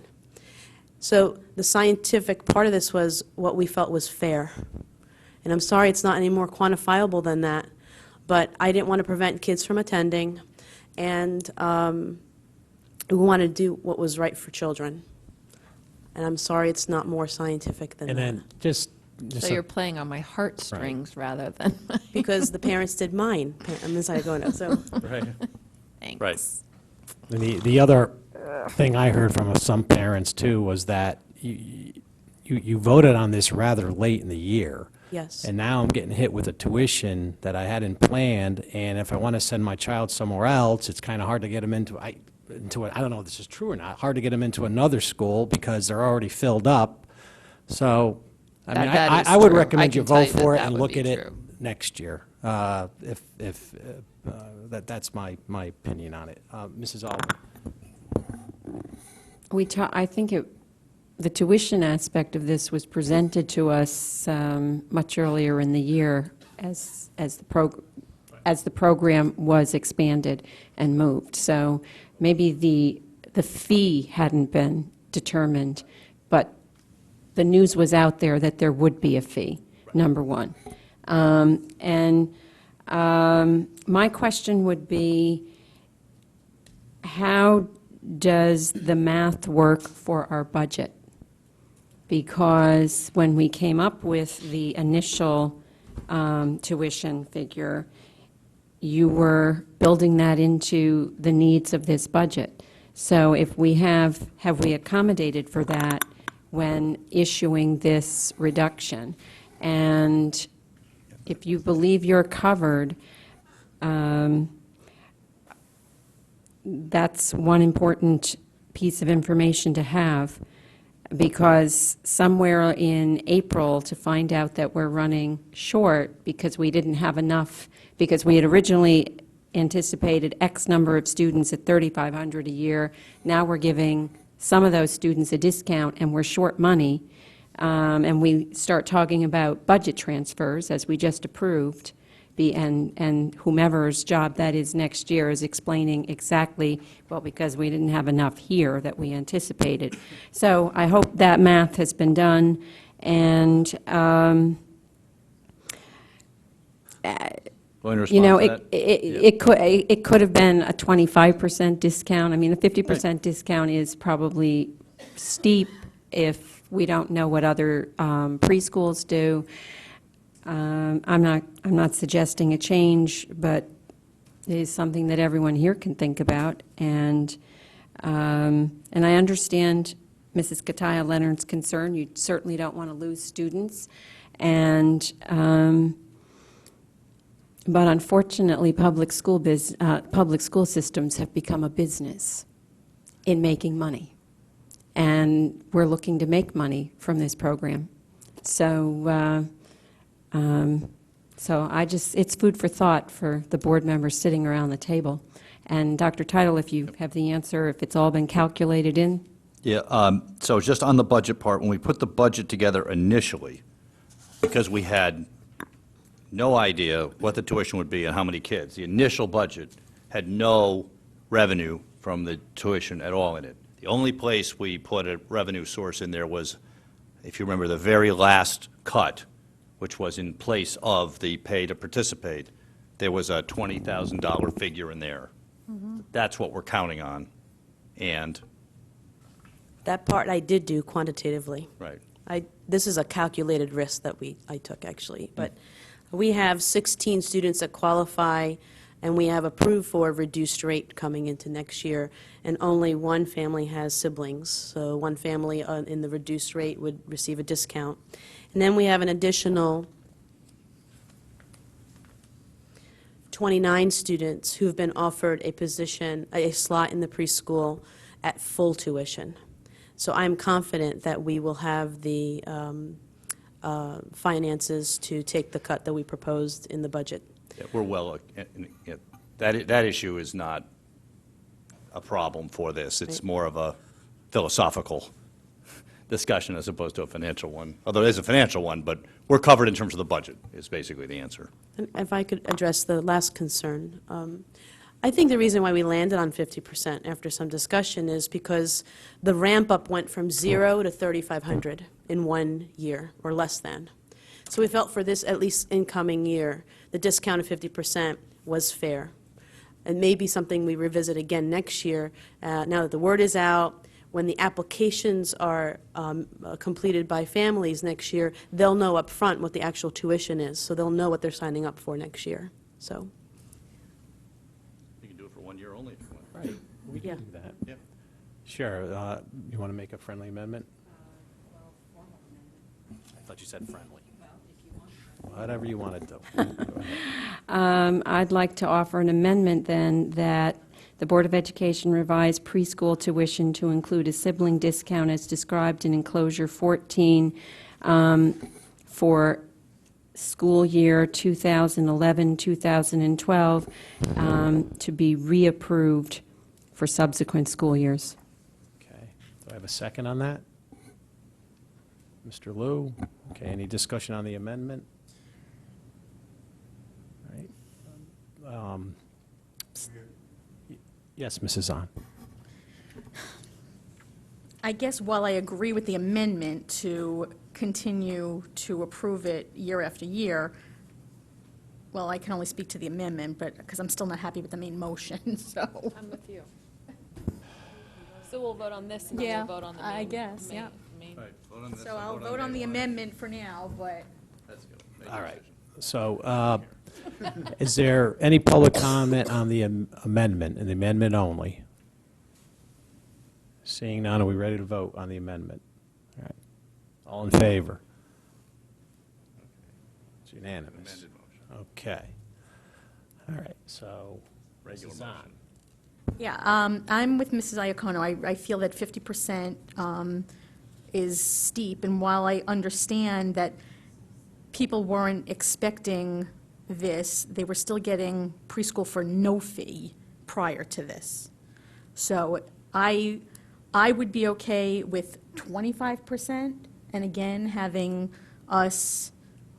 So the scientific part of this was what we felt was fair. And I'm sorry it's not any more quantifiable than that, but I didn't want to prevent kids from attending, and we wanted to do what was right for children. And I'm sorry it's not more scientific than And that. then just So you're playing on my heartstrings rather than. Because the parents did mine. I'm inside going to, so. Right. Thanks. Right. And the other thing I heard from some parents, too, was that you voted on this rather late in the year. Yes. And now I'm getting hit with a tuition that I hadn't planned, and if I want to send my child somewhere else, it's kind of hard to get them I don't know if this is true or not, hard to get them into another school because they're already filled up. So, I mean, That is I would true. recommend I you can tell vote you that for it that and would look be at it true. next year. That's my opinion on it. Mrs. Alban? I think the tuition aspect of this was presented to us much earlier in the year as the program was expanded and moved. So maybe the fee hadn't been determined, but the news was out there that there would be a fee, number one. My question would be, how does the math work for our budget? Because when we came up with the initial tuition figure, you were building that into the needs of this budget. So if we have we accommodated for that when issuing this reduction? And if you believe you're covered, that's one important piece of information to have, because somewhere in April to find out that we're running short because we didn't have enough, because we had originally anticipated X number of students at $3,500 a year. Now we're giving some of those students a discount and we're short money, and we start talking about budget transfers, as we just approved, and whomever's job that is next year is explaining exactly, well, because we didn't have enough here that we anticipated. So I hope that math has been done, and you know, it could have been a 25% discount. I mean, a 50% discount is probably steep if we don't know what other preschools do. I'm not suggesting a change, but it is something that everyone here can think about. And I understand Mrs. Kataya Leonard's concern. You certainly don't want to lose students. And but unfortunately, public school systems have become a business in making money. And we're looking to make money from this program. So, it's food for thought for the board members sitting around the table. And Dr. Title, if you have the answer, if it's all been calculated in? Yeah, so just on the budget part, when we put the budget together initially, because we had no idea what the tuition would be and how many kids, the initial budget had no revenue from the tuition at all in it. The only place we put a revenue source in there was, if you remember, the very last cut, which was in place of the pay to participate. There was a $20,000 figure in there. That's what we're counting on. And That part I did do quantitatively. right. This is a calculated risk that I took, actually. But we have 16 students that qualify, and we have approved for a reduced rate coming into next year, and only one family has siblings. So one family in the reduced rate would receive a discount. And then we have an additional 29 students who've been offered a position, a slot in the preschool at full tuition. So I'm confident that we will have the finances to take the cut that we proposed in the budget. Yeah, we're well, that issue is not a problem for this. It's more of a philosophical discussion as opposed to a financial one. Although it is a financial one, but we're covered in terms of the budget, is basically the answer. And if I could address the last concern, I think the reason why we landed on 50% after some discussion is because the ramp-up went from 0 to 3,500 in 1 year, or less than. So we felt for this, at least incoming year, the discount of 50% was fair. And maybe something we revisit again next year, now that the word is out, when the applications are completed by families next year, they'll know up front what the actual tuition is, so they'll know what they're signing up for next year, so. You can do it for 1 year only if you want. Right, we can do that. Yeah. Sure, you want to make a friendly amendment? I thought you said friendly. Whatever you want to do. Go ahead. I'd like to offer an amendment then that the Board of Education revise preschool tuition to include a sibling discount as described in enclosure 14 for school year 2011-2012 to be reapproved for subsequent school years. Okay, do I have a second on that? Mr. Liu? Okay, any discussion on the amendment? All right. Yes, Mrs. Zahn. I guess while I agree with the amendment to continue to approve it year after year, well, I can only speak to the amendment, but, because I'm still not happy with the main motion, so. I'm with you. So we'll vote on this and then Yeah, we'll vote on the main. I guess, yeah. So I'll vote on the amendment for now, but. All right. So is there any public comment on the amendment, and the amendment only? Seeing none, are we ready to vote on the amendment? All right. All in favor? It's unanimous. Amended motion. Okay. All right, so. Regular Mrs. Zahn. motion. Yeah, I'm with Mrs. Iacono. I feel that 50% is steep, and while I understand that people weren't expecting this, they were still getting preschool for no fee prior to this. So I I would be okay with 25%, and again, having us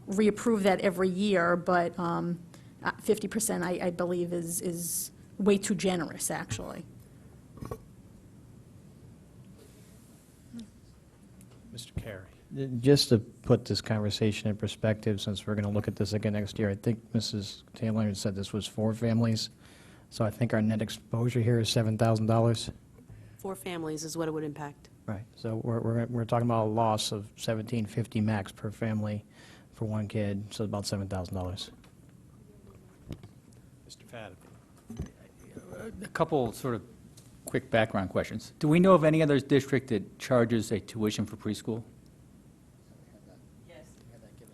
reapprove that every year, but 50%, I believe, is way too generous, actually. Mr. Carey. Just to put this conversation in perspective, since we're going to look at this again next year, I think Mrs. Taylor said this was 4 families, so I think our net exposure here is $7,000. 4 families is what it would impact. Right, so we're talking about a loss of $1,750 max per family for 1 kid, so about $7,000. Mr. Fadden. A couple sort of quick background questions. Do we know of any other district that charges a tuition for preschool? Yes.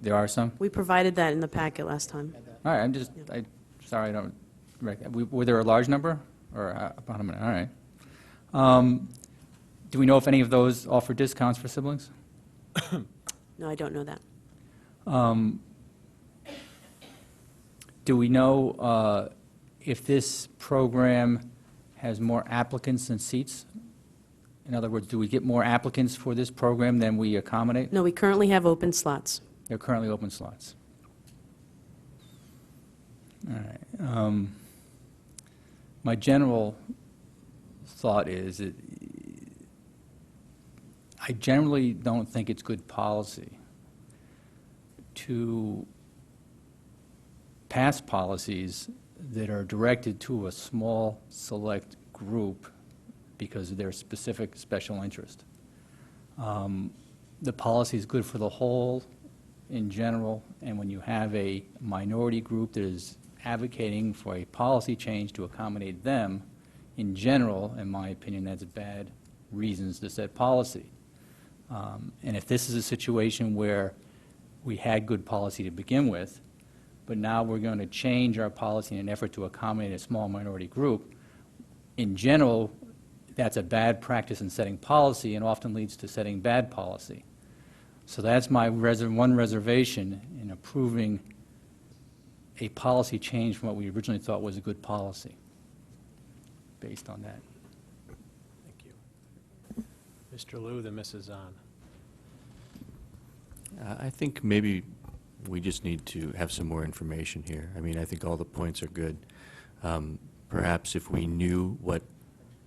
There are some? We provided that in the packet last time. All right, sorry, I don't, were there a large number? Or about how many? All right. Do we know if any of those offer discounts for siblings? No, I don't know that. Do we know if this program has more applicants than seats? In other words, do we get more applicants for this program than we accommodate? No, we currently have open slots. There are currently open slots. All right. My general thought is that I generally don't think it's good policy to pass policies that are directed to a small, select group because of their specific special interest. The policy is good for the whole in general, and when you have a minority group that is advocating for a policy change to accommodate them, in general, in my opinion, that's bad reasons to set policy. And if this is a situation where we had good policy to begin with, but now we're going to change our policy in an effort to accommodate a small minority group, in general, that's a bad practice in setting policy and often leads to setting bad policy. So that's my one reservation in approving a policy change from what we originally thought was a good policy, based on that. Thank you. Mr. Liu, then Mrs. Zahn. I think maybe we just need to have some more information here. I mean, I think all the points are good. Perhaps if we knew what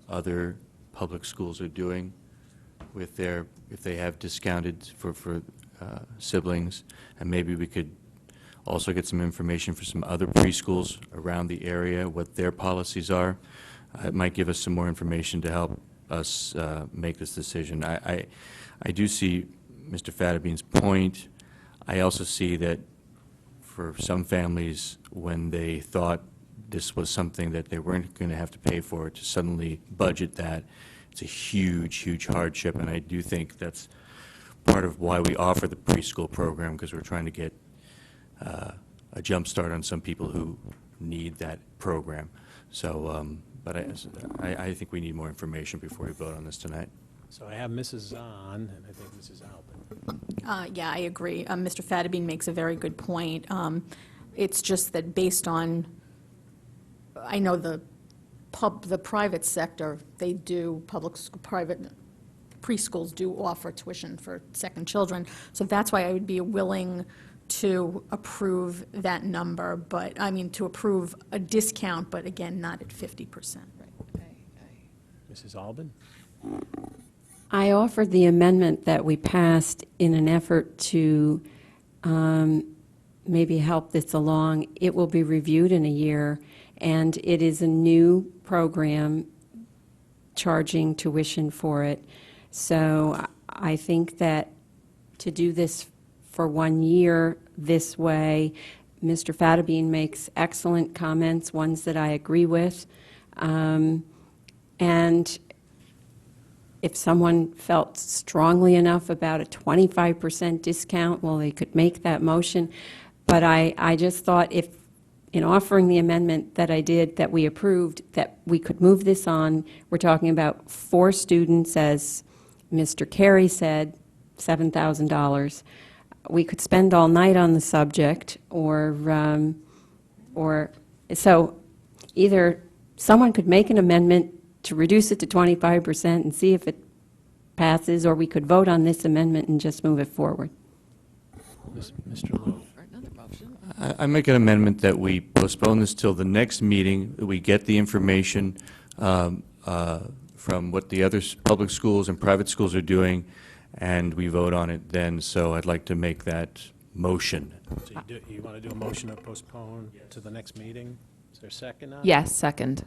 other public schools are doing with their, if they have discounted for siblings, and maybe we could also get some information for some other preschools around the area, what their policies are. It might give us some more information to help us make this decision. I do see Mr. Fadabean's point. I also see that for some families, when they thought this was something that they weren't going to have to pay for, to suddenly budget that, it's a huge, huge hardship, and I do think that's part of why we offer the preschool program, because we're trying to get a jump start on some people who need that program. So, but I think we need more information before we vote on this tonight. So I have Mrs. Zahn, and I think Mrs. Albin. Yeah, I agree. Mr. Fadabine makes a very good point. It's just that based on, I know the private sector, they do, private preschools do offer tuition for second children. So that's why I would be willing to approve that number, but, I mean, to approve a discount, but again, not at 50%. Mrs. Albin? I offered the amendment that we passed in an effort to maybe help this along. It will be reviewed in a year, and it is a new program charging tuition for it. So I think that to do this for 1 year this way, Mr. Fadabine makes excellent comments, ones that I agree with. And if someone felt strongly enough about a 25% discount, well, they could make that motion. But I just thought if, in offering the amendment that I did, that we approved, that we could move this on. We're talking about 4 students, as Mr. Carey said, $7,000. We could spend all night on the subject, or so either someone could make an amendment to reduce it to 25% and see if it passes, or we could vote on this amendment and just move it forward. Mr. Lou. I make an amendment that we postpone this till the next meeting, that we get the information from what the other public schools and private schools are doing, and we vote on it then. So I'd like to make that motion. So you want to do a motion to postpone to the next meeting? Is there a second on it? Yes, second.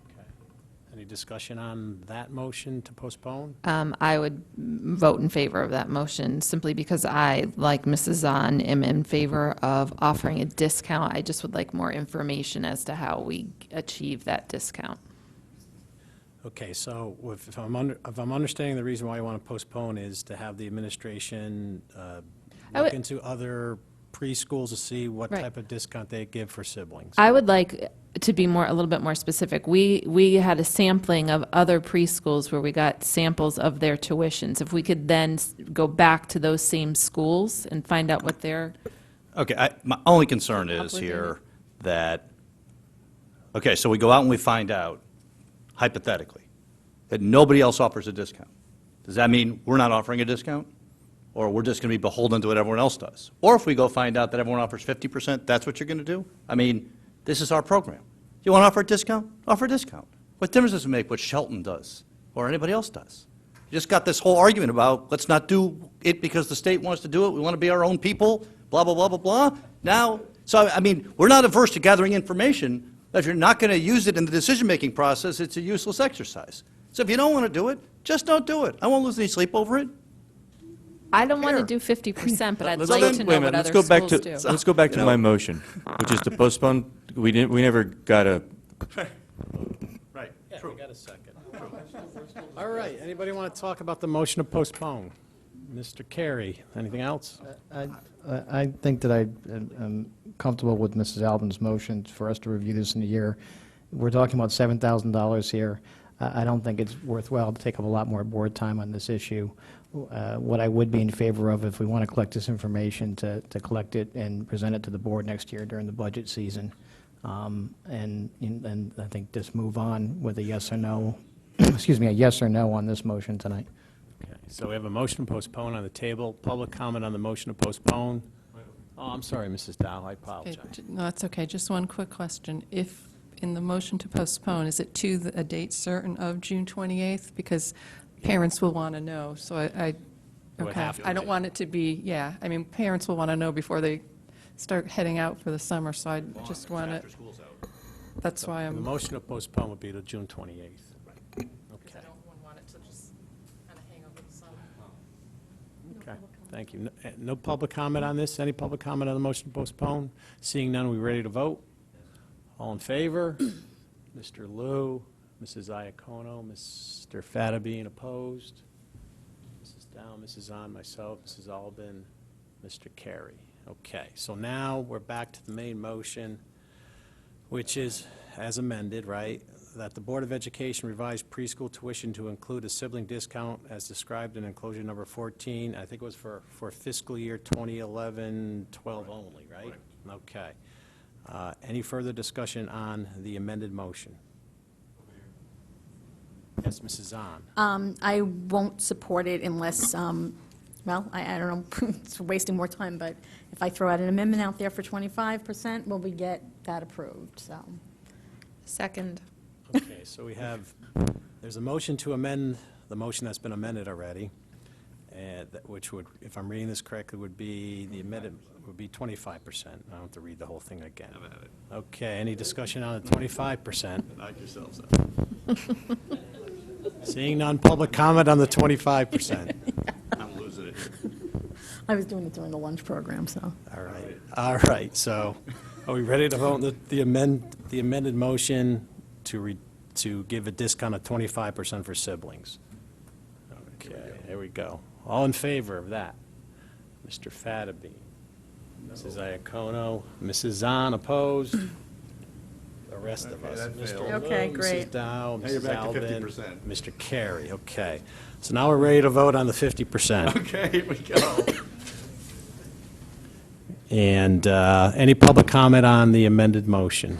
Okay. Any discussion on that motion to postpone? I would vote in favor of that motion, simply because I, like Mrs. Zahn, am in favor of offering a discount. I just would like more information as to how we achieve that discount. Okay, so if I'm understanding the reason why you want to postpone is to have the administration look into other preschools to see what Right. type of discount they give for siblings. I would like to be a little bit more specific. We had a sampling of other preschools where we got samples of their tuitions. If we could then go back to those same schools and find out what their, Okay, my only concern is here that, okay, so we go out and we find out, hypothetically, that nobody else offers a discount. Does that mean we're not offering a discount? Or we're just going to be beholden to what everyone else does? Or if we go find out that everyone offers 50%, that's what you're going to do? I mean, this is our program. You want to offer a discount? Offer a discount. What difference does it make what Shelton does or anybody else does? You just got this whole argument about, let's not do it because the state wants to do it, we want to be our own people, blah, blah, blah, blah, blah. Now, so, I mean, we're not averse to gathering information, but if you're not going to use it in the decision-making process, it's a useless exercise. So if you don't want to do it, just don't do it. I won't lose any sleep over it. I don't want to do 50%, but I'd Let's like go- to wait a know minute, what let's other go back schools to- do. Let's go back to You my know. motion, which is to postpone, we never got a, Right, Yeah, we got a second. All right, anybody want to talk about the motion to postpone? Mr. Carey, anything else? I think that I am comfortable with Mrs. Albin's motion for us to review this in a year. We're talking about $7,000 here. I don't think it's worthwhile to take up a lot more board time on this issue. What I would be in favor of, if we want to collect this information, to collect it and present it to the board next year during the budget season. And I think just move on with a yes or no, excuse me, a yes or no on this motion tonight. Okay, so we have a motion to postpone on the table. Public comment on the motion to postpone? Oh, I'm sorry, Mrs. Dow, I apologize. No, that's okay. Just one quick question. If, in the motion to postpone, is it to a date certain of June 28th? Because parents will want to know, so It would okay. have to I don't be. want it to be, yeah, I mean, parents will want to know before they start heading out for the summer, so I just want to, that's why The I'm. motion to postpone would be to June 28th. Okay. I don't want it to just kind of hang over the summer. Okay, thank you. No public comment on this? Any public comment on the motion to postpone? Seeing none, we ready to vote? All in favor? Mr. Liu, Mrs. Iacono, Mr. Fattabine opposed? Mrs. Dow, Mrs. Zahn, myself, Mrs. Albin, Mr. Carey. Okay, so now we're back to the main motion, which is as amended, right? That the Board of Education revise preschool tuition to include a sibling discount as described in enclosure number 14. I think it was for fiscal year 2011-12 only, right? Okay. Any further discussion on the amended motion? Yes, Mrs. Zahn. I won't support it unless, well, I don't know, it's wasting more time, but if I throw out an amendment out there for 25%, will we get that approved, so. Second. Okay, so we have, there's a motion to amend the motion that's been amended already, and which would, if I'm reading this correctly, would be, the amended would be 25%. I don't have to read the whole thing again. Okay, any discussion on the 25%? Knock yourselves out. Seeing none, public comment on the 25%. I'm losing it. I was doing it during the lunch program, so. All right, so are we ready to vote on the amended motion to give a discount of 25% for siblings? Okay, here we go. All in favor of that? Mr. Fattabine, Mrs. Iacono, Mrs. Zahn opposed? The rest of us. that Mr. failed. Okay, Liu, great. Mrs. Dow, Now you're Mrs. back to Albin, 50%. Mr. Carey, okay. So now we're ready to vote on the 50%. Okay, here we go. And any public comment on the amended motion?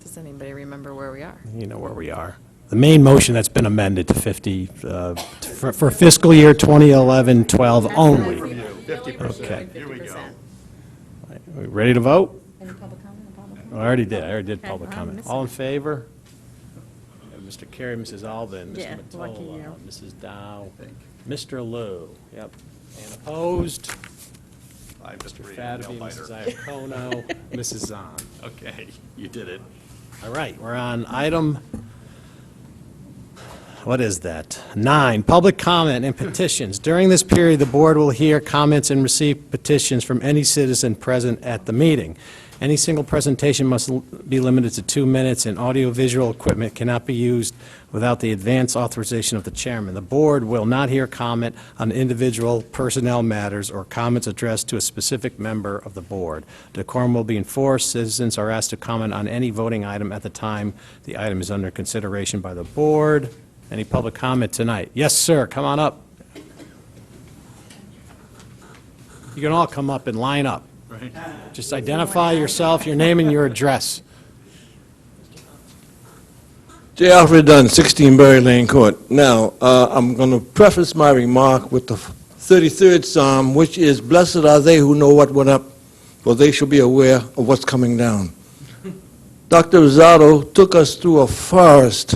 Does anybody remember where we are? You know where we are. the main motion that's been amended to 50, for fiscal year 2011-12 only. 50%. Okay. Here we go. We ready to vote? Any public comment? I already did public Okay, comment. I'm All in favor? Mr. Carey, Mrs. Alvin, Yeah, Mr. lucky Mottola, you. Mrs. Dow, Mr. Liu, yep. And opposed? Hi, Mr. Fatterby, Mrs. Iacono, Mrs. Zahn. Okay, you did it. All right, we're on item, what is that? 9, public comment and petitions. During this period, the board will hear comments and receive petitions from any citizen present at the meeting. Any single presentation must be limited to 2 minutes, and audiovisual equipment cannot be used without the advance authorization of the chairman. The board will not hear comment on individual personnel matters or comments addressed to a specific member of the board. Decorum will be enforced. Citizens are asked to comment on any voting item at the time the item is under consideration by the board. Any public comment tonight? Yes, sir, come on up. You can all come up and line up. Right. Just identify yourself, your name and your address. J. Alfred Dunn, 16 Berry Lane Court. Now, I'm going to preface my remark with the 33rd Psalm, which is, "Blessed are they who know what went up, for they shall be aware of what's coming down." Dr. Rosado took us through a forest.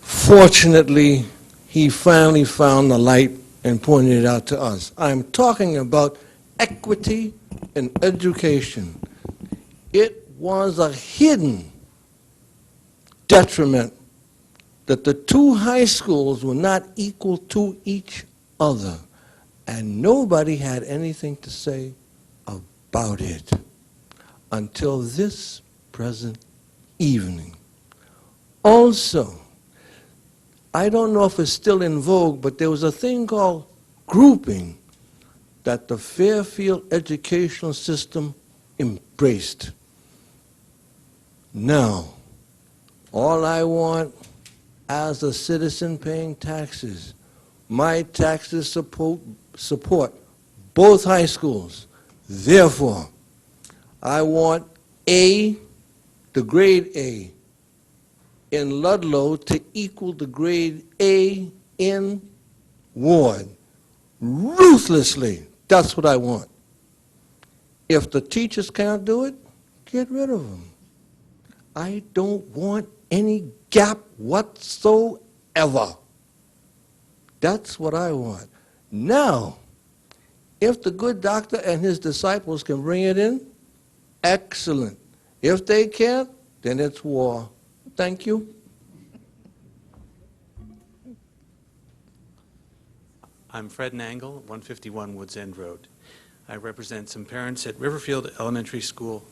Fortunately, he finally found the light and pointed it out to us. I'm talking about equity in education. It was a hidden detriment that the two high schools were not equal to each other, and nobody had anything to say about it until this present evening. Also, I don't know if it's still in vogue, but there was a thing called grouping that the Fairfield educational system embraced. Now, all I want as a citizen paying taxes, my taxes support both high schools. Therefore, I want A, the grade A, in Ludlow to equal the grade A in Ward. Ruthlessly. That's what I want. If the teachers can't do it, get rid of them. I don't want any gap whatsoever. That's what I want. Now, if the good doctor and his disciples can bring it in, excellent. If they can't, then it's war. Thank you. I'm Fred Nangle, 151 Woods End Road. I represent some parents at Riverfield Elementary School.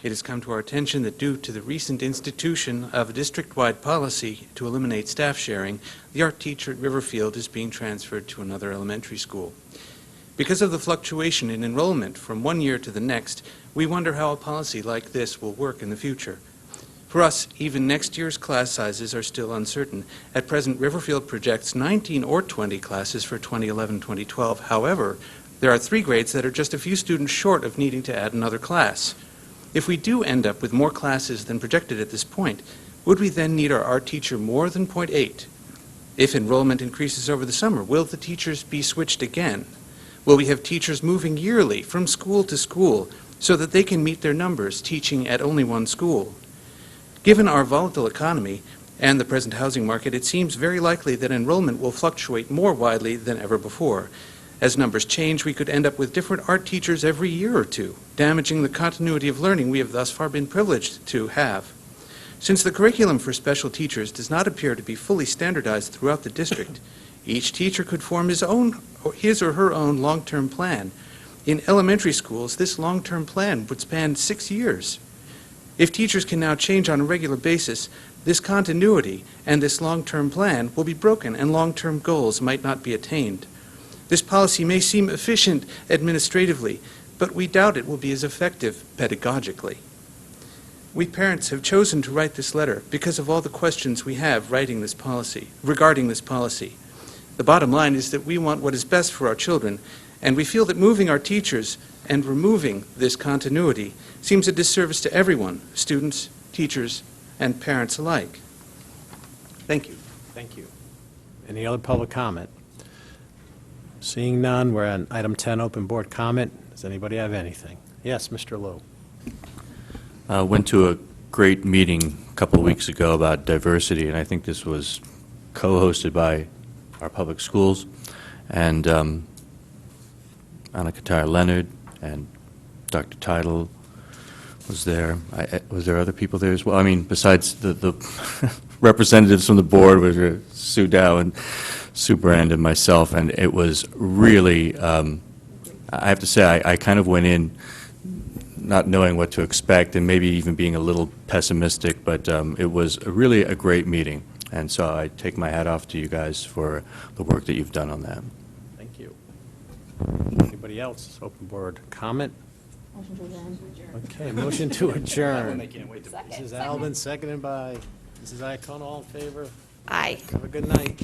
It has come to our attention that due to the recent institution of a district-wide policy to eliminate staff sharing, the art teacher at Riverfield is being transferred to another elementary school. Because of the fluctuation in enrollment from one year to the next, we wonder how a policy like this will work in the future. For us, even next year's class sizes are still uncertain. At present, Riverfield projects 19 or 20 classes for 2011-2012. However, there are 3 grades that are just a few students short of needing to add another class. If we do end up with more classes than projected at this point, would we then need our art teacher more than 0.8? If enrollment increases over the summer, will the teachers be switched again? Will we have teachers moving yearly from school to school so that they can meet their numbers teaching at only one school? Given our volatile economy and the present housing market, it seems very likely that enrollment will fluctuate more widely than ever before. As numbers change, we could end up with different art teachers every year or two, damaging the continuity of learning we have thus far been privileged to have. Since the curriculum for special teachers does not appear to be fully standardized throughout the district, each teacher could form his or her own long-term plan. In elementary schools, this long-term plan would span 6 years. If teachers can now change on a regular basis, this continuity and this long-term plan will be broken and long-term goals might not be attained. This policy may seem efficient administratively, but we doubt it will be as effective pedagogically. We parents have chosen to write this letter because of all the questions we have regarding this policy. The bottom line is that we want what is best for our children, and we feel that moving our teachers and removing this continuity seems a disservice to everyone, students, teachers, and parents alike. Thank you. Thank you. Any other public comment? Seeing none, we're on item 10, open board comment. Does anybody have anything? Yes, Mr. Lowe. Went to a great meeting a couple of weeks ago about diversity, and I think this was co-hosted by our public schools, and Anna Katara-Leonard and Dr. Teitel was there. Was there other people there as well? I mean, besides the representatives from the board, which were Sue Dow and Superintendent and myself, and it was really, I have to say, I kind of went in not knowing what to expect and maybe even being a little pessimistic, but it was really a great meeting. And so I take my hat off to you guys for the work that you've done on that. Thank you. Anybody else? Open board comment? Motion to adjourn. Okay, motion to adjourn. I can't wait to. Mrs. Alvin, seconded by Mrs. Iacono. All in favor? Aye. Have a good night.